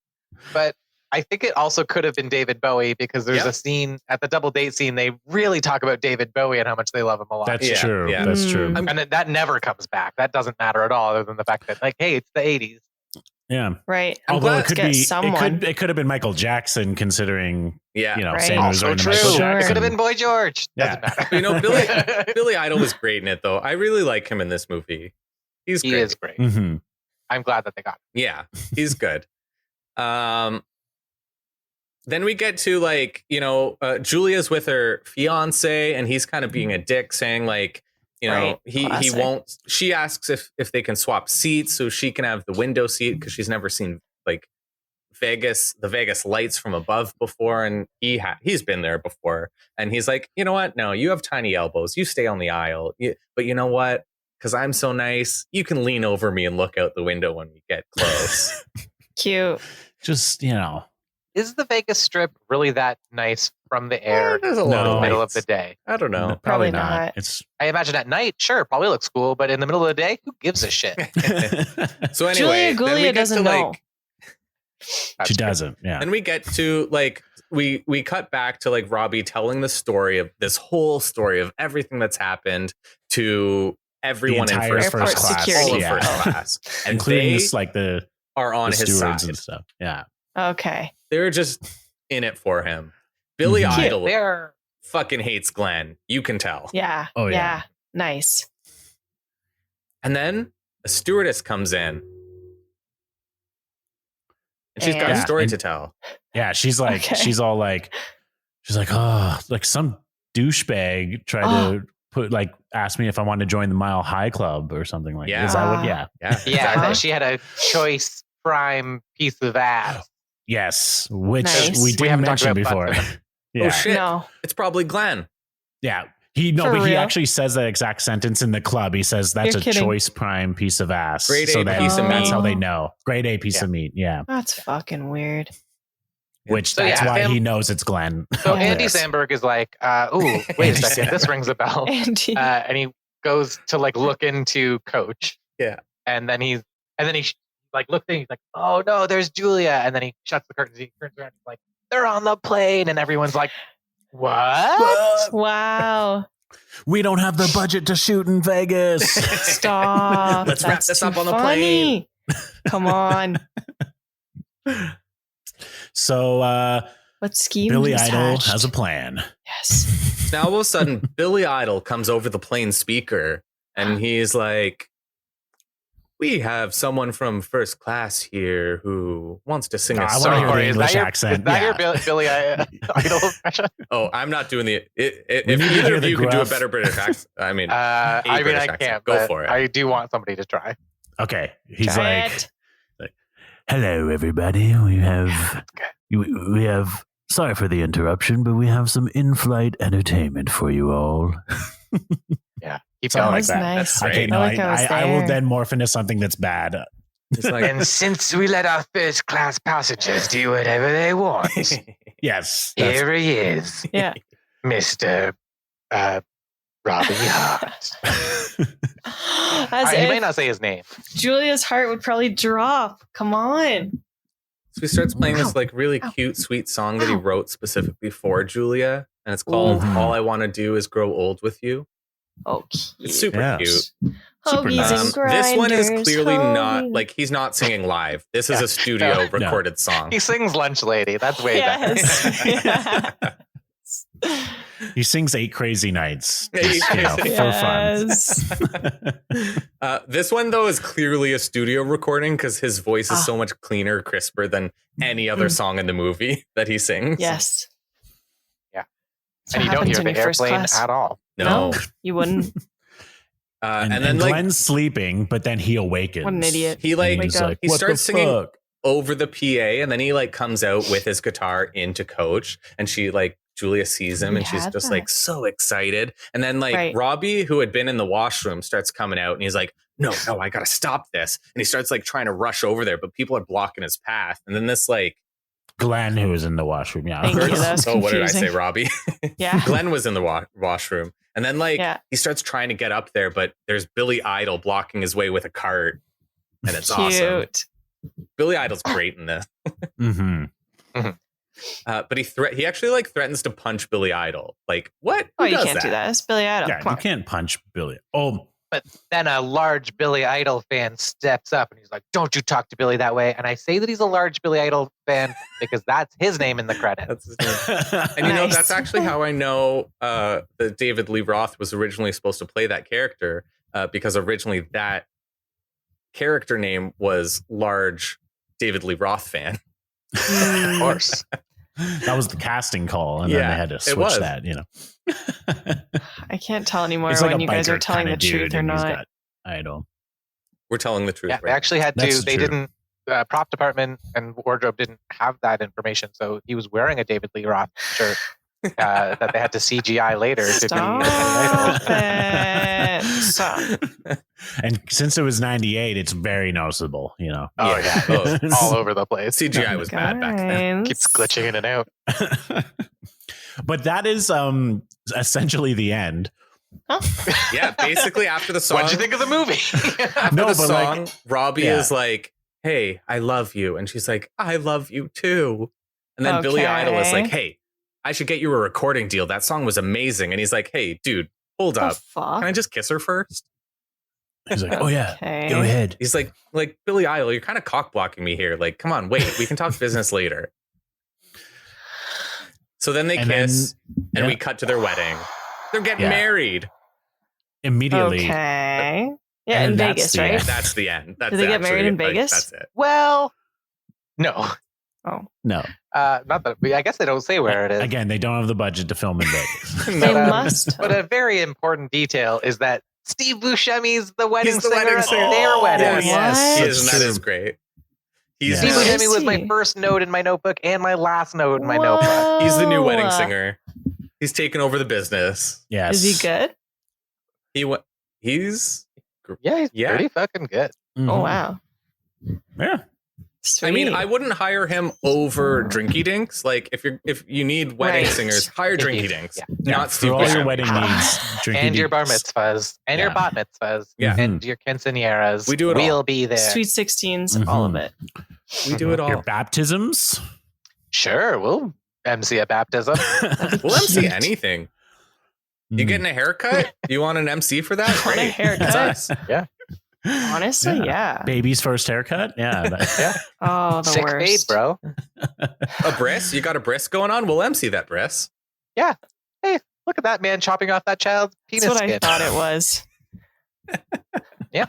S2: But I think it also could have been David Bowie because there's a scene at the double date scene. They really talk about David Bowie and how much they love him a lot.
S4: That's true.
S6: Yeah.
S4: That's true.
S2: And that never comes back. That doesn't matter at all, other than the fact that, like, hey, it's the 80s.
S4: Yeah.
S1: Right.
S4: Although it could be, it could have been Michael Jackson, considering, Sanders
S2: also
S4: or
S2: true.
S4: Michael Jackson.
S2: It could have been Boy George. Doesn't matter.
S6: Billy Idol was great in it, though. I really like him in this movie. He is great.
S4: Mm-hmm.
S2: I'm glad that they got him.
S6: Yeah, he's good. Then we get to Julia's with her fiance, and he's kind of being a dick, saying he won't. She asks if they can swap seats so she can have the window seat because she's never seen the Vegas lights from above before, and he's been there before, and he's like, you know what? No, you have tiny elbows. You stay on the aisle. But you know what? Because I'm so nice, you can lean over me and look out the window when we get close.
S1: Cute.
S4: Just
S2: Is the Vegas Strip really that nice from the air
S6: There's a
S2: in
S6: lot
S2: the
S6: of
S2: middle
S6: lights.
S2: of the day?
S6: I don't know.
S4: Probably not.
S2: I imagine at night, sure, probably looks cool, but in the middle of the day, who gives a shit?
S6: So anyway,
S1: Julia Gulia doesn't know.
S4: She doesn't. Yeah.
S6: Then we get to we cut back to Robbie telling the story of this whole story of everything that's happened to everyone in first class, all of first class, and
S4: including
S6: they are on his side
S4: and stuff. Yeah.
S1: Okay.
S6: They're just in it for him. Billy Idol
S2: They're
S6: fucking hates Glenn. You can tell.
S1: Yeah.
S4: Oh, yeah.
S1: Yeah. Nice.
S6: And then a stewardess comes in. And she's got a story to tell.
S4: Yeah, she's like, she's like, oh, like some douchebag tried to ask me if I wanted to join the Mile High Club or something like that. Is that what? Yeah.
S2: Yeah. She had a choice prime piece of ass.
S4: Yes, which
S1: Nice.
S4: we didn't mention before. Yeah.
S6: Oh shit!
S1: No.
S6: It's probably Glenn.
S4: Yeah.
S1: For
S4: He
S1: real?
S4: actually says that exact sentence in the club. He says that's
S1: You're
S4: a
S1: kidding.
S4: choice prime piece of ass.
S6: Grade A piece of
S4: That's
S6: meat.
S4: how they know. Grade A piece of meat. Yeah.
S1: That's fucking weird.
S4: Which
S2: So,
S4: that's
S2: yeah,
S4: why
S2: him-
S4: he knows it's Glenn.
S2: So
S1: Yeah.
S2: Andy Samberg is like, ooh, wait a second, this rings a bell.
S1: Andy.
S2: And he goes to look into Coach.
S6: Yeah.
S2: And then he looks in, he's like, oh no, there's Julia. And then he shuts the curtains. He turns around, he's like, they're on the plane. And everyone's like, what?
S1: Wow.
S4: We don't have the budget to shoot in Vegas.
S1: Stop.
S6: Let's wrap this up on the
S1: plane. Come on.
S4: So,
S1: what scheme?
S4: Billy
S1: is
S4: Idol
S1: hatched?
S4: has a plan.
S1: Yes.
S6: Now all of a sudden, Billy Idol comes over the plane speaker and he's like, we have someone from first class here who wants to sing a
S4: I
S6: song.
S4: want to hear the
S2: Is
S4: English
S2: that
S4: accent.
S2: Is that your Billy Idol impression?
S6: Oh, I'm not doing the. If
S4: need to
S6: either
S4: hear
S6: of
S4: the
S6: you can do a
S4: gruff.
S6: better British accent, I mean,
S2: I
S6: British
S2: can't.
S6: accent. Go
S2: but
S6: for it.
S2: I do want somebody to try.
S4: Okay. He's
S1: Try
S4: like,
S1: it.
S7: Hello, everybody. We have. Sorry for the interruption, but we have some in-flight entertainment for you all.
S2: Yeah, keep
S4: Something
S2: going.
S4: like
S1: was
S4: that.
S1: nice.
S4: Okay,
S1: I
S4: no,
S1: like I was
S4: I will
S1: there.
S4: then morph into something that's bad.
S6: It's like,
S2: And since we let our first class passengers do whatever they want,
S4: Yes.
S2: here he is,
S1: Yeah.
S2: Mr. Robbie Hart.
S1: As
S2: He may
S1: if
S2: not say his name.
S1: Julia's heart would probably drop. Come on.
S6: so he starts playing this like really cute, sweet song that he wrote specifically for Julia, and it's called
S4: Ooh.
S6: "All I Want to Do Is Grow Old with You."
S1: Oh, cute.
S6: It's super
S4: Yes.
S6: cute.
S4: Super
S1: Hoagies
S4: nice.
S1: and grinders.
S6: This one is clearly not
S1: hoagies.
S6: like he's not singing live. This is
S2: Yeah.
S6: a studio
S2: No.
S6: recorded song.
S2: He sings Lunch Lady. That's way
S1: Yes.
S2: better.
S4: He sings 8 Crazy Nights.
S6: Eight
S4: Just, you know,
S6: Crazy-
S4: for fun.
S1: Yes.
S6: This one though is clearly a studio recording because his voice is so much cleaner, crisper than any other song in the movie that he sings.
S1: Yes.
S2: Yeah.
S1: So
S2: And you don't
S1: happens
S2: hear
S1: when
S2: the
S1: you're first
S2: airplane
S1: class.
S2: at all.
S6: No.
S1: You wouldn't.
S6: And then
S4: and
S6: like
S4: Glenn's sleeping, but then he awakens.
S1: What an idiot.
S6: he like
S4: And he's
S1: Wake up.
S4: like,
S6: he
S4: "What
S6: starts
S4: the
S6: singing
S4: fuck?"
S6: over the PA, and then he like comes out with his guitar into Coach, and she like Julia sees him,
S1: We
S6: and she's
S1: had
S6: just
S1: that.
S6: like so excited. And then like
S1: Right.
S6: Robbie, who had been in the washroom, starts coming out, and he's like, "No, I gotta stop this!" And he starts like trying to rush over there, but people are blocking his path. And then this like,
S4: Glenn, who was in the washroom. Yeah.
S1: Thank you. That was
S6: oh, what did I say,
S1: confusing.
S6: Robbie?
S1: Yeah.
S6: Glenn was in the washroom, and then like
S1: Yeah.
S6: he starts trying to get up there, but there's Billy Idol blocking his way with a cart, and it's awesome.
S1: Cute.
S6: Billy Idol's great in this.
S4: Mm-hmm.
S6: But he actually like threatens to punch Billy Idol. Like, what?
S1: Oh,
S6: Who
S1: you
S6: does
S1: can't do that. It's Billy Idol.
S4: Yeah,
S1: Come
S4: you
S1: on.
S4: can't punch Billy. Oh,
S2: But then a large Billy Idol fan steps up and he's like, "Don't you talk to Billy that way." And I say that he's a large Billy Idol fan because that's his name in the credits.
S6: That's his name. And you know,
S1: Nice.
S6: that's actually how I know that David Lee Roth was originally supposed to play that character because originally that character name was large David Lee Roth fan.
S2: Of course.
S4: that was the casting call, and then
S6: Yeah,
S4: they had to
S6: it
S4: switch
S6: was.
S4: that. You know,
S1: I can't tell anymore
S4: he's like
S1: when
S4: a
S1: you guys are
S4: biker
S1: telling
S4: kinda
S1: the truth
S4: dude,
S1: or
S4: and he's
S1: not.
S4: got Idol.
S6: We're telling the truth.
S2: Yeah, they
S6: right?
S2: actually had
S4: That's
S2: to. They
S4: true.
S2: didn't. Prop department and wardrobe didn't have that information, so he was wearing a David Lee Roth shirt that they had to CGI later to be
S1: Stop it. Stop.
S4: And since it was 98, it's very noticeable. You know.
S2: Oh yeah, it's all over the place.
S6: CGI was bad back then.
S1: Guys.
S2: Keeps glitching in and out.
S4: But that is essentially the end.
S6: Yeah, basically after the song.
S2: What'd you think of the movie?
S6: After
S4: No,
S6: the
S4: but,
S6: song,
S4: like,
S6: Robbie
S4: yeah.
S6: is like, "Hey, I love you," and she's like, "I love you too." And then Billy Idol is
S1: Okay.
S6: like, "Hey, I should get you a recording deal. That song was amazing." And he's like, "Hey, dude, hold
S1: The
S6: up.
S1: fuck?
S6: Can I just kiss her first?"
S4: He's like, "Oh yeah,
S1: Okay.
S4: go ahead."
S6: He's like Billy Idol, you're kind of cock blocking me here. Like, come on, wait, we can talk business later. So then they
S4: And
S6: kiss,
S4: then-
S6: and
S4: yeah.
S6: we cut to their wedding. They're getting
S4: Yeah.
S6: married.
S4: Immediately.
S1: Okay. Yeah,
S4: And
S1: in
S4: that's
S1: Vegas,
S4: the
S1: right?
S4: end.
S6: That's the end. That's
S1: Do they get
S6: actually-
S1: married in
S6: like,
S1: Vegas?
S6: That's it.
S2: Well, no.
S4: No.
S2: Not that. I guess they don't say where it is.
S4: Again, they don't have the budget to film in Vegas.
S1: They
S2: But,
S1: must.
S2: But a very important detail is that Steve Buscemi's the wedding
S6: He's the
S2: singer
S6: wedding
S2: at
S6: singer.
S2: their wedding.
S6: Yes, he
S1: What?
S6: is, and that is great. He's
S4: Yeah.
S2: Steve
S1: Where
S2: Buscemi
S1: is
S2: was my
S1: he?
S2: first note in my notebook and my last note in my notebook.
S6: he's the new wedding
S1: Whoa.
S6: singer. He's taken over the business.
S4: Yes.
S1: Is he good?
S6: He's
S2: Yeah, he's
S6: Yeah.
S2: pretty fucking good.
S4: Mhm.
S1: Oh wow.
S4: Yeah.
S1: Sweet.
S6: I mean, I wouldn't hire him over Drink-e Dinks. Like, if you need wedding
S1: Right.
S6: singers, hire Drink-e Dinks,
S2: Yeah.
S6: not
S4: For
S6: Steve
S4: all your
S6: Buscemi.
S4: wedding needs, Drink-e
S2: And your bar
S4: Dinks.
S2: mitzvahs, and your
S4: Yeah.
S2: bat mitzvahs,
S6: Yeah.
S2: and your quinceañeras.
S6: We do it all.
S2: We'll be there.
S1: Sweet 16s, all of
S4: Mhm.
S1: it.
S6: We do it all.
S4: Your baptisms.
S2: Sure, we'll MC a baptism.
S6: We'll MC anything. You getting a haircut? You want an MC for that?
S1: Want a
S6: Great.
S1: haircut?
S6: That's us.
S2: Yeah.
S1: Honestly, yeah.
S4: Baby's first haircut. Yeah.
S2: Yeah.
S1: Oh, the
S2: Sick
S1: worst.
S2: fade, bro.
S6: A bris? You got a bris going on? We'll MC that bris.
S2: Yeah. Hey, look at that man chopping off that child's penis
S1: That's what
S2: skin.
S1: I thought it was.
S2: Yeah.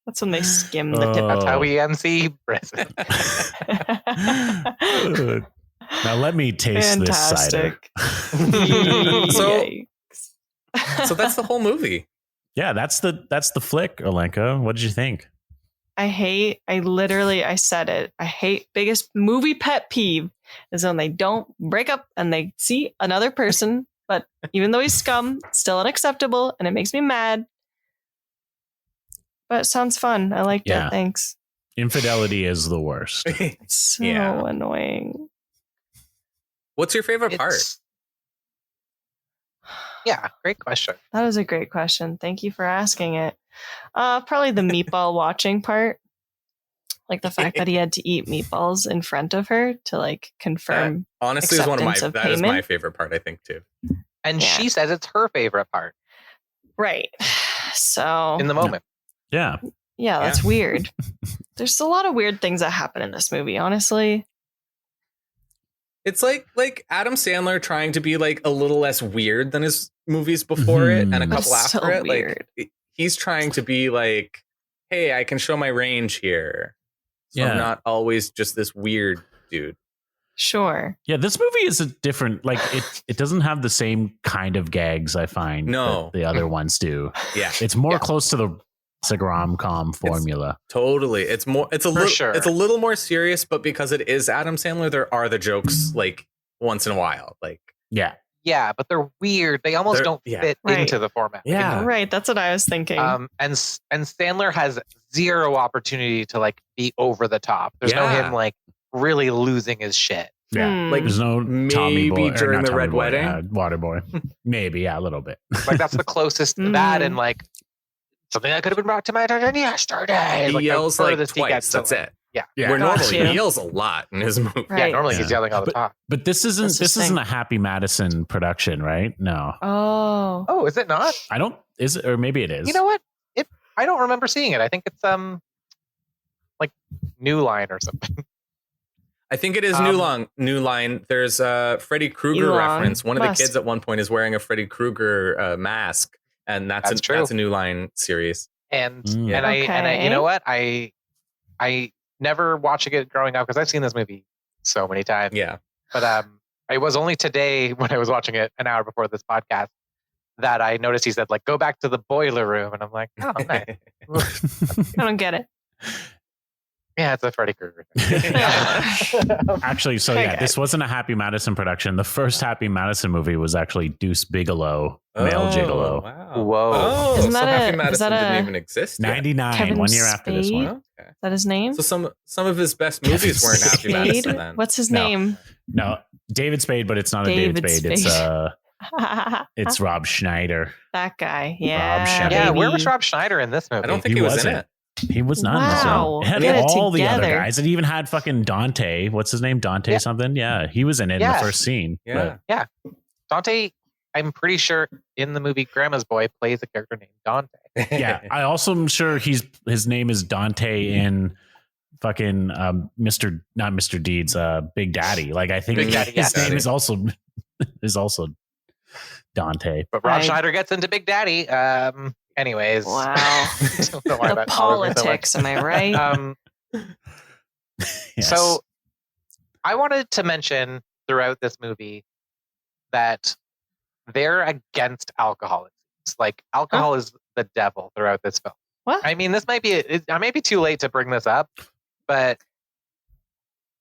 S1: That's when they skim the tip.
S2: That's how we MC bris.
S4: Now let me taste this cider.
S1: Fantastic.
S6: So that's the whole movie.
S4: Yeah, that's the flick, Olenka. What did you think?
S1: I said it. I hate biggest movie pet peeve is when they don't break up and they see another person, but even though he's scum, still unacceptable, and it makes me mad. But it sounds fun. I liked it. Thanks.
S4: Infidelity is the worst.
S1: It's so annoying.
S6: What's your favorite part?
S2: Yeah, great question.
S1: That is a great question. Thank you for asking it. Probably the meatball watching part. Like the fact that he had to eat meatballs in front of her to like confirm.
S6: Honestly, is one of my
S1: acceptance of
S6: that is
S1: payment.
S6: my favorite part, I think, too.
S2: And she says it's her favorite part
S1: Right. So
S2: in the moment.
S4: Yeah.
S1: Yeah, that's weird. There's a lot of weird things that happen in this movie, honestly.
S6: It's like Adam Sandler trying to be like a little less weird than his movies before it and a
S1: But
S6: couple
S1: it's
S6: after
S1: still
S6: it.
S1: weird.
S6: Like he's trying to be like, hey, I can show my range here. So I'm not always just this weird dude.
S1: Sure.
S4: Yeah, this movie is a different, like it doesn't have the same kind of gags I find that the other ones do.
S6: Yeah.
S4: It's more close to the rom-com formula.
S6: Totally. It's a little more serious, but because it is Adam Sandler, there are the jokes like once in a while. Like
S2: Yeah, but they're weird. They almost don't fit into the format.
S6: Yeah.
S1: Right. That's what I was thinking.
S2: And Sandler has zero opportunity to like be over the top. There's no him like really losing his shit.
S4: Yeah. Like there's no Tommy Boy during the Red Wedding. Water Boy. Maybe, a little bit.
S2: Like that's the closest to that, and like something that could have been brought to my attention yesterday.
S6: He yells like twice. That's it.
S2: Yeah.
S6: Where normally he yells a lot in his movie.
S2: Yeah, normally he's yelling all the time.
S4: But this isn't a Happy Madison production, right? No.
S1: Oh,
S2: is it not?
S4: I don't. Is it, or maybe it is.
S2: You know what? I don't remember seeing it. I think it's like New Line or something.
S6: I think it is New Line. There's a Freddy Krueger reference. One of the kids at one point is wearing a Freddy Krueger mask, and that's a New Line series.
S2: And I you know what? I never watching it growing up because I've seen this movie so many times.
S6: Yeah.
S2: But it was only today when I was watching it an hour before this podcast that I noticed he said like go back to the boiler room, and I'm like, oh nice.
S1: I don't get it.
S2: Yeah, it's a Freddy Krueger thing.
S4: Actually, this wasn't a Happy Madison production. The first Happy Madison movie was actually Deuce Bigelow, male gigolo.
S6: Wow.
S2: Whoa.
S6: Oh,
S1: Isn't that
S6: Happy Madison didn't even exist yet.
S4: 99,
S1: Kevin
S4: 1 year after this one.
S1: Spade? Is that his name?
S6: So some of his best movies weren't Happy Madison then.
S1: What's his name?
S4: No, David Spade, but it's not a David Spade. It's Rob Schneider.
S1: That guy. Yeah.
S4: Rob Schneider.
S2: Yeah, where was Rob Schneider in this movie?
S6: I don't think he was in it.
S4: He was not in this one. It had all the other guys. It even had fucking Dante. What's his name? Dante something? Yeah, he was in it in the first scene.
S6: Yeah.
S2: Yeah. Dante, I'm pretty sure in the movie Grandma's Boy plays a character named Dante.
S4: Yeah, I also am sure his name is Dante in fucking not Mr. Deeds, Big Daddy. Like I think his name is also Dante.
S2: But Rob Schneider gets into Big Daddy. Anyways.
S1: Wow. The politics, am I right?
S4: Yes.
S2: So I wanted to mention throughout this movie that they're against alcohol. It's like alcohol is the devil throughout this film.
S1: What?
S2: I mean, I may be too late to bring this up, but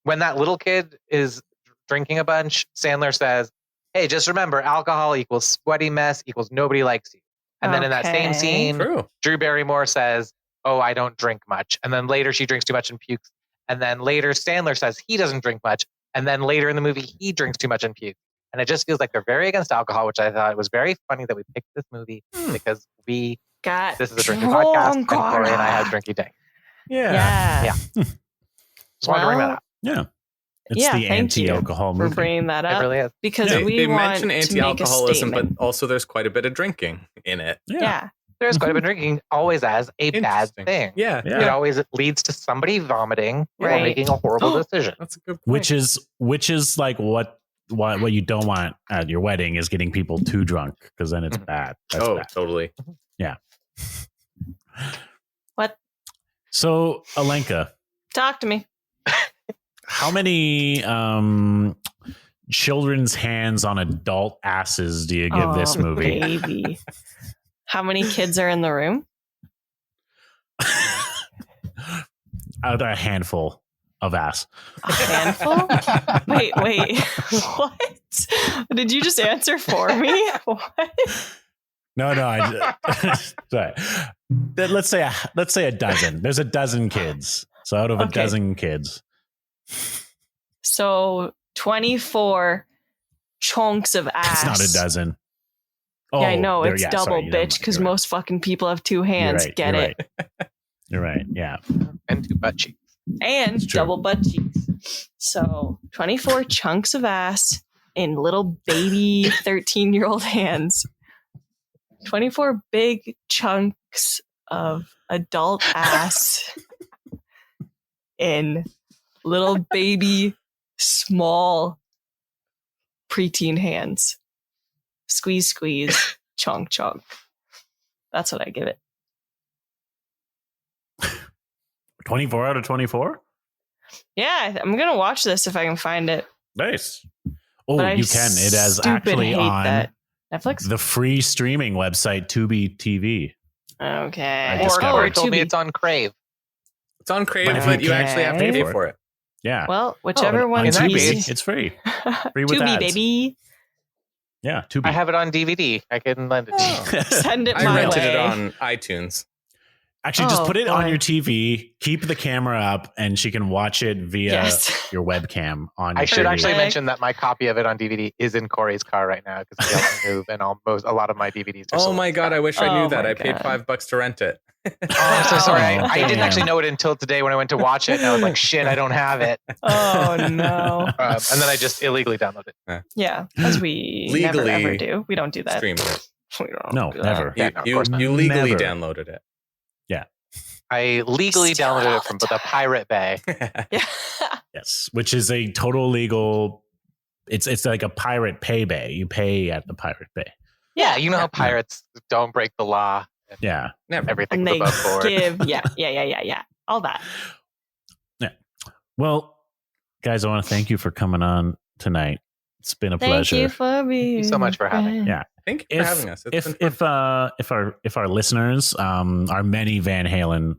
S2: when that little kid is drinking a bunch, Sandler says, hey, just remember, alcohol equals sweaty mess equals nobody likes you. And then in that same scene, Drew Barrymore says, oh, I don't drink much. And then later she drinks too much and pukes. And then later Sandler says he doesn't drink much. And then later in the movie, he drinks too much and pukes. And it just feels like they're very against alcohol, which I thought was very funny that we picked this movie because this is a drinking podcast and Corey and I have Drink-e Dinks.
S6: Yeah.
S2: Just wanted to bring that up.
S4: Yeah. It's the anti-alcohol
S1: for
S4: movie.
S1: bringing that up.
S2: It really is.
S1: Because
S6: They
S1: we want
S6: mention
S1: to make a
S6: anti-alcoholism, but
S1: statement.
S6: also there's quite a bit of drinking in it.
S1: Yeah.
S2: There's quite a bit of drinking always as a bad
S6: Interesting.
S2: thing.
S6: Yeah.
S2: It always leads to somebody vomiting or
S1: Right.
S2: making a horrible decision.
S6: That's a good point.
S4: Which is like what you don't want at your wedding is getting people too drunk, because then it's bad. That's bad.
S6: Totally.
S4: Yeah.
S1: What?
S4: So, Alenka,
S1: Talk to me.
S4: how many children's hands on adult asses do you give this movie?
S1: Baby. How many kids are in the room?
S4: A handful of ass.
S1: A handful? Wait. What? Did you just answer for me? What?
S4: No. Sorry. Let's say a dozen. There's a dozen kids. So out of a dozen kids,
S1: So 24 chunks of ass.
S4: it's not a dozen.
S1: Yeah, I know.
S4: there-
S1: It's
S4: yeah,
S1: double,
S4: sorry, never mind.
S1: bitch, because
S4: You're right.
S1: most fucking people have two hands.
S4: You're right,
S1: Get
S4: you're
S1: it?
S4: right. You're right. Yeah.
S2: And two butt cheeks.
S1: And
S4: It's true.
S1: double butt cheeks. So 24 chunks of ass in little baby 13-year-old hands. 24 big chunks of adult ass in little baby small preteen hands. Squeeze, chunk. That's what I give it.
S4: 24 out of 24?
S1: Yeah, I'm gonna watch this if I can find it.
S4: Nice. Oh,
S1: But I
S4: you can. It has
S1: stupid
S4: actually
S1: hate
S4: on
S1: that. Netflix.
S4: the free streaming website Tubi TV.
S1: Okay.
S4: I
S2: Or
S4: discovered.
S2: told me
S1: Tubi.
S2: it's on Crave.
S6: It's on Crave,
S4: But if
S6: but
S4: you
S6: you actually have to
S1: can't
S6: pay
S4: pay
S6: for it.
S4: Yeah.
S1: Well, whichever
S4: on
S1: one's
S2: that
S1: easy.
S2: case,
S4: it's free. Free with
S1: Tubi,
S4: ads.
S1: baby.
S4: Yeah, Tubi.
S2: I have it on DVD. I can lend it to you.
S1: Send it
S6: I
S1: my
S6: rented
S1: way.
S6: it on iTunes.
S4: Actually, just
S1: Oh,
S4: put it on
S1: boy.
S4: your TV, keep the camera up, and she can watch it via
S1: Yes.
S4: your webcam on your
S2: I should
S4: TV.
S2: actually
S1: Perfect.
S2: mention that my copy of it on DVD is in Corey's car right now because he helped me move, and a lot of my DVDs are
S6: Oh
S2: sold.
S6: my God, I wish I
S1: Oh
S6: knew that.
S1: my
S6: I paid
S1: God.
S6: $5 to rent it.
S2: Oh, I'm so sorry. I didn't
S4: damn.
S2: actually know it until today when I went to watch it, and I was like, "Shit, I don't have it."
S1: Oh no.
S2: And then I just illegally downloaded it.
S1: Yeah, as we
S6: Legally
S1: never ever do. We don't do that.
S6: Streamed it.
S1: We don't
S4: No,
S1: do that.
S4: never.
S2: Yeah, no, of
S6: You
S2: course not.
S6: legally
S4: Never.
S6: downloaded it.
S2: I legally
S1: Steal it all
S2: downloaded it
S1: the
S2: from the
S1: time.
S2: Pirate Bay.
S1: Yeah.
S4: Yes, which is a total legal. It's like a pirate pay bay. You pay at the Pirate Bay.
S2: Yeah, you know how pirates don't break the law. And
S4: Yeah.
S6: Never.
S2: everything's
S1: And they
S2: above board.
S1: give yeah. All that.
S4: Well, guys, I want to thank you for coming on tonight. It's been a
S1: Thank
S4: pleasure.
S1: you for being.
S2: Thank you so much for having me.
S4: Yeah.
S6: Thank you for having us. It's been fun.
S4: If our listeners, our many Van Halen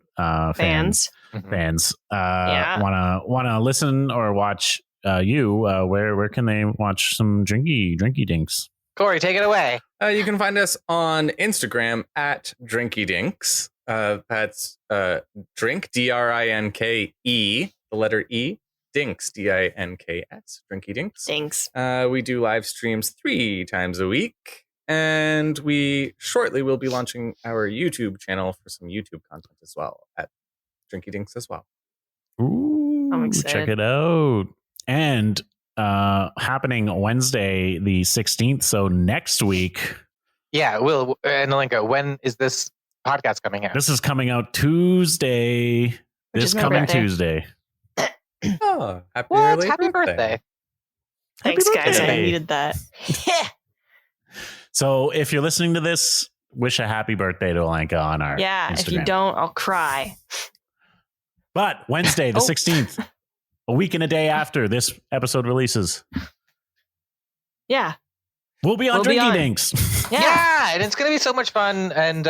S4: fans
S2: Mhm.
S1: Yeah.
S4: wanna listen or watch where can they watch some Drink-e Dinks?
S2: Corey, take it away.
S6: You can find us on Instagram at Drink-e Dinks. That's drink, DRINKE, the letter E, Dinks, DINKS, Drink-e Dinks.
S1: Thanks.
S6: We do live streams 3 times a week, and we shortly will be launching our YouTube channel for some YouTube content as well at Drink-e Dinks as well.
S4: Ooh,
S1: I'm excited.
S4: check it out. And happening Wednesday the 16th, so next week.
S2: Yeah, Will and Alenka, when is this podcast coming out?
S4: This is coming out Tuesday.
S1: Which
S4: This
S1: is my
S4: coming
S1: birthday.
S4: Tuesday.
S6: Oh, happy
S2: What?
S6: early
S2: Happy birthday.
S1: Thanks, guys. I
S4: birthday.
S1: needed that.
S4: So if you're listening to this, wish a happy birthday to Alenka on our
S1: Yeah.
S4: Instagram.
S1: If you don't, I'll cry.
S4: But Wednesday the
S1: Oh.
S4: 16th, a week and a day after this episode releases,
S1: Yeah.
S4: we'll be on
S1: We'll be
S4: Drink-e
S1: on.
S4: Dinks.
S1: Yeah.
S2: And it's going to be so much fun. And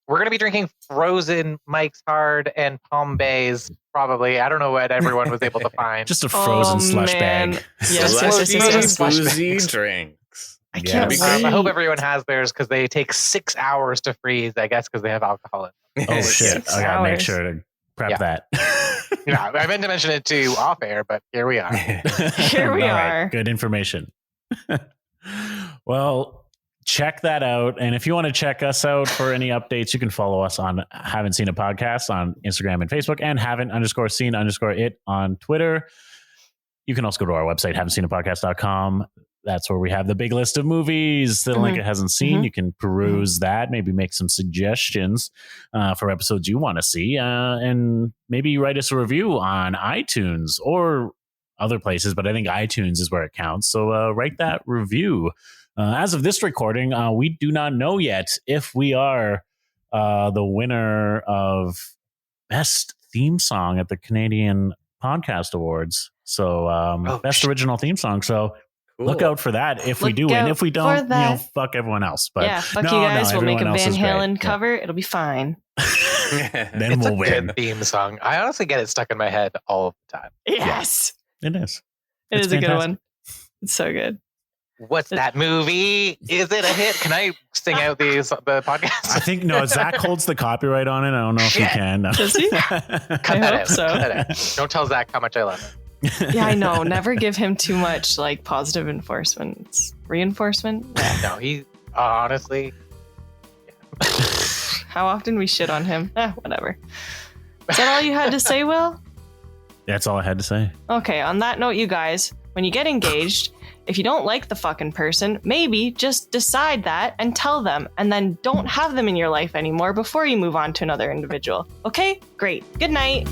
S2: we're going to be drinking frozen Mike's Hard and Palm Bays, probably. I don't know what everyone was able to find.
S4: Just a frozen slush
S1: man.
S4: bag.
S1: Yes,
S6: Slushy,
S1: yes.
S6: boozy drinks.
S1: I
S4: Yeah.
S1: can't
S6: Be
S1: wait.
S2: I hope everyone has theirs because they take 6 hours to freeze, I guess, because they have alcohol in
S4: Oh shit!
S1: 6
S4: I gotta make
S1: hours.
S4: sure to prep
S2: Yeah.
S4: that.
S2: them. Yeah, I meant to mention it too off air, but here we are.
S1: Here we
S4: All right,
S1: are.
S4: good information. Well, check that out. And if you want to check us out for any updates, you can follow us on Haven't Seen a Podcast on Instagram and Facebook, and haven't_seen_it on Twitter. You can also go to our website, haven'tseenapodcast.com. That's where we have the big list of movies that Lincoln hasn't seen. You can peruse that, maybe make some suggestions for episodes you want to see, and maybe write us a review on iTunes or other places, but I think iTunes is where it counts. So write that review. As of this recording, we do not know yet if we are the winner of Best Theme Song at the Canadian Podcast Awards. So Best Original Theme Song. So look out for that if we do win. If we don't, fuck everyone else. But
S1: yeah, fuck you guys. We'll make a Van Halen cover. It'll be fine.
S4: Then we'll win.
S2: Good theme song. I honestly get it stuck in my head all the time.
S1: Yes.
S4: Yeah, it is.
S1: It is a good one. It's so good.
S2: What's that movie? Is it a hit? Can I sing out the podcast?
S4: I think no. Zach holds the copyright on it. I don't know if you can.
S1: Does he?
S2: Cut that out. So. Cut that out. Don't tell Zach how much I love him.
S1: Yeah, I know. Never give him too much like positive reinforcement. Yeah.
S2: No, he honestly.
S1: Yeah. How often we shit on him? Whatever. Is that all you had to say, Will?
S4: That's all I had to say.
S1: Okay. On that note, you guys, when you get engaged, if you don't like the fucking person, maybe just decide that and tell them, and then don't have them in your life anymore before you move on to another individual. Okay? Great. Good night.